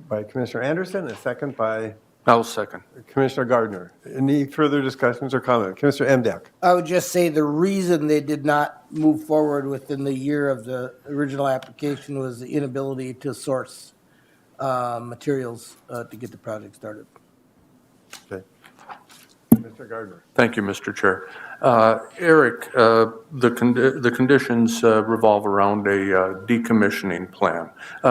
by Commissioner Anderson, and second by I'll second. Commissioner Gardner. Any further discussions or comments? Commissioner Emdek. I would just say the reason they did not move forward within the year of the original application was the inability to source materials to get the project started. Okay. Mr. Gardner. Thank you, Mr. Chair. Eric, the conditions revolve around a decommissioning plan.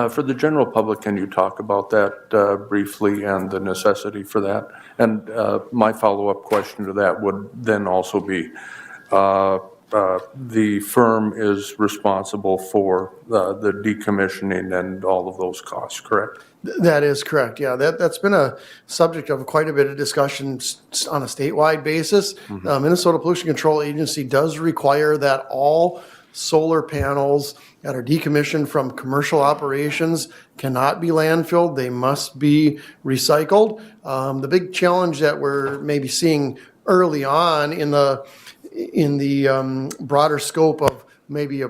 For the general public, can you talk about that briefly and the necessity for that? And my follow-up question to that would then also be, the firm is responsible for the decommissioning and all of those costs, correct? That is correct, yeah. That's been a subject of quite a bit of discussion on a statewide basis. Minnesota Pollution Control Agency does require that all solar panels that are decommissioned from commercial operations cannot be landfilled. They must be recycled. The big challenge that we're maybe seeing early on in in the broader scope of maybe a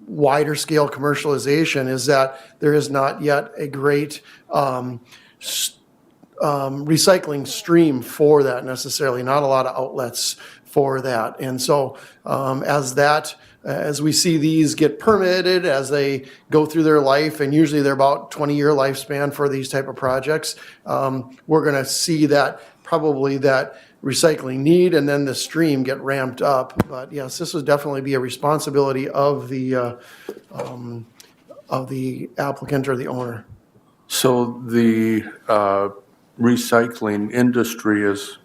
wider scale commercialization is that there is not yet a great recycling stream for that necessarily, not a lot of outlets for that. And so as we see these get permitted, as they go through their life, and usually they're about 20-year lifespan for these type of projects, we're going to see that probably that recycling need and then the stream get ramped up. But yes, this would definitely be a responsibility of the applicant or the owner. So the recycling industry is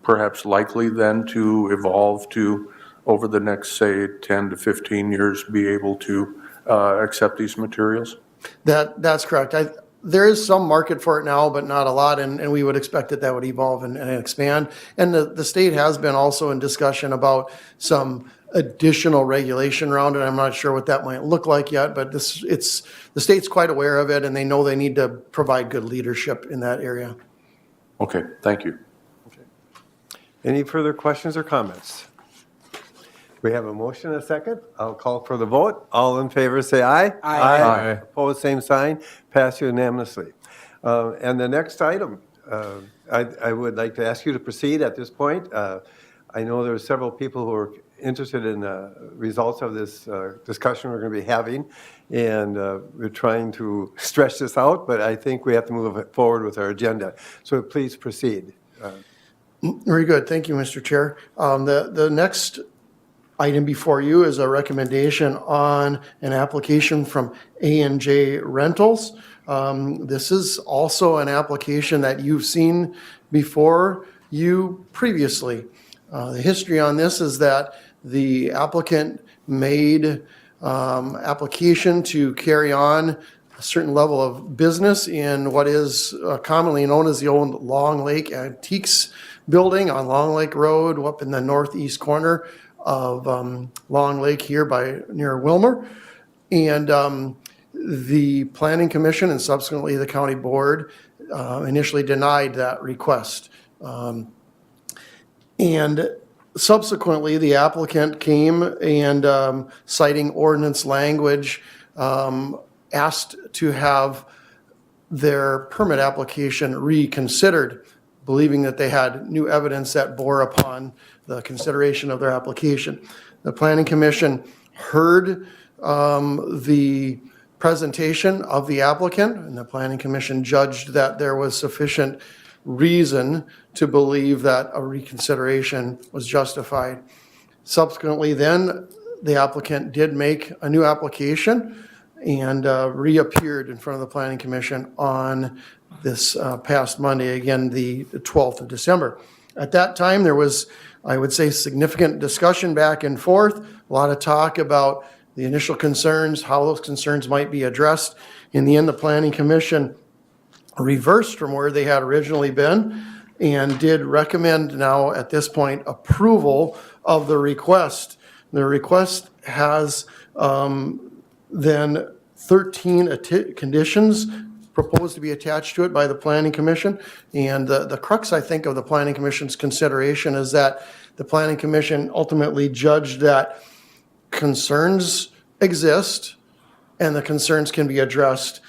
perhaps likely then to evolve to, over the next, say, 10 to 15 years, be able to accept these materials? That's correct. There is some market for it now, but not a lot, and we would expect that would evolve and expand. And the state has been also in discussion about some additional regulation around it. I'm not sure what that might look like yet, but the state's quite aware of it, and they know they need to provide good leadership in that area. Okay, thank you. Any further questions or comments? We have a motion and a second. I'll call for the vote. All in favor, say aye. Aye. Opposed, same sign. Passed unanimously. And the next item, I would like to ask you to proceed at this point. I know there are several people who are interested in the results of this discussion we're going to be having, and we're trying to stretch this out, but I think we have to move forward with our agenda. So please proceed. Very good. Thank you, Mr. Chair. The next item before you is a recommendation on an application from A&J Rentals. This is also an application that you've seen before you previously. The history on this is that the applicant made application to carry on a certain level of business in what is commonly known as the old Long Lake Antiques building on Long Lake Road, up in the northeast corner of Long Lake here near Wilmer. And the Planning Commission and subsequently the County Board initially denied that request. And subsequently, the applicant came and citing ordinance language, asked to have their permit application reconsidered, believing that they had new evidence that bore upon the consideration of their application. The Planning Commission heard the presentation of the applicant, and the Planning Commission judged that there was sufficient reason to believe that a reconsideration was justified. Subsequently then, the applicant did make a new application and reappeared in front of the Planning Commission on this past Monday, again, the 12th of December. At that time, there was, I would say, significant discussion back and forth, a lot of talk about the initial concerns, how those concerns might be addressed. In the end, the Planning Commission reversed from where they had originally been and did recommend now at this point approval of the request. The request has then 13 conditions proposed to be attached to it by the Planning Commission. And the crux, I think, of the Planning Commission's consideration is that the Planning Commission ultimately judged that concerns exist and the concerns can be addressed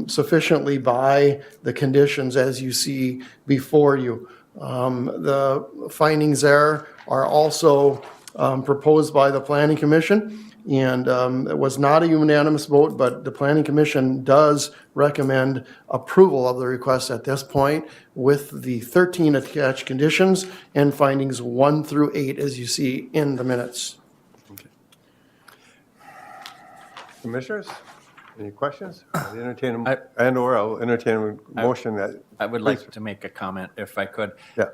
sufficiently by the conditions as you see before you. The findings there are also proposed by the Planning Commission, and it was not a unanimous vote, but the Planning Commission does recommend approval of the request at this point with the 13 attached conditions and findings 1 through 8 as you see in the minutes. Commissioners, any questions? I'll entertain a motion that. I would like to make a comment if I could. Yeah.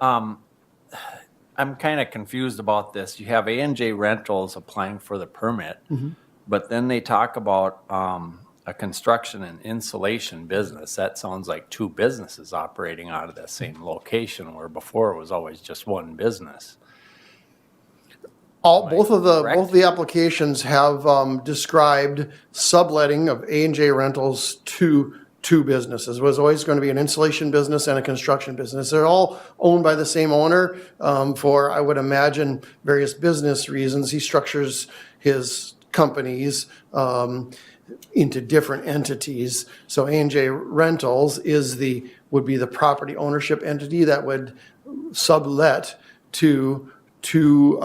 I'm kind of confused about this. You have A&J Rentals applying for the permit, but then they talk about a construction and insulation business. That sounds like two businesses operating out of the same location, where before it was always just one business. Both of the applications have described subletting of A&J Rentals to two businesses. It was always going to be an installation business and a construction business. They're all owned by the same owner for, I would imagine, various business reasons. He structures his companies into different entities. So A&J Rentals would be the property ownership entity that would sublet to two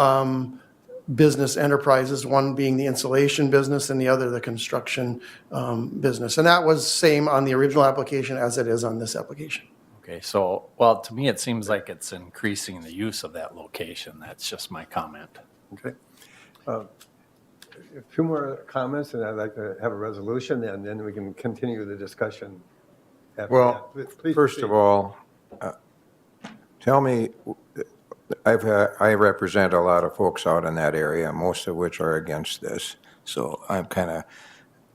business enterprises, one being the installation business and the other the construction business. And that was same on the original application as it is on this application. Okay, so, well, to me, it seems like it's increasing the use of that location. That's just my comment. Okay. A few more comments, and I'd like to have a resolution, and then we can continue the discussion after Well, that. Please first proceed. of all, tell me, I represent a lot of folks out in that area, most of which are against this. So I'm kind of,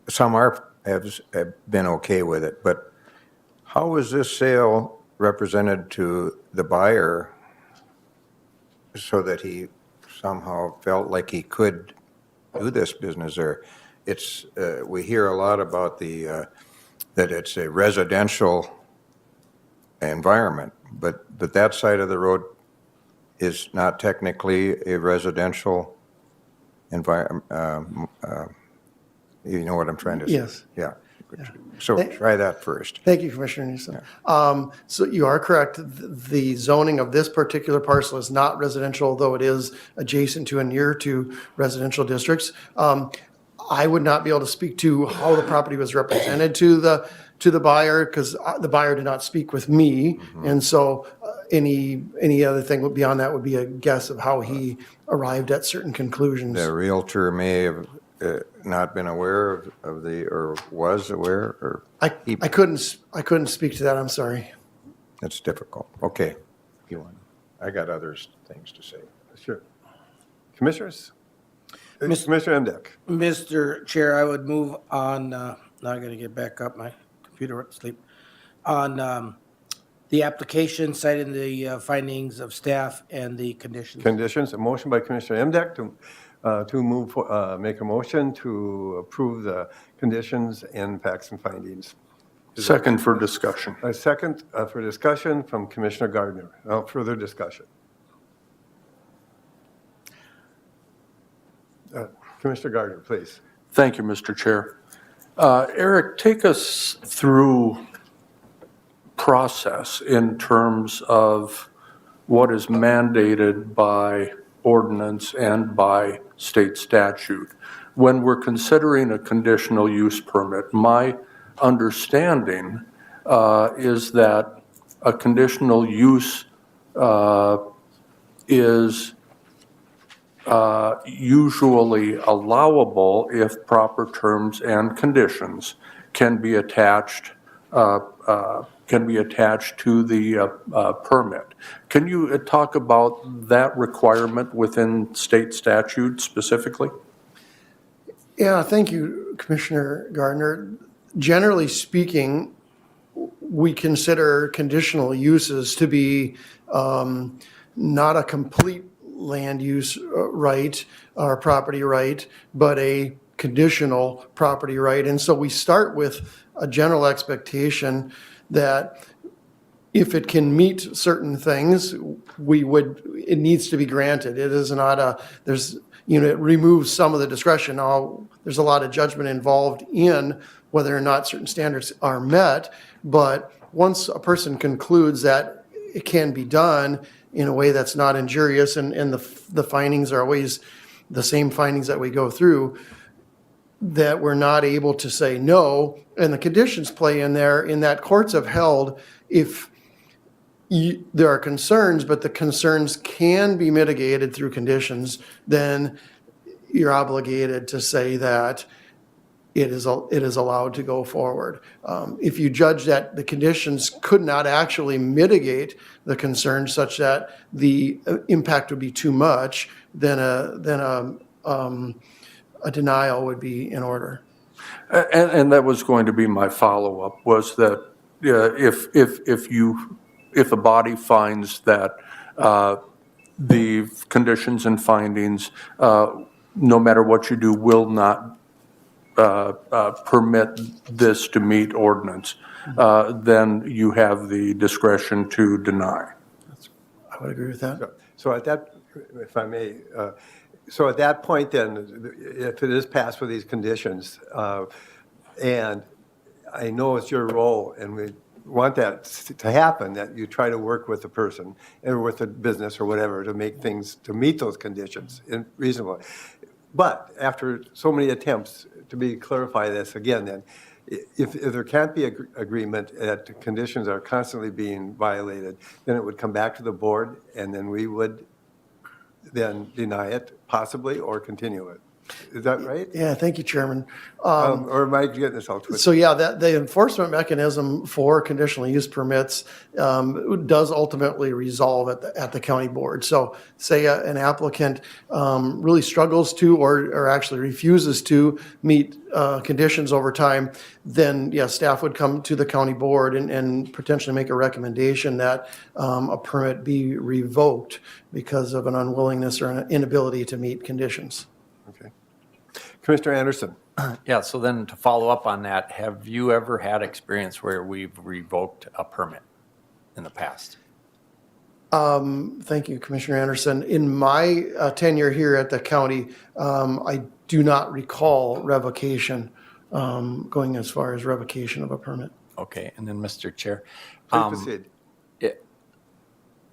some have been okay with it, but how was this sale represented to the buyer so that he somehow felt like he could do this business there? It's, we hear a lot about that it's a residential environment, but that side of the road is not technically a residential environment. You know what I'm trying to say? Yes. Yeah. So try that first. Thank you, Commissioner Newsom. So you are correct. The zoning of this particular parcel is not residential, though it is adjacent to and near to residential districts. I would not be able to speak to how the property was represented to the buyer, because the buyer did not speak with me. And so any other thing beyond that would be a guess of how he arrived at certain conclusions. The realtor may have not been aware of or was aware, or? I couldn't speak to that, I'm sorry. That's difficult. Okay. I got other things to say. Sure. Commissioners? Commissioner Emdek. Mr. Chair, I would move on, now I gotta get back up, my computer went to sleep, on the application citing the findings of staff and the conditions. Conditions, a motion by Commissioner Emdek to move, make a motion to approve the conditions and facts and findings. Second for discussion. A second for discussion from Commissioner Gardner. Further discussion. Commissioner Gardner, please. Thank you, Mr. Chair. Eric, take us through process in terms of what is mandated by ordinance and by state statute. When we're considering a conditional use permit, my understanding is that a conditional use is usually allowable if proper terms and conditions can be attached to the permit. Can you talk about that requirement within state statute specifically? Yeah, thank you, Commissioner Gardner. Generally speaking, we consider conditional uses to be not a complete land use right or property right, but a conditional property right. And so we start with a general expectation that if it can meet certain things, it needs to be granted. It is not it removes some of the discretion. Now, there's a lot of judgment involved in whether or not certain standards are met, but once a person concludes that it can be done in a way that's not injurious, and the findings are always the same findings that we go through, that we're not able to say no, and the conditions play in there, in that courts have held if there are concerns, but the concerns can be mitigated through conditions, then you're obligated to say that it is allowed to go forward. If you judge that the conditions could not actually mitigate the concerns such that the impact would be too much, then a denial would be in order. And that was going to be my follow-up, was that if a body finds that the conditions and findings, no matter what you do, will not permit this to meet ordinance, then you have the discretion to deny. I would agree with that. So at that, if I may, so at that point then, if it is passed with these conditions, and I know it's your role, and we want that to happen, that you try to work with the person, or with the business or whatever, to make things, to meet those conditions reasonably. But after so many attempts to clarify this again, then, if there can't be agreement that the conditions are constantly being violated, then it would come back to the board, and then we would then deny it possibly or continue it. Is that right? Yeah, thank you, Chairman. Or am I getting this all twisted? So yeah, the enforcement mechanism for conditional use permits does ultimately resolve at the county board. So say an applicant really struggles to or actually refuses to meet conditions over time, then yes, staff would come to the county board and potentially make a recommendation that a permit be revoked because of an unwillingness or an inability to meet conditions. Okay. Commissioner Anderson. Yeah, so then to follow up on that, have you ever had experience where we've revoked a permit in the past? Thank you, Commissioner Anderson. In my tenure here at the county, I do not recall revocation, going as far as revocation of a permit. Okay, and then Mr. Chair. Please proceed.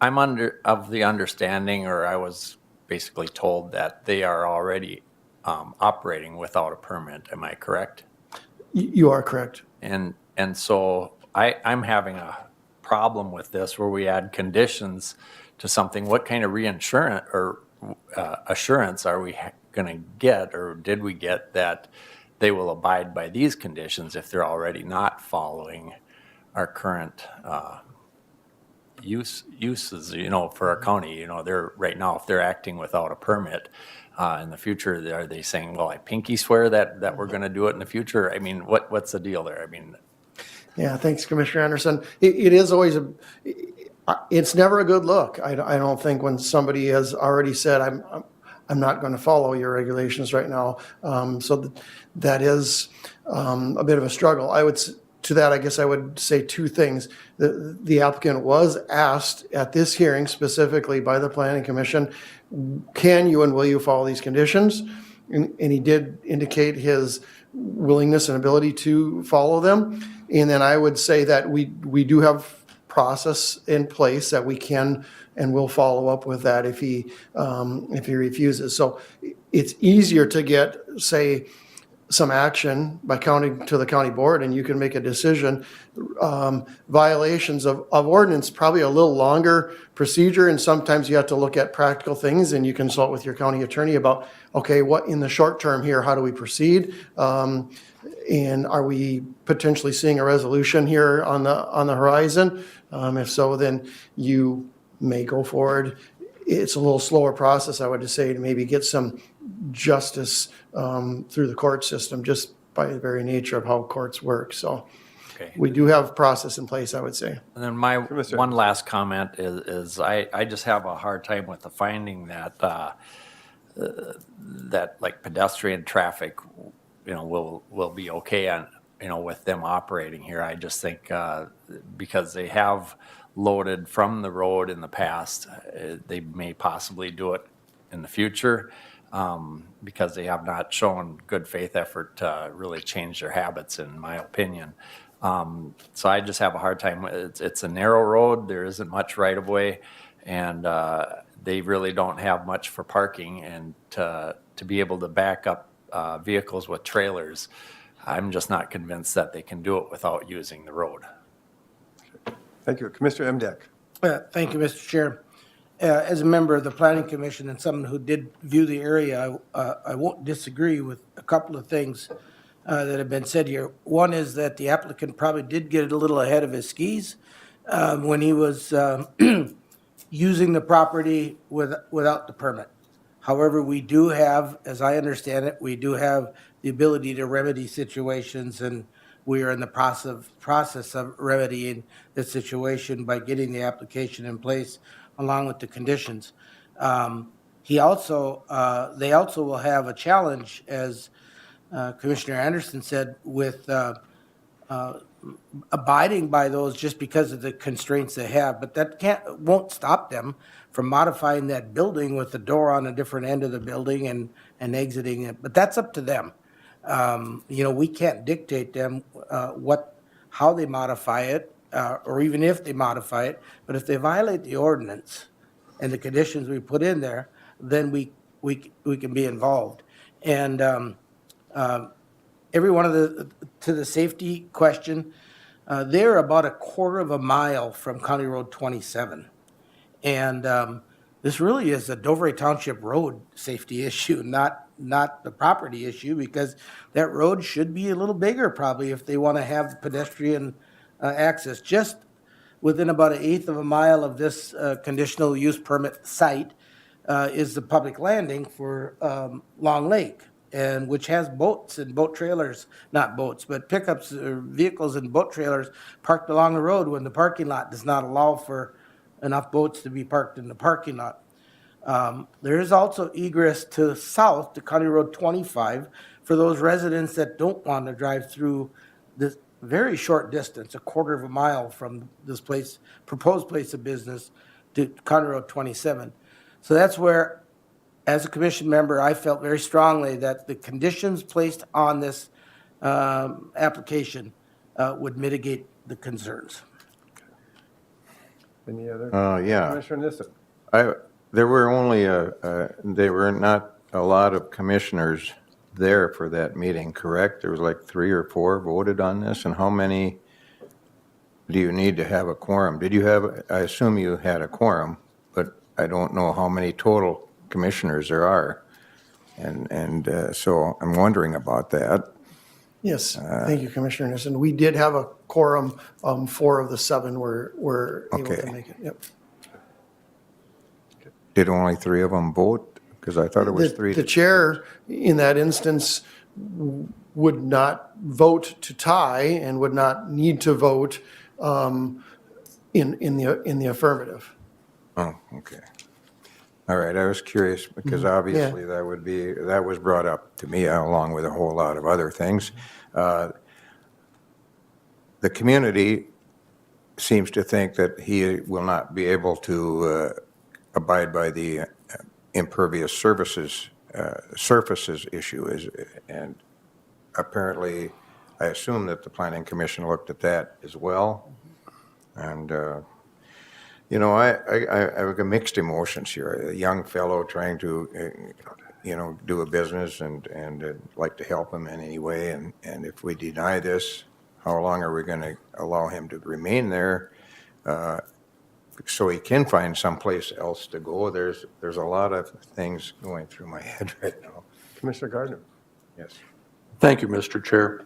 I'm of the understanding, or I was basically told that they are already operating without a permit. Am I correct? You are correct. And so I'm having a problem with this where we add conditions to something. What kind of reinsurance or assurance are we going to get, or did we get, that they will abide by these conditions if they're already not following our current uses, for our county? They're right now, if they're acting without a permit, in the future, are they saying, well, I pinky swear that we're going to do it in the future? I mean, what's the deal there? I mean, Yeah, thanks, Commissioner Anderson. It is always it's never a good look. I don't think, when somebody has already said, I'm not going to follow your regulations right now. So that is a bit of a struggle. To that, I guess I would say two things. The applicant was asked at this hearing specifically by the Planning Commission, can you and will you follow these conditions? And he did indicate his willingness and ability to follow them. And then I would say that we do have process in place that we can and will follow up with that if he refuses. So it's easier to get, say, some action by counting to the county board, and you can make a decision. Violations of ordinance, probably a little longer procedure, and sometimes you have to look at practical things, and you consult with your county attorney about, okay, what in the short term here, how do we proceed? And are we potentially seeing a resolution here on the horizon? If so, then you may go forward. It's a little slower process, I would just say, to maybe get some justice through the court system, just by the very nature of how courts work. So okay. We do have process in place, I would say. And then my one last comment is I just have a hard time with the finding that that like pedestrian traffic, will be okay on, with them operating here. I just think because they have loaded from the road in the past, they may possibly do it in the future, because they have not shown good faith effort to really change their habits, in my opinion. So I just have a hard time. It's a narrow road. There isn't much right of way, and they really don't have much for parking. And to be able to back up vehicles with trailers, I'm just not convinced that they can do it without using the road. Thank you. Commissioner Emdek. Thank you, Mr. Chair. As a member of the Planning Commission and someone who did view the area, I won't disagree with a couple of things that have been said here. One is that the applicant probably did get a little ahead of his skis when he was using the property without the permit. However, we do have, as I understand it, we do have the ability to remedy situations, and we are in the process of remedying the situation by getting the application in place along with the conditions. They also will have a challenge, as Commissioner Anderson said, with abiding by those just because of the constraints they have, but that won't stop them from modifying that building with the door on a different end of the building and exiting it, but that's up to them. We can't dictate them how they modify it, or even if they modify it, but if they violate the ordinance and the conditions we put in there, then we can be involved. And every one of to the safety question, they're about a quarter of a mile from County Road 27. And this really is a Dover Township Road safety issue, not the property issue, because that road should be a little bigger probably if they want to have pedestrian access. Just within about 1/8 of a mile of this conditional use permit site is the public landing for Long Lake, and which has boats and boat trailers, not boats, but pickups or vehicles and boat trailers parked along the road when the parking lot does not allow for enough boats to be parked in the parking lot. There is also egress to the south to County Road 25 for those residents that don't want to drive through this very short distance, a quarter of a mile from this proposed place of business to County Road 27. So that's where, as a commission member, I felt very strongly that the conditions placed on this application would mitigate the concerns. Any other? Yeah. Commissioner Nissen? There were only, there were not a lot of commissioners there for that meeting, correct? There was like 3 or 4 voted on this, and how many do you need to have a quorum? I assume you had a quorum, but I don't know how many total commissioners there are. And so I'm wondering about that. Yes, thank you, Commissioner Nissen. We did have a quorum. 4 of the 7 were able to Okay. make it. Yep. Did only 3 of them vote? Because I thought it was 3. The chair, in that instance, would not vote to tie and would not need to vote in the affirmative. Oh, okay. All right, I was curious because obviously that was brought up to me along with a whole lot of other things. The community seems to think that he will not be able to abide by the impervious surfaces issue, and apparently, I assume that the Planning Commission looked at that as well. And I have mixed emotions here. A young fellow trying to, do a business and like to help him in any way. And if we deny this, how long are we going to allow him to remain there so he can find someplace else to go? There's a lot of things going through my head right now. Commissioner Gardner? Yes. Thank you, Mr. Chair.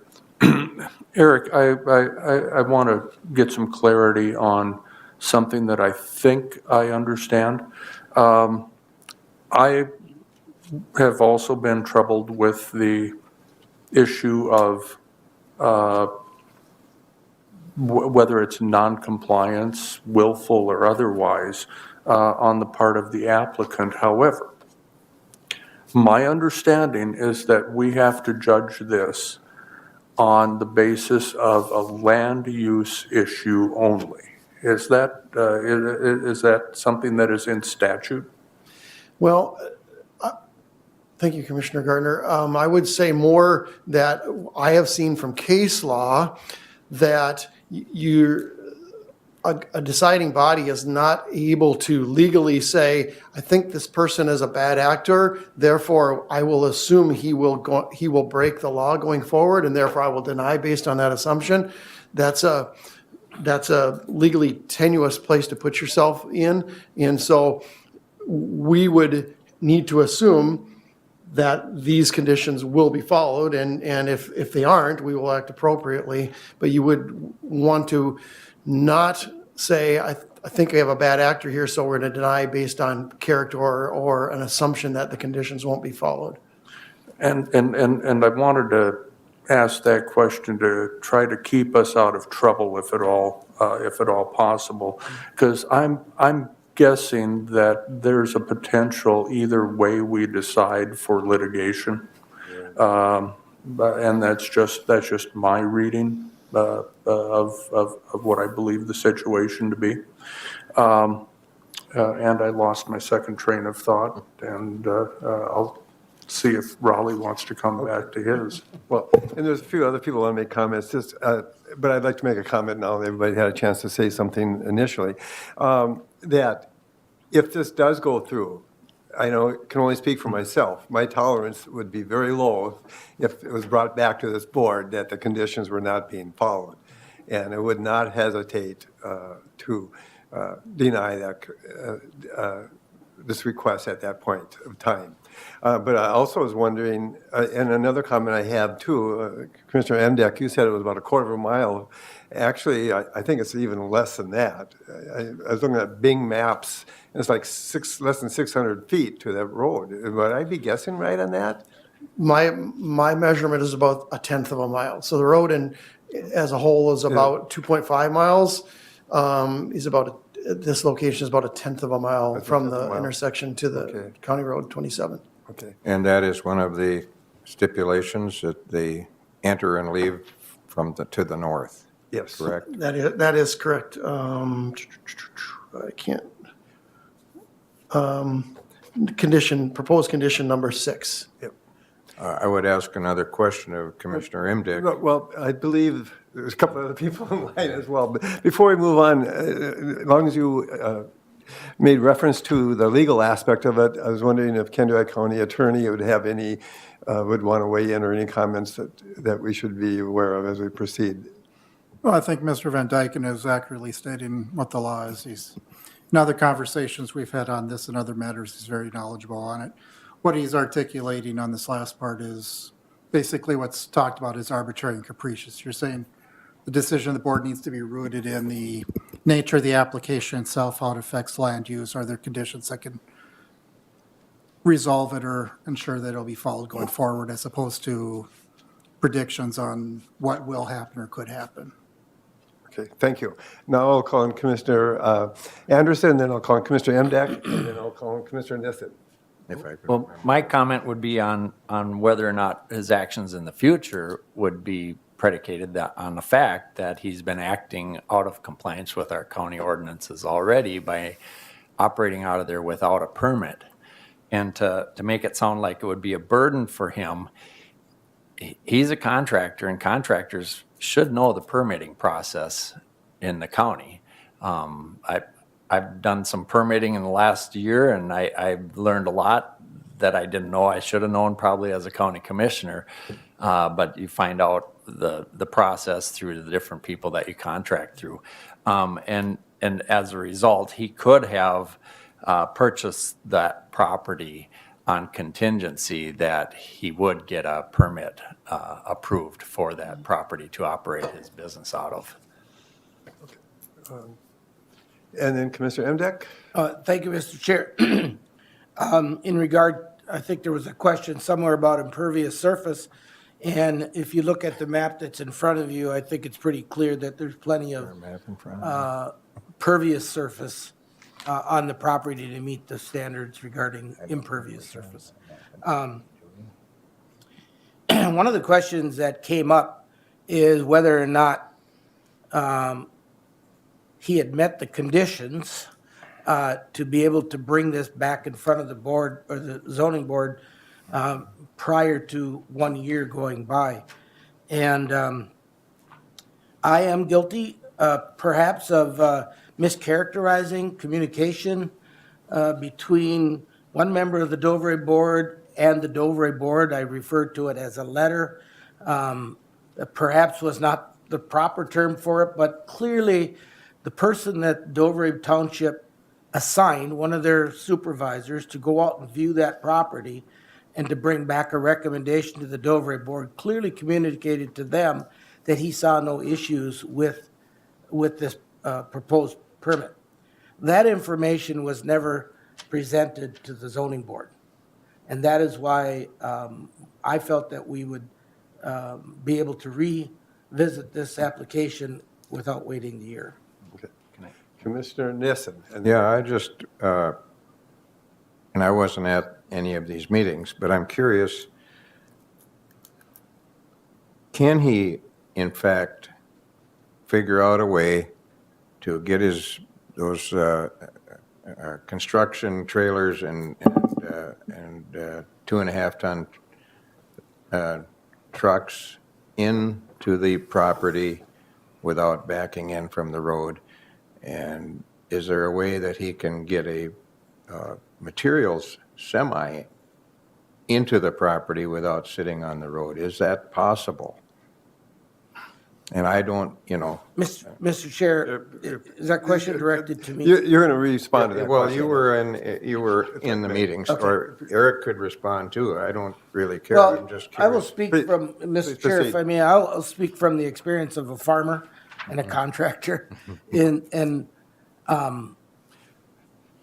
Eric, I want to get some clarity on something that I think I understand. I have also been troubled with the issue of whether it's non-compliance, willful or otherwise, on the part of the applicant. However, my understanding is that we have to judge this on the basis of a land use issue only. Is that something that is in statute? Well, thank you, Commissioner Gardner. I would say more that I have seen from case law that a deciding body is not able to legally say, I think this person is a bad actor, therefore I will assume he will break the law going forward, and therefore I will deny based on that assumption. That's a legally tenuous place to put yourself in. And so we would need to assume that these conditions will be followed, and if they aren't, we will act appropriately. But you would want to not say, I think we have a bad actor here, so we're going to deny based on character or an assumption that the conditions won't be followed. And I wanted to ask that question to try to keep us out of trouble, if at all possible, because I'm guessing that there's a potential either way we decide for litigation. And that's just my reading of what I believe the situation to be. And I lost my second train of thought, and I'll see if Raleigh wants to come back to his. Well, and there's a few other people want to make comments, just, but I'd like to make a comment now that everybody had a chance to say something initially. That if this does go through, I know, can only speak for myself, my tolerance would be very low if it was brought back to this board that the conditions were not being followed. And I would not hesitate to deny that, this request at that point of time. But I also was wondering, and another comment I have too, Commissioner Emdek, you said it was about a quarter of a mile. Actually, I think it's even less than that. I was looking at Bing Maps, and it's like less than 600 feet to that road. Would I be guessing right on that? My measurement is about a tenth of a mile. So the road as a whole is about 2.5 miles. This location is about a tenth of a mile from the intersection to the County Road 27. Okay. And that is one of the stipulations that they enter and leave to the north. Yes. Correct? That is correct. I can't. Proposed condition number 6. Yep. I would ask another question of Commissioner Emdek. Well, I believe there's a couple other people in line as well. But before we move on, as long as you made reference to the legal aspect of it, I was wondering if Kennewick County Attorney would have would want to weigh in or any comments that we should be aware of as we proceed. Well, I think Mr. Van Dyken is accurately stating what the law is. In other conversations we've had on this and other matters, he's very knowledgeable on it. What he's articulating on this last part is basically what's talked about is arbitrary and capricious. You're saying the decision of the board needs to be rooted in the nature of the application itself, how it affects land use. Are there conditions that can resolve it or ensure that it'll be followed going forward, as opposed to predictions on what will happen or could happen? Okay, thank you. Now I'll call on Commissioner Anderson, then I'll call on Commissioner Emdek, and then I'll call on Commissioner Nissen. Well, my comment would be on whether or not his actions in the future would be predicated on the fact that he's been acting out of compliance with our county ordinances already by operating out of there without a permit. And to make it sound like it would be a burden for him, he's a contractor, and contractors should know the permitting process in the county. I've done some permitting in the last year, and I've learned a lot that I didn't know I should have known probably as a county commissioner. But you find out the process through the different people that you contract through. And as a result, he could have purchased that property on contingency that he would get a permit approved for that property to operate his business out of. And then Commissioner Emdek? Thank you, Mr. Chair. In regard, I think there was a question somewhere about impervious surface. And if you look at the map that's in front of you, I think it's pretty clear that there's plenty of pervious surface on the property to meet the standards regarding impervious surface. One of the questions that came up is whether or not he had met the conditions to be able to bring this back in front of the board or the zoning board prior to 1 year going by. And I am guilty perhaps of mischaracterizing communication between one member of the Dovray board and the Dovray board. I referred to it as a letter. Perhaps was not the proper term for it, but clearly the person that Dovray Township assigned, one of their supervisors, to go out and view that property and to bring back a recommendation to the Dovray board, clearly communicated to them that he saw no issues with this proposed permit. That information was never presented to the zoning board. And that is why I felt that we would be able to revisit this application without waiting the year. Commissioner Nissen. Yeah, I just, and I wasn't at any of these meetings, but I'm curious, can he, in fact, figure out a way to get those construction trailers and 2.5-ton trucks into the property without backing in from the road? And is there a way that he can get a materials semi into the property without sitting on the road? Is that possible? And I don't, Mr. Chair, is that question directed to me? You're going to respond to that Well, question. you were in the meetings, or Eric could respond too. I don't really care. Well, I'm just I will curious. speak Please- from, please Mr. Chair, if proceed. I may, I'll speak from the experience of a farmer and a contractor.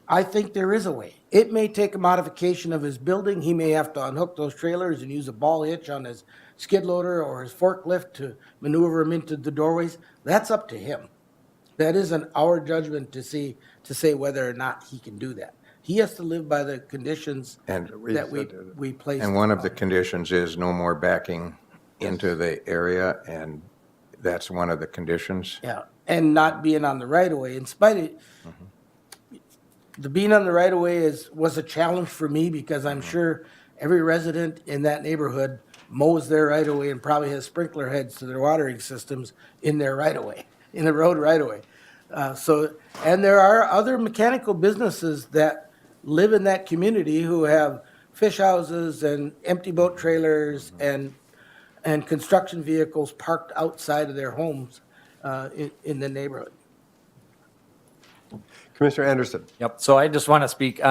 I think there is a way. It may take a modification of his building. He may have to unhook those trailers and use a ball hitch on his skid loader or his forklift to maneuver them into the doorways. That's up to him. That isn't our judgment to say whether or not he can do that. He has to live by the conditions And that we place. And one of the conditions is no more backing into the area, and that's one of the conditions. Yeah, and not being on the right of way. In spite of, the being on the right of way was a challenge for me because I'm sure every resident in that neighborhood mows their right of way and probably has sprinkler heads to their watering systems in their right of way, in the road right of way. And there are other mechanical businesses that live in that community who have fish houses and empty boat trailers and construction vehicles parked outside of their homes in the neighborhood. Commissioner Anderson. Yep, so I just want to speak,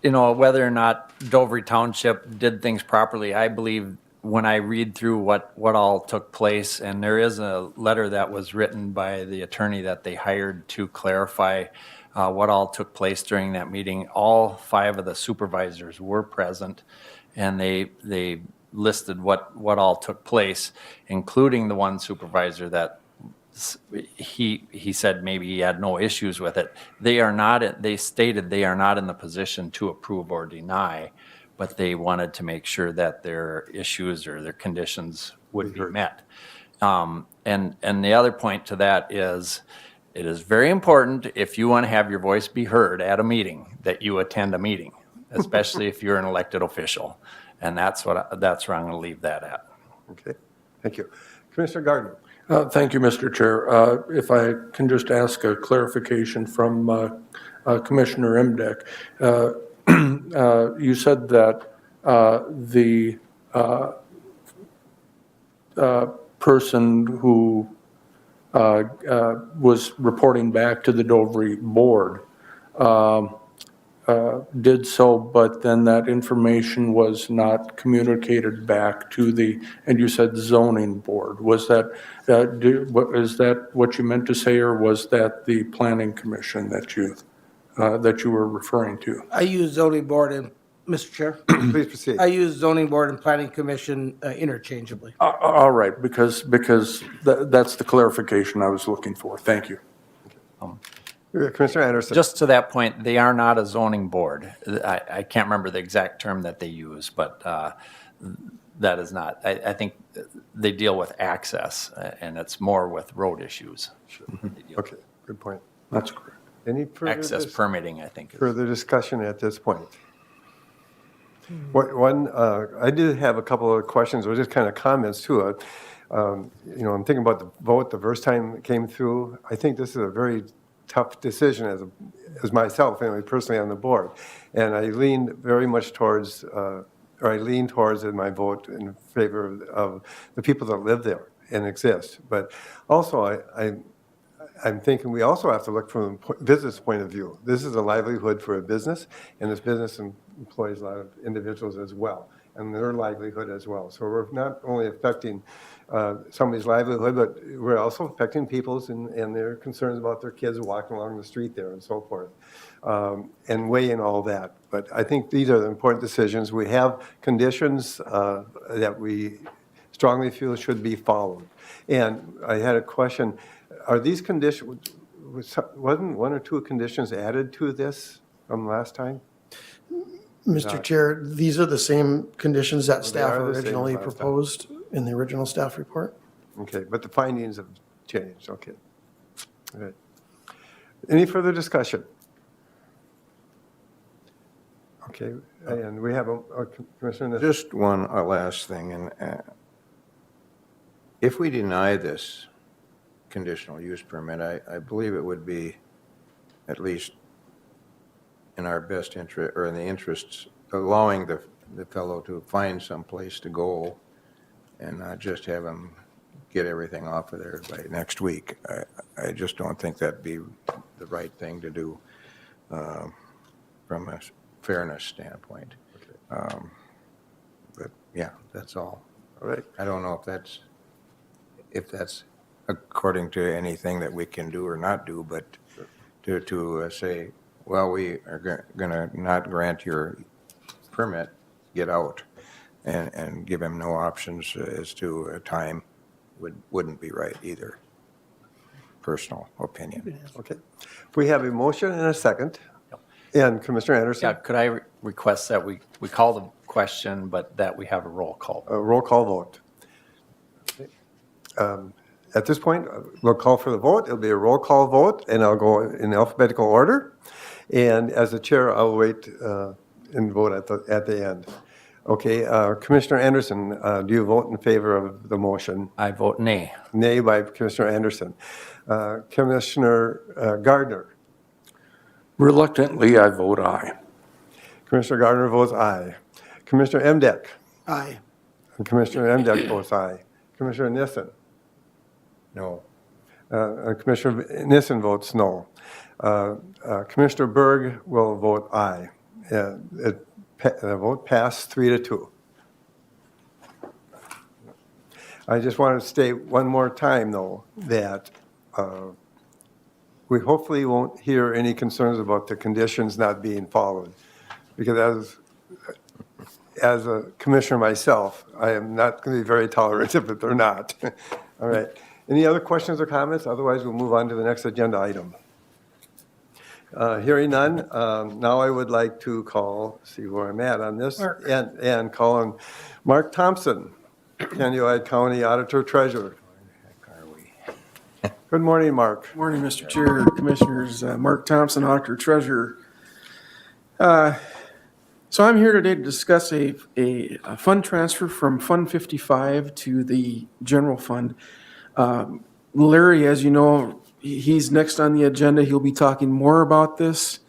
whether or not Dover Township did things properly, I believe when I read through what all took place, and there is a letter that was written by the attorney that they hired to clarify what all took place during that meeting. All 5 of the supervisors were present, and they listed what all took place, including the one supervisor that he said maybe he had no issues with it. They stated they are not in the position to approve or deny, but they wanted to make sure that their issues or their conditions would be met. And the other point to that is, it is very important if you want to have your voice be heard at a meeting, that you attend a meeting, especially if you're an elected official. And that's where I'm going to leave that at. Okay, thank you. Commissioner Gardner. Thank you, Mr. Chair. If I can just ask a clarification from Commissioner Imdek. You said that the person who was reporting back to the Dover board did so, but then that information was not communicated back to and you said zoning board. Was that, is that what you meant to say, or was that the planning commission that you were referring to? I use zoning board and, Mr. Chair, Please proceed. I use zoning board and planning commission interchangeably. All right, because that's the clarification I was looking for. Thank you. Commissioner Anderson. Just to that point, they are not a zoning board. I can't remember the exact term that they use, but that is not. I think they deal with access, and it's more with road issues. Okay, good point. That's correct. Any further Access permitting, I think. further discussion at this point? I did have a couple of questions, or just kind of comments too. I'm thinking about the vote the first time it came through. I think this is a very tough decision as myself, anyway, personally on the board. And I leaned very much towards, in my vote in favor of the people that live there and exist. But also, I'm thinking we also have to look from a business point of view. This is a livelihood for a business, and this business employs a lot of individuals as well, and their livelihood as well. So we're not only affecting somebody's livelihood, but we're also affecting people's and their concerns about their kids walking along the street there and so forth, and weigh in all that. But I think these are the important decisions. We have conditions that we strongly feel should be followed. And I had a question. Are these conditions, wasn't 1 or 2 conditions added to this from last time? Mr. Chair, these are the same conditions that staff are the same originally last time. proposed. in the original staff report. Okay, but the findings have changed, okay. All right. Any further discussion? Okay, and we have a Commissioner. Just one last thing, and if we deny this conditional use permit, I believe it would be at least in our best interest, or in the interests, allowing the fellow to find some place to go and not just have him get everything off of there by next week. I just don't think that'd be the right thing to do from a fairness standpoint. But yeah, that's all. All right. I don't know if that's according to anything that we can do or not do, but to say, well, we are going to not grant your permit, get out, and give him no options as to a time wouldn't be right either. Personal opinion. Okay. We have a motion and a second. And Commissioner Anderson? Yeah, could I request that we call the question, but that we have a roll call? A roll call vote. Okay. At this point, we'll call for the vote. It'll be a roll call vote, and I'll go in alphabetical order. And as the chair, I'll wait and vote at the end. Okay, Commissioner Anderson, do you vote in favor of the motion? I vote nay. Nay by Commissioner Anderson. Commissioner Gardner? Reluctantly, I vote aye. Commissioner Gardner votes aye. Commissioner Emdek? Aye. And Commissioner Emdek votes aye. Commissioner Nissen? No. Commissioner Nissen votes no. Commissioner Berg will vote aye. The vote passed 3-2. I just want to state one more time, though, that we hopefully won't hear any concerns about the conditions not being followed. Because as a commissioner myself, I am not going to be very tolerant if they're not. All right. Any other questions or comments? Otherwise, we'll move on to the next agenda item. Hearing none, now I would like to see where I'm at on this, and call on Mark Thompson, Calumet County Auditor Treasurer. Good morning, Mark. Morning, Mr. Chair, Commissioners. Mark Thompson, Auditor Treasurer. So I'm here today to discuss a fund transfer from Fund 55 to the general fund. Larry, as you know, he's next on the agenda. He'll be talking more about this,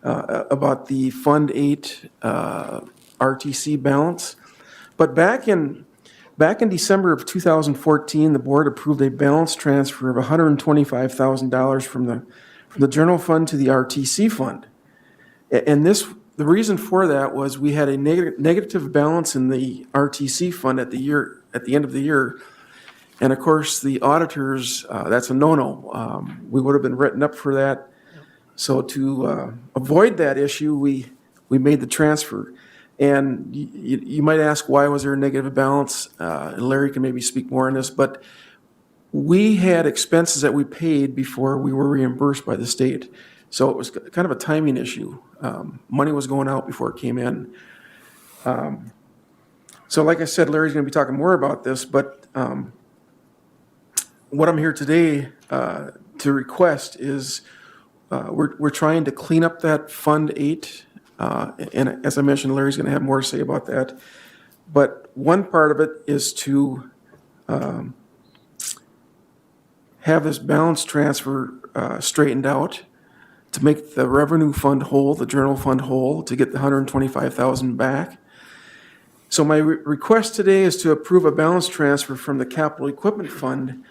about the Fund 8 RTC balance. But back in December of 2014, the board approved a balance transfer of $125,000 from the general fund to the RTC fund. And the reason for that was we had a negative balance in the RTC fund at the end of the year. And of course, the auditors, that's a no-no. We would have been written up for that. So to avoid that issue, we made the transfer. And you might ask, why was there a negative balance? And Larry can maybe speak more on this, but we had expenses that we paid before we were reimbursed by the state. So it was kind of a timing issue. Money was going out before it came in. So like I said, Larry's going to be talking more about this, but what I'm here today to request is we're trying to clean up that Fund 8. And as I mentioned, Larry's going to have more to say about that. But one part of it is to have this balance transfer straightened out, to make the revenue fund whole, the general fund whole, to get the $125,000 back. So my request today is to approve a balance transfer from the capital equipment fund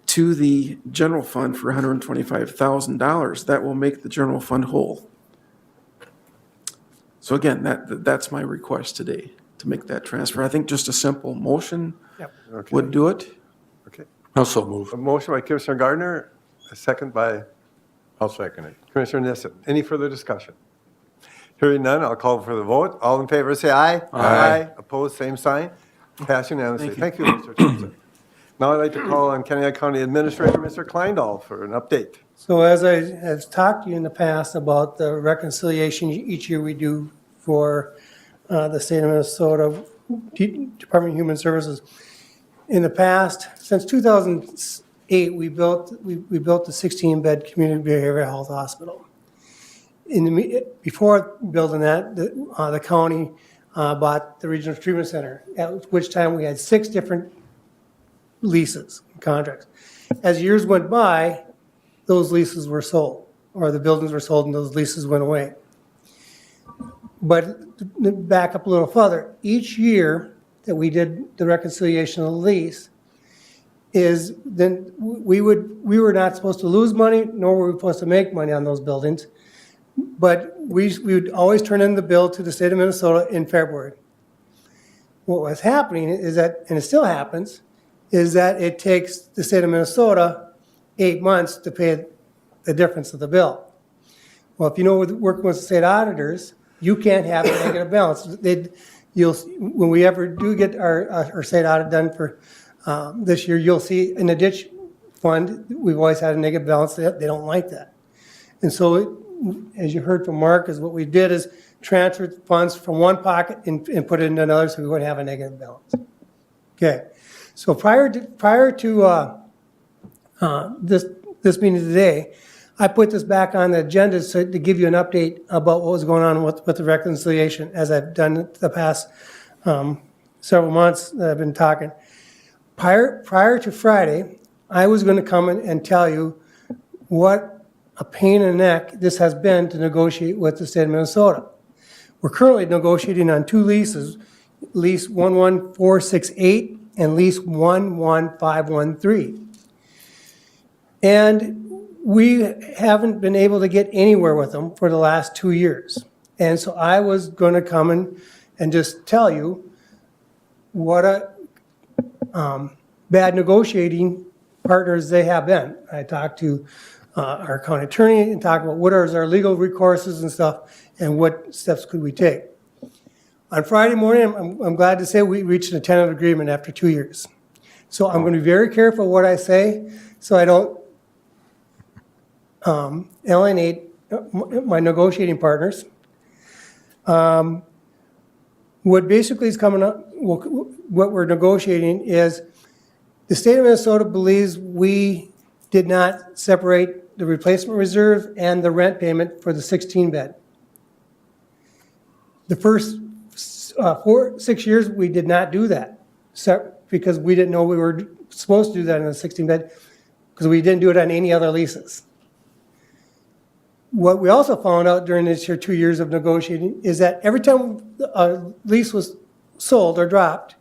to the general fund for $125,000. That will make the general fund whole. So again, that's my request today, to make that transfer. I think just a simple motion would do it. Okay. Also move. A motion by Commissioner Gardner, a second by I'll second it. Commissioner Nissen. Any further discussion? Hearing none, I'll call for the vote. All in favor, say aye. Aye. Opposed, same sign. Pass unanimously. Thank you, Mr. Thompson. Now I'd like to call on Calumet County Administrator, Mr. Kleindahl, for an update. So as I have talked to you in the past about the reconciliation each year we do for the state of Minnesota, Department of Human Services. In the past, since 2008, we built the 16-bed community behavioral health hospital. Before building that, the county bought the Regional Treatment Center, at which time we had 6 different leases, contracts. As years went by, those leases were sold, or the buildings were sold and those leases went away. But to back up a little further, each year that we did the reconciliation of the lease is then we were not supposed to lose money, nor were we supposed to make money on those buildings. But we would always turn in the bill to the state of Minnesota in February. What was happening is that, and it still happens, is that it takes the state of Minnesota 8 months to pay the difference of the bill. Well, if you know, working with the state auditors, you can't have a negative balance. When we ever do get our state audit done for this year, you'll see in the ditch fund, we've always had a negative balance. They don't like that. And so, as you heard from Mark, is what we did is transfer funds from one pocket and put it into another so we wouldn't have a negative balance. Okay. So prior to this meeting today, I put this back on the agenda to give you an update about what was going on with the reconciliation, as I've done the past several months that I've been talking. Prior to Friday, I was going to come in and tell you what a pain in the neck this has been to negotiate with the state of Minnesota. We're currently negotiating on 2 leases, lease 11468 and lease 11513. And we haven't been able to get anywhere with them for the last 2 years. And so I was going to come in and just tell you what a bad negotiating partners they have been. I talked to our county attorney and talked about what are our legal recourses and stuff and what steps could we take. On Friday morning, I'm glad to say we reached a tentative agreement after 2 years. So I'm going to be very careful what I say so I don't alienate my negotiating partners. What basically is coming up, what we're negotiating is the state of Minnesota believes we did not separate the replacement reserve and the rent payment for the 16-bed. The first 6 years, we did not do that because we didn't know we were supposed to do that in a 16-bed because we didn't do it on any other leases. What we also found out during this 2 years of negotiating is that every time a lease was sold or dropped,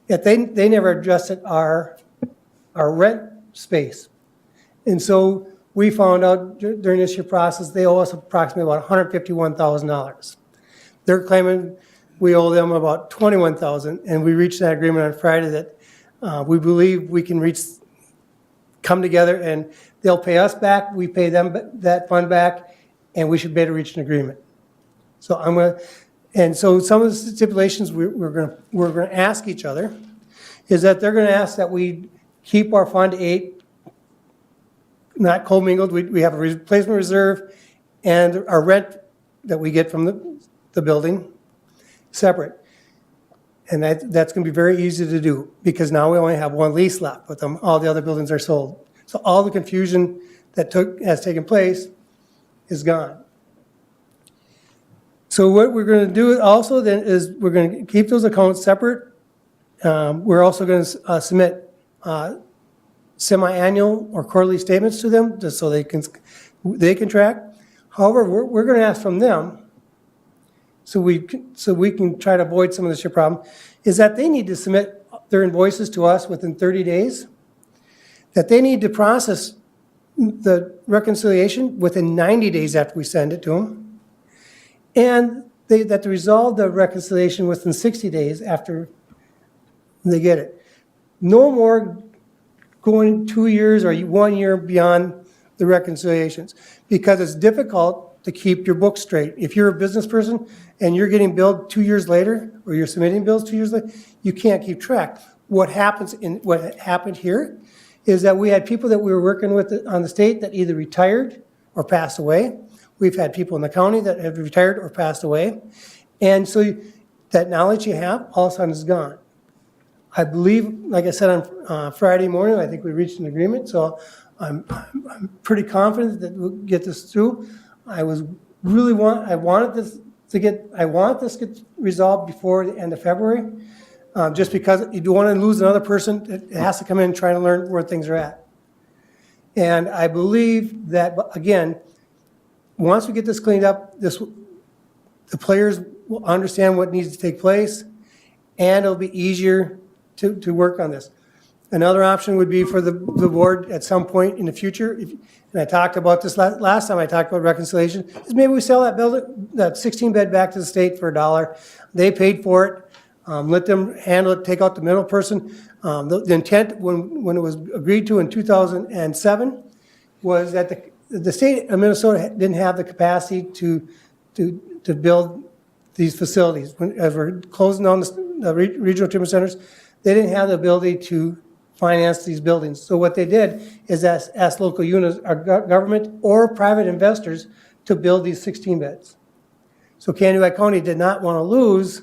that they never adjusted our rent space. And so we found out during this year process, they owe us approximately about $151,000. They're claiming we owe them about $21,000, and we reached that agreement on Friday that we believe we can come together and they'll pay us back, we pay them that fund back, and we should be able to reach an agreement. So so some of the stipulations we're going to ask each other is that they're going to ask that we keep our Fund 8 not commingled. We have a replacement reserve and our rent that we get from the building separate. And that's going to be very easy to do because now we only have one lease left with them. All the other buildings are sold. So all the confusion that has taken place is gone. So what we're going to do also then is we're going to keep those accounts separate. We're also going to submit semi-annual or quarterly statements to them just so they can track. However, we're going to ask from them so we can try to avoid some of this problem, is that they need to submit their invoices to us within 30 days, that they need to process the reconciliation within 90 days after we send it to them, and that they resolve the reconciliation within 60 days after they get it. No more going 2 years or 1 year beyond the reconciliations because it's difficult to keep your books straight. If you're a business person and you're getting billed 2 years later or you're submitting bills 2 years later, you can't keep track. What happened here is that we had people that we were working with on the state that either retired or passed away. We've had people in the county that have retired or passed away. And so that knowledge you have all of a sudden is gone. I believe, like I said on Friday morning, I think we reached an agreement, so I'm pretty confident that we'll get this through. I want this to get resolved before the end of February, just because you don't want to lose another person that has to come in and try to learn where things are at. And I believe that, again, once we get this cleaned up, the players will understand what needs to take place, and it'll be easier to work on this. Another option would be for the board at some point in the future, and I talked about this last time I talked about reconciliation, is maybe we sell that building, that 16-bed back to the state for $1. They paid for it. Let them handle it, take out the middle person. The intent when it was agreed to in 2007 was that the state of Minnesota didn't have the capacity to build these facilities. As we're closing down the regional treatment centers, they didn't have the ability to finance these buildings. So what they did is ask local units, our government or private investors to build these 16 beds. So Kansas County did not want to lose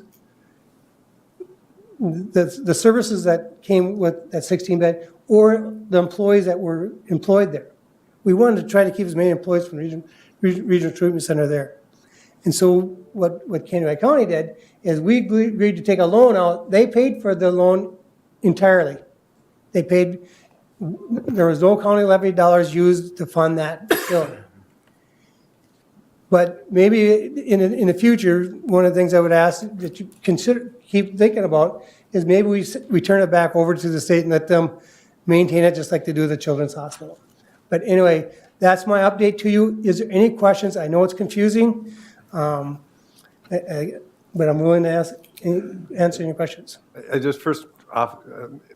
the services that came with that 16 bed or the employees that were employed there. We wanted to try to keep as many employees from the regional treatment center there. And so what Kansas County did is we agreed to take a loan out. They paid for the loan entirely. They paid, there was no county levy dollars used to fund that facility. But maybe in the future, one of the things I would ask that you keep thinking about is maybe we turn it back over to the state and let them maintain it just like they do the Children's Hospital. But anyway, that's my update to you. Is there any questions? I know it's confusing, but I'm willing to answer any questions. I just first off,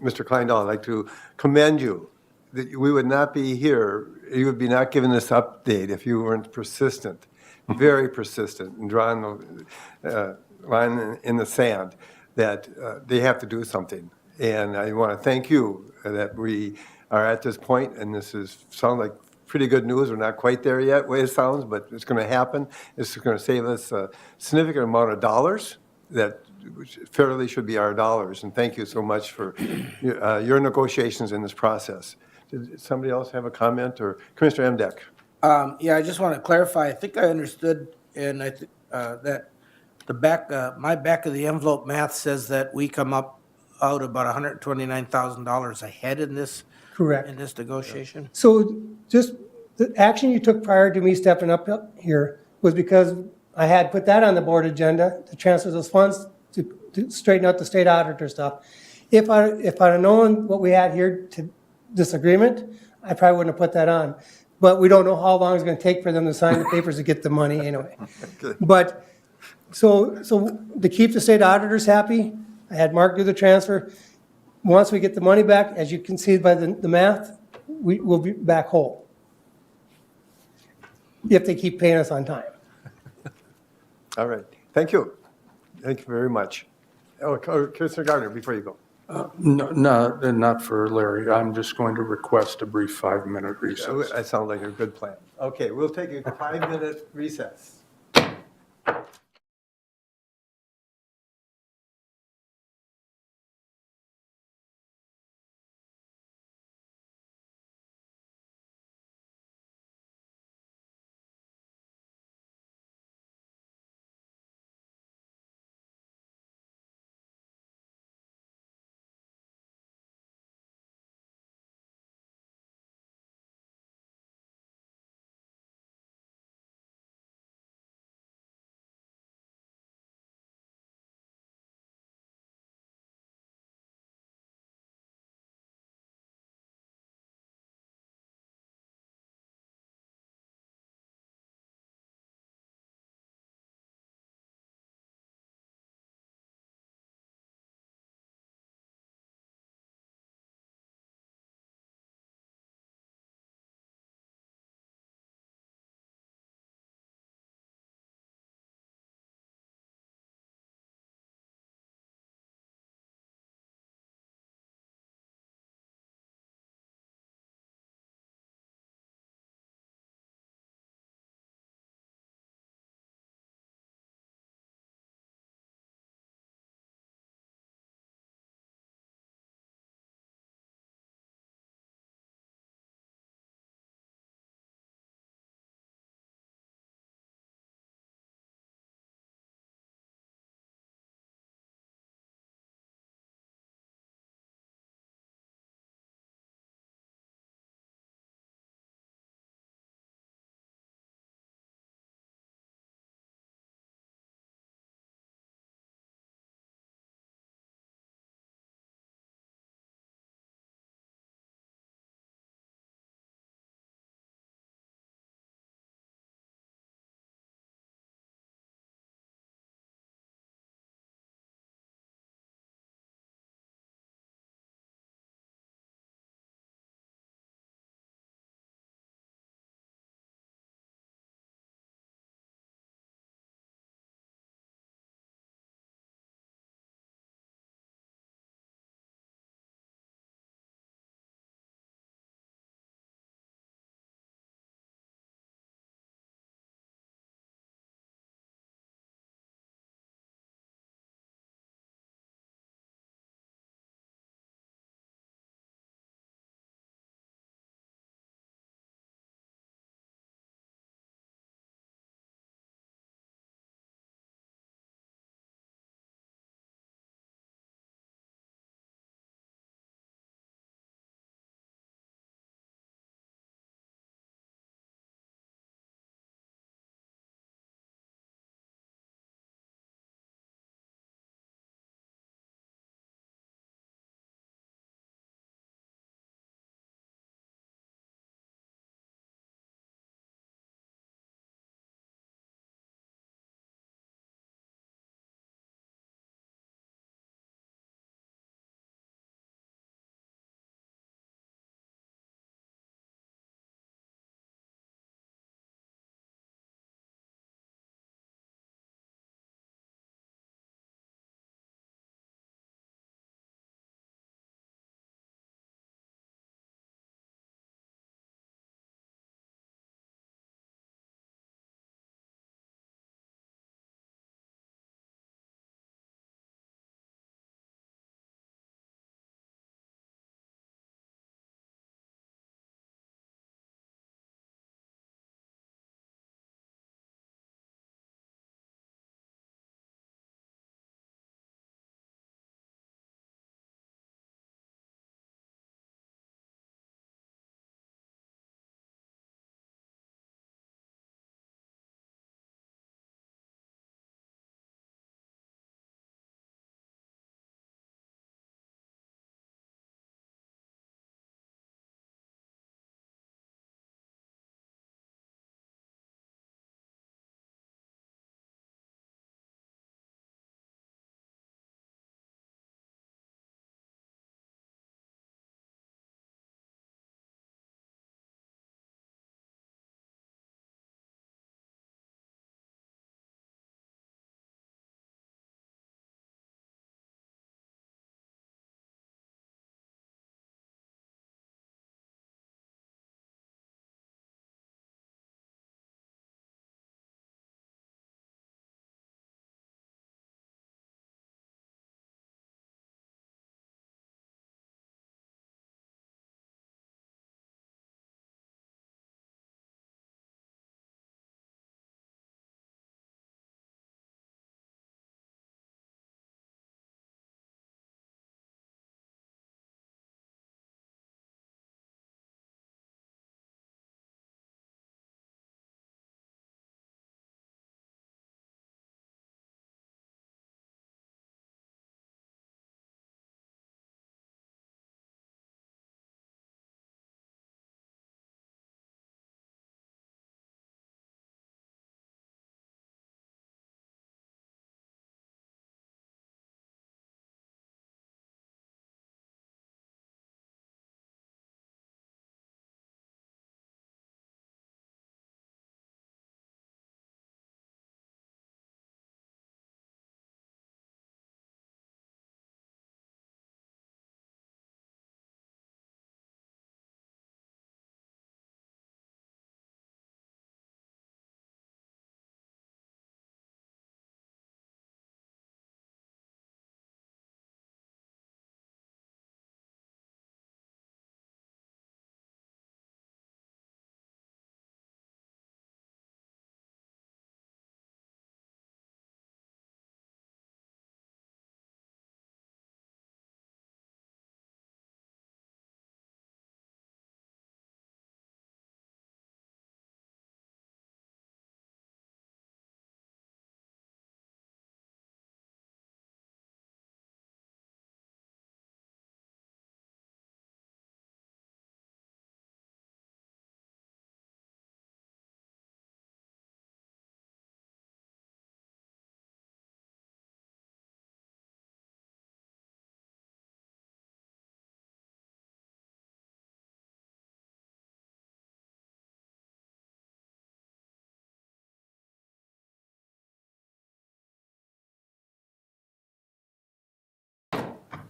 Mr. Kleindahl, I'd like to commend you that we would not be here, you would be not given this update if you weren't persistent, very persistent, and drawing the line in the sand that they have to do something. And I want to thank you that we are at this point, and this sounds like pretty good news. We're not quite there yet, way it sounds, but it's going to happen. It's going to save us a significant amount of dollars that fairly should be our dollars. And thank you so much for your negotiations in this process. Did somebody else have a comment? Or Commissioner Emdek? Yeah, I just want to clarify. I think I understood, and I that my back of the envelope math says that we come out about $129,000 ahead in this. Correct. In this negotiation. So just the action you took prior to me stepping up here was because I had put that on the board agenda to transfer those funds to straighten out the state auditor stuff. If I'd have known what we had here to this agreement, I probably wouldn't have put that on. But we don't know how long it's going to take for them to sign the papers to get the money anyway. But so to keep the state auditors happy, I had Mark do the transfer. Once we get the money back, as you can see by the math, we will be back whole. If they keep paying us on time. All right. Thank you. Thank you very much. Oh, Commissioner Gardner, before you go. No, not for Larry. I'm just going to request a brief 5-minute recess. That sounds like a good plan. Okay, we'll take a 5-minute recess.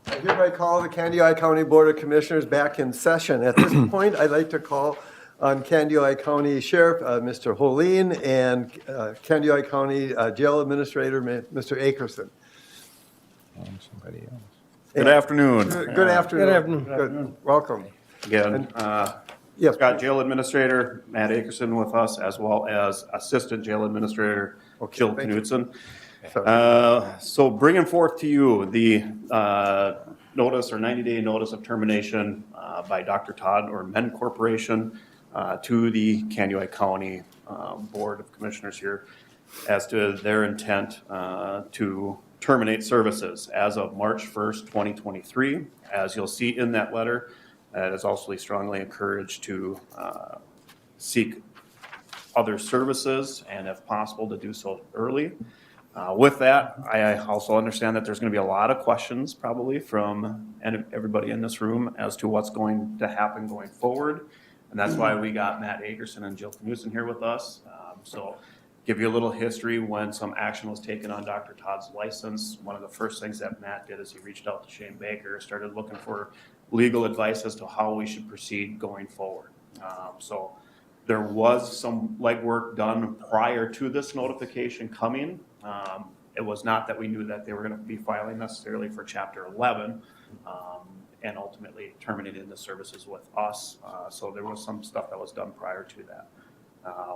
I hereby call the Candioi County Board of Commissioners back in session. At this point, I'd like to call on Candioi County Sheriff, Mr. Holeen, and Candioi County Jail Administrator, Mr. Akerson. Somebody else. Good afternoon. Good afternoon. Good afternoon. Good. Welcome. Again, Yes. Scott Jail Administrator Matt Akerson with us, as well as Assistant Jail Administrator Jill thank you. Knudsen. So bringing forth to you the notice or 90-day notice of termination by Dr. Todd or Men Corporation to the Candioi County Board of Commissioners here as to their intent to terminate services as of March 1st, 2023. As you'll see in that letter, it is also strongly encouraged to seek other services and if possible to do so early. With that, I also understand that there's going to be a lot of questions probably from everybody in this room as to what's going to happen going forward. And that's why we got Matt Akerson and Jill Knudsen here with us. So give you a little history. When some action was taken on Dr. Todd's license, one of the first things that Matt did is he reached out to Shane Baker, started looking for legal advice as to how we should proceed going forward. So there was some legwork done prior to this notification coming. It was not that we knew that they were going to be filing necessarily for Chapter 11 and ultimately terminating the services with us. So there was some stuff that was done prior to that.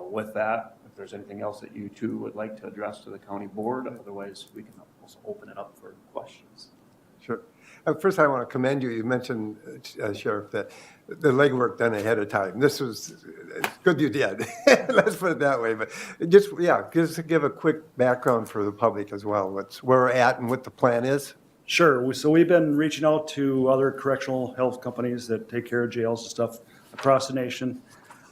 With that, if there's anything else that you two would like to address to the county board, otherwise we can also open it up for questions. Sure. First, I want to commend you. You mentioned, Sheriff, that the legwork done ahead of time. This was good you did. Let's put it that way. But just give a quick background for the public as well. Where we're at and what the plan is. Sure. So we've been reaching out to other correctional health companies that take care of jails and stuff across the nation.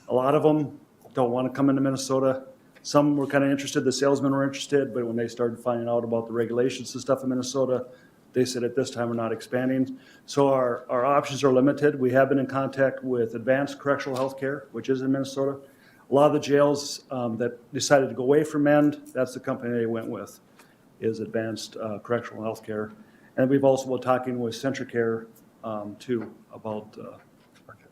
A lot of them don't want to come into Minnesota. Some were kind of interested. The salesmen were interested, but when they started finding out about the regulations and stuff in Minnesota, they said at this time we're not expanding. So our options are limited. We have been in contact with Advanced Correctional Healthcare, which is in Minnesota. A lot of the jails that decided to go away from MEND, that's the company they went with, is Advanced Correctional Healthcare. And we've also been talking with Centricare too about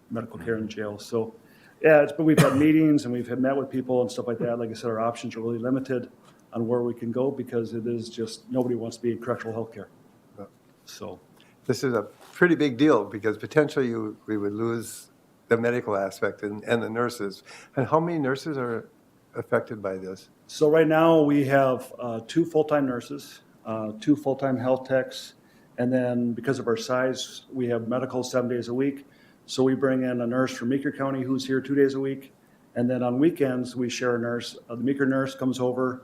medical care in jail. So yeah, but we've had meetings and we've met with people and stuff like that. Like I said, our options are really limited on where we can go because it is just, nobody wants to be in correctional healthcare. So this is a pretty big deal because potentially we would lose the medical aspect and the nurses. And how many nurses are affected by this? So right now we have 2 full-time nurses, 2 full-time health techs, and then because of our size, we have medical 7 days a week. So we bring in a nurse from Meeker County who's here 2 days a week. And then on weekends, we share a nurse. The Meeker nurse comes over.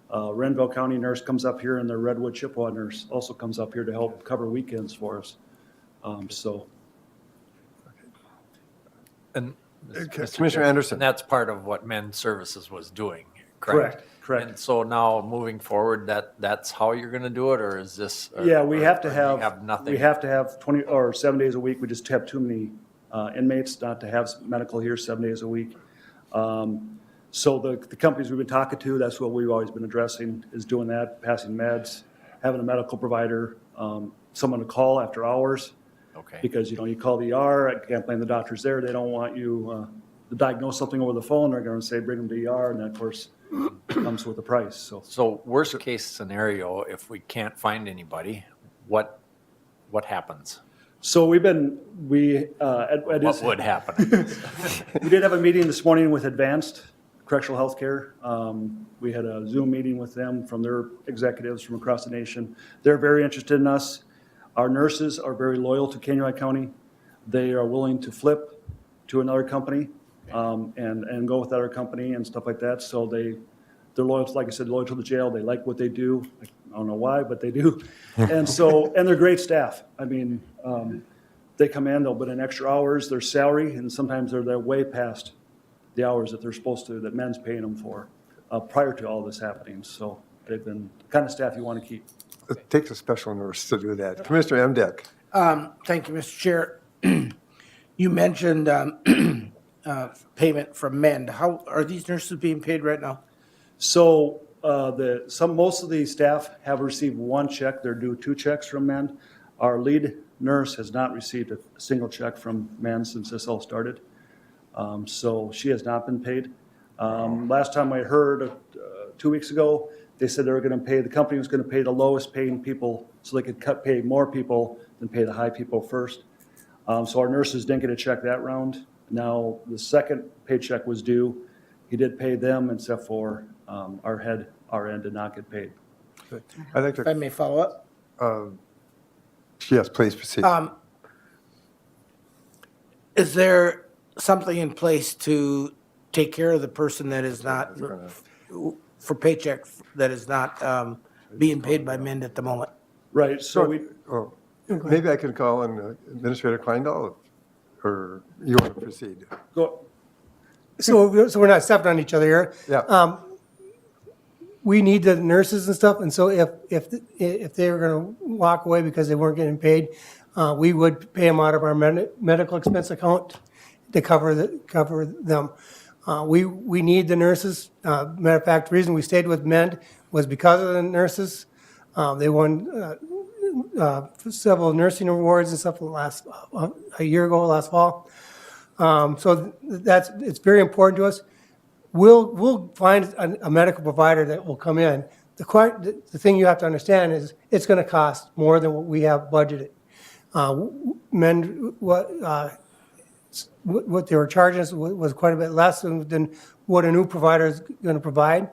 Renville County nurse comes up here, and the Redwood Chippewa nurse also comes up here to help cover weekends for us. And Commissioner Anderson. And that's part of what Men's Services was doing, correct? Correct. And so now moving forward, that's how you're going to do it, or is this? Yeah, we have to or have, you have nothing. we have to have 20 or 7 days a week. We just have too many inmates not to have medical here 7 days a week. So the companies we've been talking to, that's what we've always been addressing, is doing that, passing meds, having a medical provider, someone to call after hours. Okay. Because, you call the ER, I can't blame the doctors there. They don't want you to diagnose something over the phone. They're going to say, bring them to ER, and that, of course, comes with a price. So worst case scenario, if we can't find anybody, what happens? So what would happen? We did have a meeting this morning with Advanced Correctional Healthcare. We had a Zoom meeting with them from their executives from across the nation. They're very interested in us. Our nurses are very loyal to Candioi County. They are willing to flip to another company and go with that other company and stuff like that. So they're loyal, like I said, loyal to the jail. They like what they do. I don't know why, but they do. And they're great staff. I mean, they come in, they'll put in extra hours, their salary, and sometimes they're way past the hours that they're supposed to, that Men's paying them for prior to all this happening. So they've been the kind of staff you want to keep. It takes a special nurse to do that. Commissioner Emdek. Thank you, Mr. Chair. You mentioned payment from MEND. How are these nurses being paid right now? So most of the staff have received 1 check. They're due 2 checks from MEND. Our lead nurse has not received a single check from MEND since this all started. So she has not been paid. Last time I heard, 2 weeks ago, they said they were going to pay, the company was going to pay the lowest paying people so they could pay more people than pay the high people first. So our nurses didn't get a check that round. Now, the second paycheck was due. He did pay them except for our end did not get paid. I'd like to. If I may follow up? Yes, please proceed. Is there something in place to take care of the person that is not, for paycheck, that is not being paid by MEND at the moment? Right, so we, Maybe I can call on Administrator Kleindahl, or you want to proceed? go, So we're not stepping on each other here. Yeah. We need the nurses and stuff, and so if they were going to walk away because they weren't getting paid, we would pay them out of our medical expense account to cover them. We need the nurses. Matter of fact, the reason we stayed with MEND was because of the nurses. They won several nursing awards and stuff a year ago, last fall. So it's very important to us. We'll find a medical provider that will come in. The thing you have to understand is it's going to cost more than what we have budgeted. MEND, what they were charging us was quite a bit less than what a new provider is going to provide.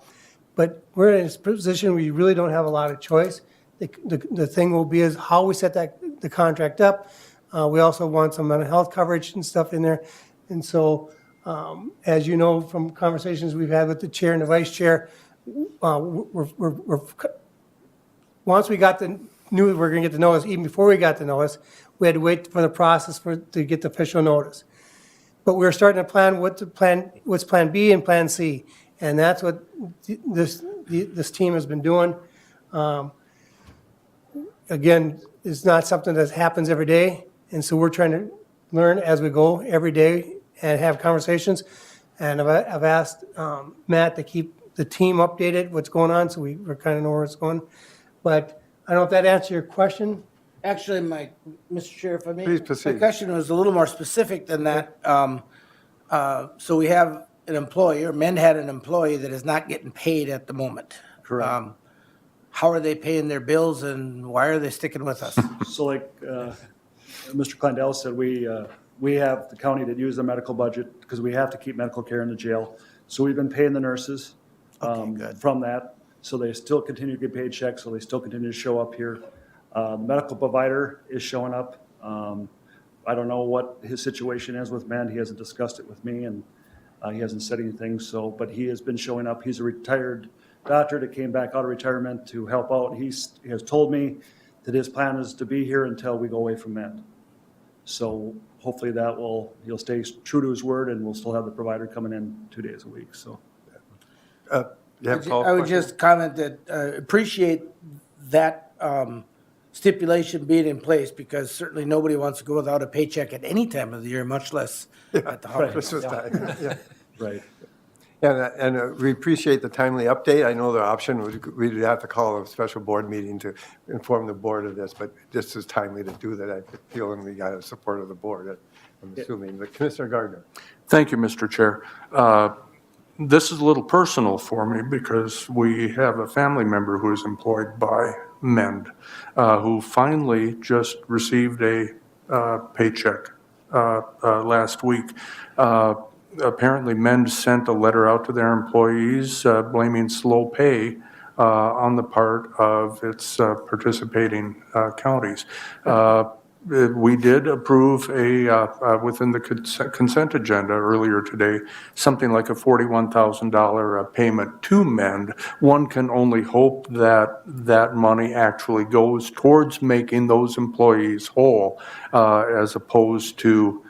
But we're in a position where you really don't have a lot of choice. The thing will be is how we set the contract up. We also want some mental health coverage and stuff in there. And so, as you know from conversations we've had with the chair and the vice chair, once we knew we were going to get the notice, even before we got the notice, we had to wait for the process to get the official notice. But we were starting to plan what's plan B and plan C, and that's what this team has been doing. Again, it's not something that happens every day, and so we're trying to learn as we go every day and have conversations. And I've asked Matt to keep the team updated, what's going on, so we kind of know where it's going. But I don't know if that answers your question. Actually, Mr. Chair, if I may. Please proceed. My question was a little more specific than that. So we have an employee, or MEND had an employee that is not getting paid at the moment. Correct. How are they paying their bills, and why are they sticking with us? so like Mr. Kleindahl said, we have the county that use the medical budget because we have to keep medical care in the jail. So we've been paying the nurses from that. So they still continue to get paid checks, so they still continue to show up here. The medical provider is showing up. I don't know what his situation is with MEND. He hasn't discussed it with me, and he hasn't said anything. So, but he has been showing up. He's a retired doctor that came back out of retirement to help out. He has told me that his plan is to be here until we go away from MEND. So hopefully he'll stay true to his word, and we'll still have the provider coming in 2 days a week. So. I would just comment that appreciate that stipulation being in place, because certainly nobody wants to go without a paycheck at any time of the year, much less at the holidays. Christmas time, yeah. Right. And we appreciate the timely update. I know the option, we'd have to call a special board meeting to inform the board of this, but this is timely to do that. I feel, and we got the support of the board, I'm assuming. But Commissioner Gardner. Thank you, Mr. Chair. This is a little personal for me because we have a family member who is employed by MEND, who finally just received a paycheck last week. Apparently, MEND sent a letter out to their employees blaming slow pay on the part of its participating counties. We did approve within the consent agenda earlier today, something like a $41,000 payment to MEND. One can only hope that that money actually goes towards making those employees whole, as opposed to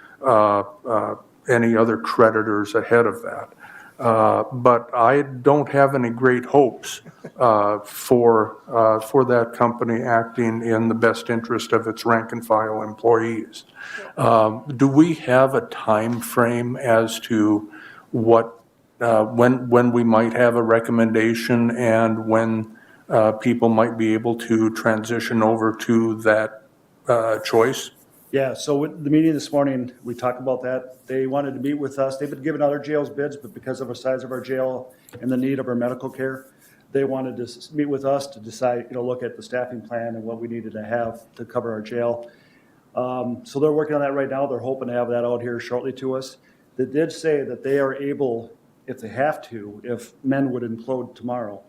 any other creditors ahead of that. But I don't have any great hopes for that company acting in the best interest of its rank and file employees. Do we have a time frame as to what when we might have a recommendation and when people might be able to transition over to that choice? Yeah, so with the meeting this morning, we talked about that. They wanted to meet with us. They've been giving other jails bids, but because of the size of our jail and the need of our medical care, they wanted to meet with us to decide, look at the staffing plan and what we needed to have to cover our jail. So they're working on that right now. They're hoping to have that out here shortly to us. They did say that they are able, if they have to, if men would implode tomorrow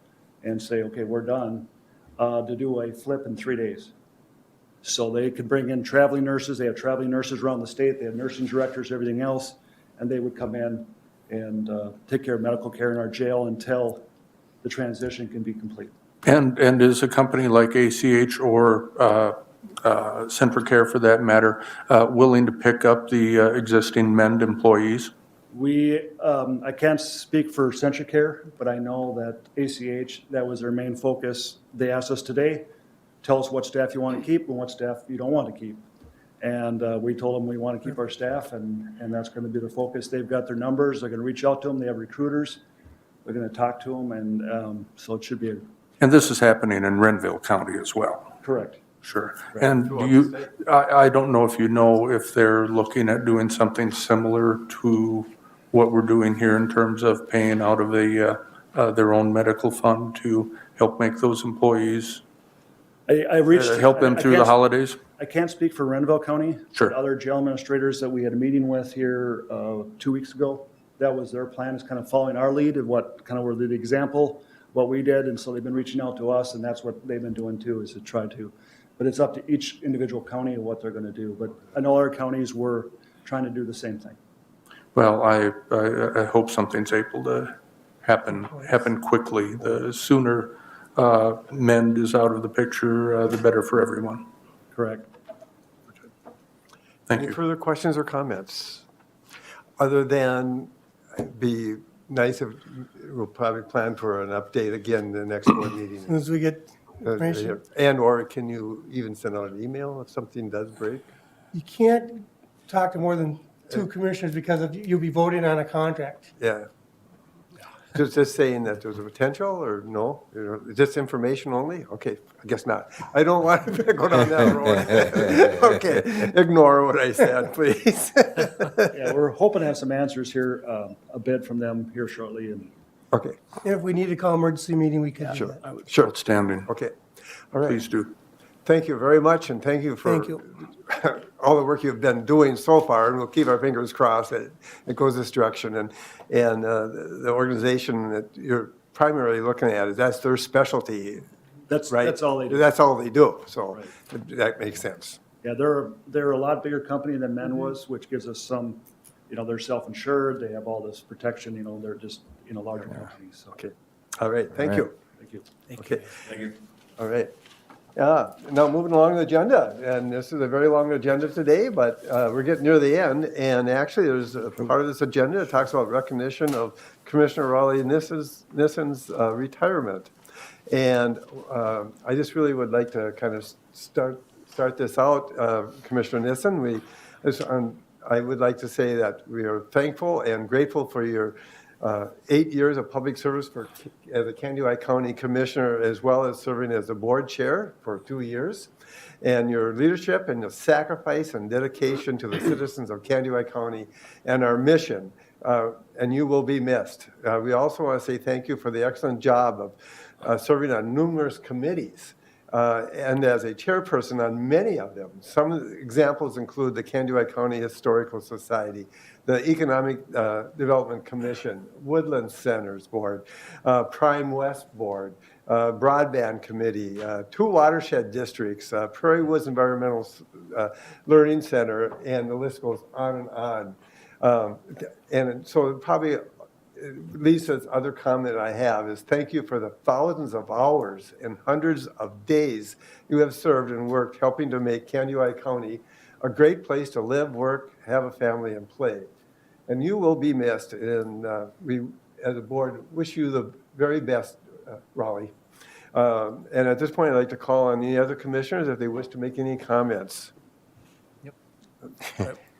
and say, okay, we're done, to do a flip in 3 days. So they could bring in traveling nurses. They have traveling nurses around the state. They have nursing directors, everything else. And they would come in and take care of medical care in our jail until the transition can be complete. And is a company like ACH or Centricare, for that matter, willing to pick up the existing MEND employees? I can't speak for Centricare, but I know that ACH, that was their main focus. They asked us today, tell us what staff you want to keep and what staff you don't want to keep. And we told them we want to keep our staff, and that's going to be their focus. They've got their numbers. They're going to reach out to them. They have recruiters. They're going to talk to them, and so it should be And this is happening in Renville County as well? correct. Sure. And I don't know if they're looking at doing something similar to what we're doing here in terms of paying out of their own medical fund to help make those employees, help them through the holidays? I can't speak for Renville County. Sure. But other jail administrators that we had a meeting with here 2 weeks ago, that was their plan, is kind of following our lead of what kind of were the example, what we did. And so they've been reaching out to us, and that's what they've been doing too, is to try to, but it's up to each individual county and what they're going to do. But I know other counties were trying to do the same thing. Well, I hope something's able to happen quickly. The sooner MEND is out of the picture, the better for everyone. Correct. Thank Any you. further questions or comments? Other than be nice if we'll probably plan for an update again the next board meeting. As soon as we get information. And/or can you even send out an email if something does break? You can't talk to more than 2 commissioners because you'll be voting on a contract. Yeah. Just saying that there's a potential, or no? Just information only? Okay, I guess not. I don't want to go down that road. Okay, ignore what I said, please. Yeah, we're hoping to have some answers here, a bid from them here shortly. And Okay, If we need to call emergency meeting, we can do that. sure. Outstanding. Okay, all right. Please do. Thank you very much, and thank you for all the work you've been doing so far, and we'll keep our fingers crossed that it goes this direction. And the organization that you're primarily looking at, that's their specialty, that's right? that's all they do. That's all they do, so that makes sense. Yeah, they're a lot bigger company than MEN was, which gives us some, they're self-insured. They have all this protection. They're just larger companies. So. Okay, all right, thank you. Thank you. Okay. Thank you. All right. Now moving along the agenda, and this is a very long agenda today, but we're getting near the end. And actually, there's a part of this agenda that talks about recognition of Commissioner Raleigh Nissen's retirement. And I just really would like to kind of start this out, Commissioner Nissen. I would like to say that we are thankful and grateful for your 8 years of public service as a Candiac County Commissioner, as well as serving as the board chair for 2 years, and your leadership and the sacrifice and dedication to the citizens of Candiac County and our mission, and you will be missed. We also want to say thank you for the excellent job of serving on numerous committees, and as a chairperson on many of them. Some of the examples include the Candiac County Historical Society, the Economic Development Commission, Woodland Centers Board, Prime West Board, Broadband Committee, 2 watershed districts, Prairie Woods Environmental Learning Center, and the list goes on and on. And so probably Lisa's other comment I have is thank you for the thousands of hours and hundreds of days you have served and worked helping to make Candiac County a great place to live, work, have a family, and play. And you will be missed, and we, as a board, wish you the very best, Raleigh. And at this point, I'd like to call on any other commissioners if they wish to make any comments.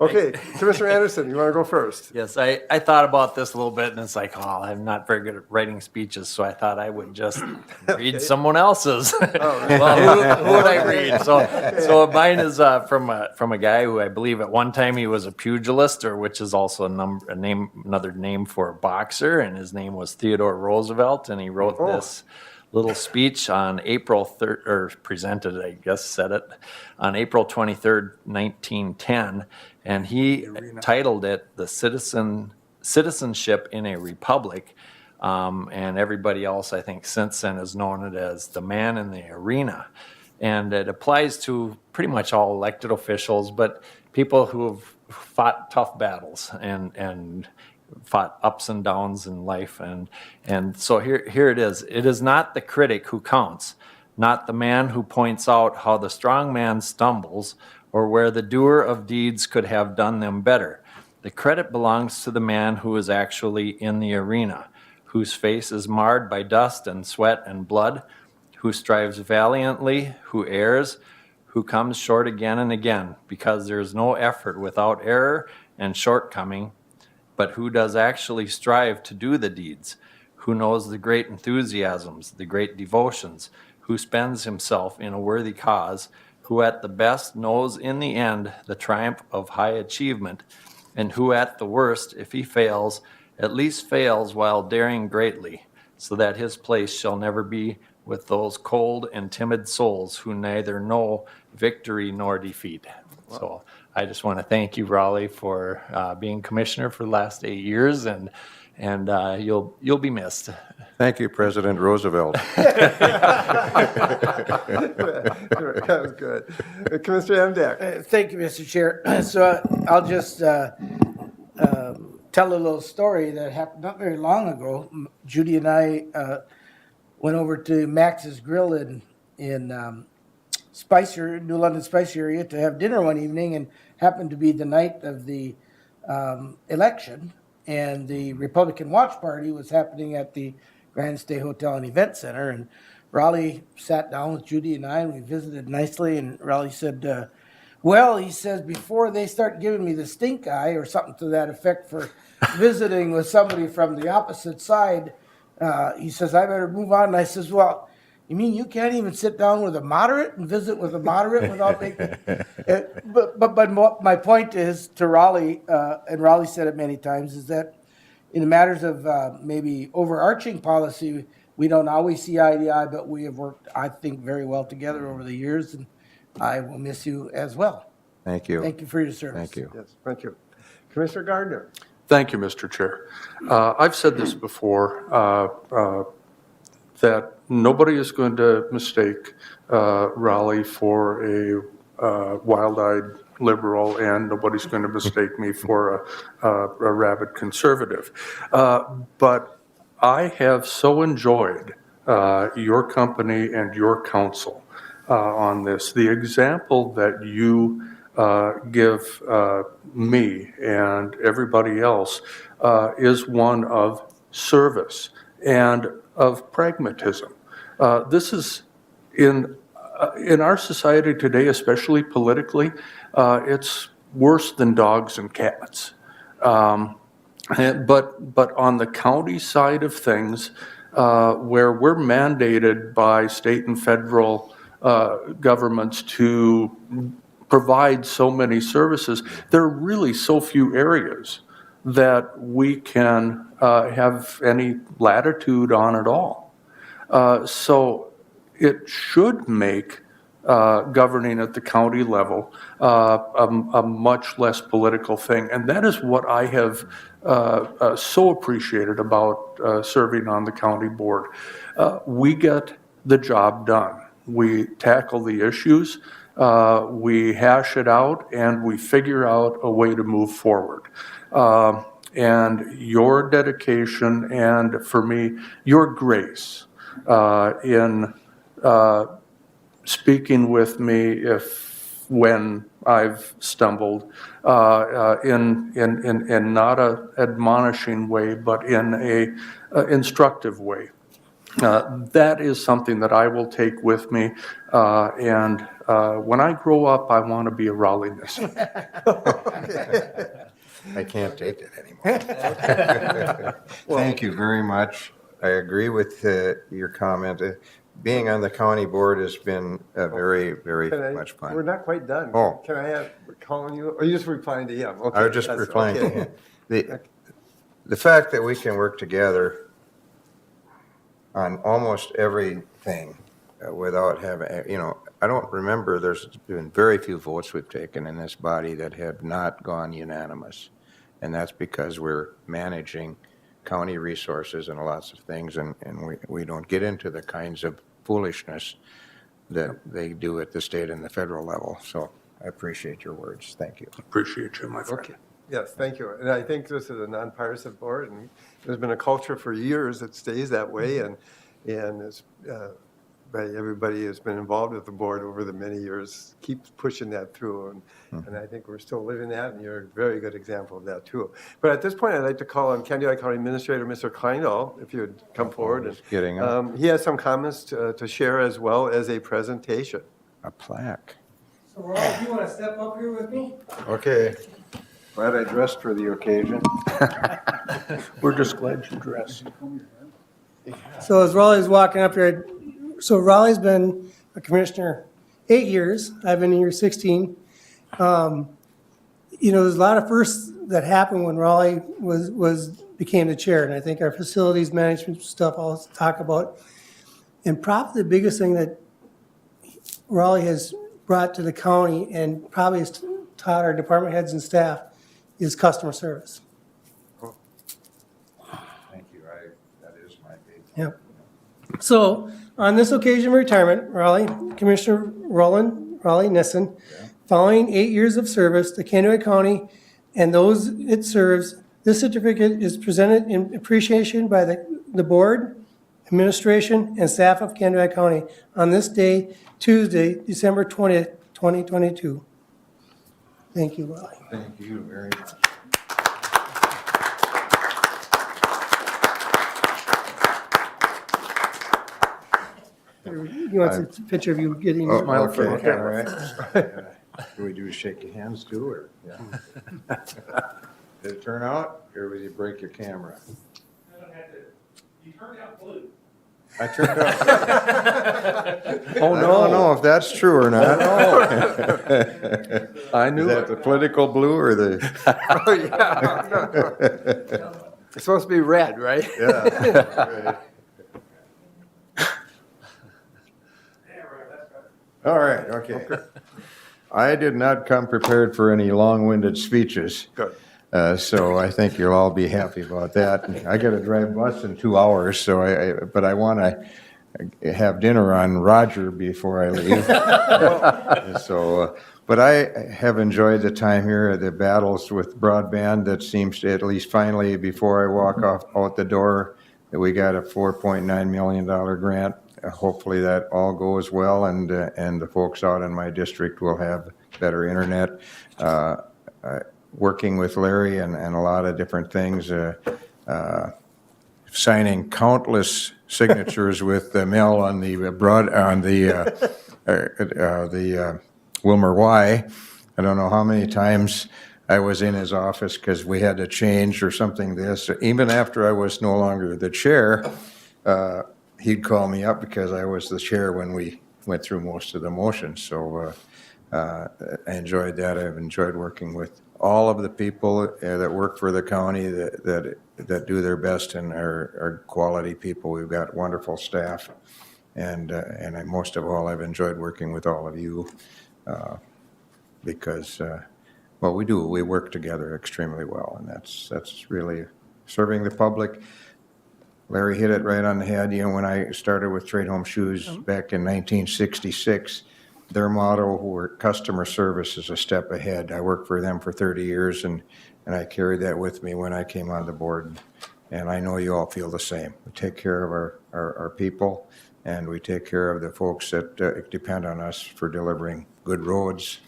Okay, Commissioner Anderson, you want to go first? Yes, I thought about this a little bit, and it's like, oh, I'm not very good at writing speeches, so I thought I would just read someone else's. Well, who would I read? So mine is from a guy who I believe at one time he was a pugilist, or which is also another name for a boxer, and his name was Theodore Roosevelt, and he wrote this little speech on April 3rd, or presented, I guess, said it, on April 23rd, 1910, and he titled it "The Citizenship in a Republic," and everybody else, I think, since then has known it as "The Man in the Arena," and it applies to pretty much all elected officials, but people who have fought tough battles and fought ups and downs in life. And so here it is. It is not the critic who counts, not the man who points out how the strong man stumbles or where the doer of deeds could have done them better. The credit belongs to the man who is actually in the arena, whose face is marred by dust and sweat and blood, who strives valiantly, who errs, who comes short again and again, because there is no effort without error and shortcoming, but who does actually strive to do the deeds, who knows the great enthusiasms, the great devotions, who spends himself in a worthy cause, who at the best knows in the end the triumph of high achievement, and who at the worst, if he fails, at least fails while daring greatly, so that his place shall never be with those cold and timid souls who neither know victory nor defeat. Wow. So I just want to thank you, Raleigh, for being commissioner for the last 8 years, and you'll be missed. Thank you, President Roosevelt. That was good. Commissioner Amdak. Thank you, Mr. Chair. So I'll just tell a little story that happened not very long ago. Judy and I went over to Max's Grill in Spicer, New London Spicer area, to have dinner one evening, and happened to be the night of the election, and the Republican Watch Party was happening at the Grand Stay Hotel and Event Center, and Raleigh sat down with Judy and I, and we visited nicely, and Raleigh said, well, he says, before they start giving me the stink eye or something to that effect for visiting with somebody from the opposite side, he says, I better move on. And I says, well, you mean you can't even sit down with a moderate and visit with a moderate without making... But my point is to Raleigh, and Raleigh said it many times, is that in the matters of maybe overarching policy, we don't always see eye to eye, but we have worked, I think, very well together over the years, and I will miss you as well. Thank you. Thank you for your service. Thank you. Yes, thank you. Commissioner Gardner. Thank you, Mr. Chair. I've said this before, that nobody is going to mistake Raleigh for a wild-eyed liberal, and nobody's going to mistake me for a rabid conservative. But I have so enjoyed your company and your counsel on this. The example that you give me and everybody else is one of service and of pragmatism. This is in our society today, especially politically, it's worse than dogs and cats. But on the county side of things, where we're mandated by state and federal governments to provide so many services, there are really so few areas that we can have any latitude on at all. So it should make governing at the county level a much less political thing. And that is what I have so appreciated about serving on the county board. We get the job done. We tackle the issues, we hash it out, and we figure out a way to move forward. And your dedication, and for me, your grace in speaking with me when I've stumbled, in not a admonishing way, but in a instructive way. That is something that I will take with me. And when I grow up, I want to be a Raleigh Nissen. I can't take it anymore. Thank you very much. I agree with your comment. Being on the county board has been very, very much We're fun. not quite done. Oh. Can I have, calling you, or are you just replying to him? Okay, I was just that's replying to okay. him. The fact that we can work together on almost everything without having, I don't remember, there's been very few votes we've taken in this body that have not gone unanimous. And that's because we're managing county resources and lots of things, and we don't get into the kinds of foolishness that they do at the state and the federal level. So I appreciate your words. Thank you. Appreciate you, my friend. Okay. Yes, thank you. And I think this is a nonpartisan board, and there's been a culture for years that stays that way, and it's, everybody has been involved with the board over the many years, keeps pushing that through, and I think we're still living that, and you're a very good example of that, too. But at this point, I'd like to call on Candidacy County Administrator, Mr. Kleindahl, if you would come forward. Just getting up. He has some comments to share as well as a presentation. A plaque. So Ron, do you want to step up here with me? Okay. Glad I dressed for the occasion. We're just glad you dressed. So as Raleigh's walking up here, so Raleigh's been a commissioner 8 years. I've been here 16. There's a lot of firsts that happened when Raleigh became the chair, and I think our facilities management stuff I'll talk about. And probably the biggest thing that Raleigh has brought to the county, and probably has taught our department heads and staff, is customer service. Thank you. That is my big. Yep. So on this occasion of retirement, Raleigh, Commissioner Raleigh Nissen, following 8 years of service to Kennewick County and those it serves, this certificate is presented in appreciation by the board, administration, and staff of Kennewick County on this day, Tuesday, December 20th, 2022. Thank you, Raleigh. Thank you very much. You want a picture of you getting Oh, smile okay, for the all camera? right. Do we do shake your hands too, or? Did it turn out, or did you break your camera? You turned out blue. I turned out. I don't know if that's true or not. I knew Is that it. the political blue or the? Oh, yeah. It's supposed to be red, right? Yeah. All right, okay. I did not come prepared for any long-winded speeches. Good. So I think you'll all be happy about that. I got to drive bus in 2 hours, so but I want to have dinner on Roger before I leave. So, but I have enjoyed the time here, the battles with broadband that seems to, at least finally, before I walk out the door, that we got a $4.9 million grant. Hopefully that all goes well, and the folks out in my district will have better internet. Working with Larry and a lot of different things, signing countless signatures with Mel on the Wilmer Y. I don't know how many times I was in his office because we had to change or something this. Even after I was no longer the chair, he'd call me up because I was the chair when we went through most of the motions. So I enjoyed that. I've enjoyed working with all of the people that work for the county that do their best and are quality people. We've got wonderful staff, and most of all, I've enjoyed working with all of you because, well, we work together extremely well, and that's really serving the public. Larry hit it right on the head. When I started with Trade Home Shoes back in 1966, their motto were customer service is a step ahead. I worked for them for 30 years, and I carried that with me when I came on the board. And I know you all feel the same. We take care of our people, and we take care of the folks that depend on us for delivering good roads,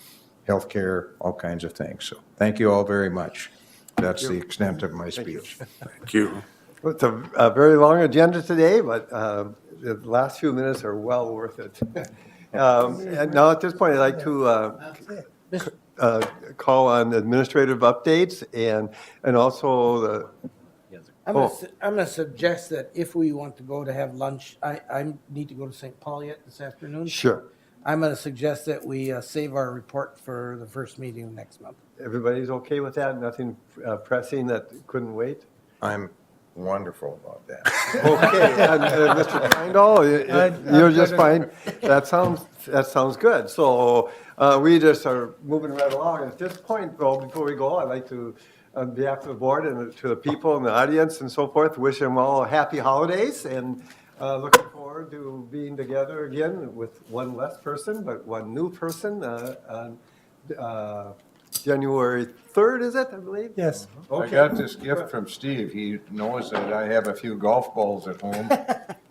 healthcare, all kinds of things. So thank you all very much. That's the extent of my speech. Thank you. It's a very long agenda today, but the last few minutes are well worth it. And now at this point, I'd like to call on administrative updates and also the, I'm going to suggest that if we want to go to have lunch, I need to go to St. Paul yet this afternoon. sure. I'm going to suggest that we save our report for the first meeting of next month. Everybody's okay with that? Nothing pressing that couldn't wait? I'm wonderful about that. Okay, and Mr. Kindall, you're just fine. That sounds good. So we just are moving right along. At this point, though, before we go, I'd like to, on behalf of the board and to the people in the audience and so forth, wish them all happy holidays and looking forward to being together again with one less person, but one new person on January 3rd, is it, I believe? Yes. I Okay. got this gift from Steve. He knows that I have a few golf balls at home,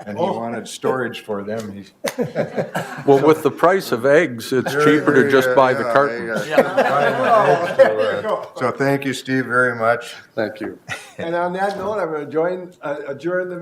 and he wanted storage for them. Well, with the price of eggs, it's cheaper to just buy the carton. So thank you, Steve, very much. Thank you. And on that note, I'm going to adjourn the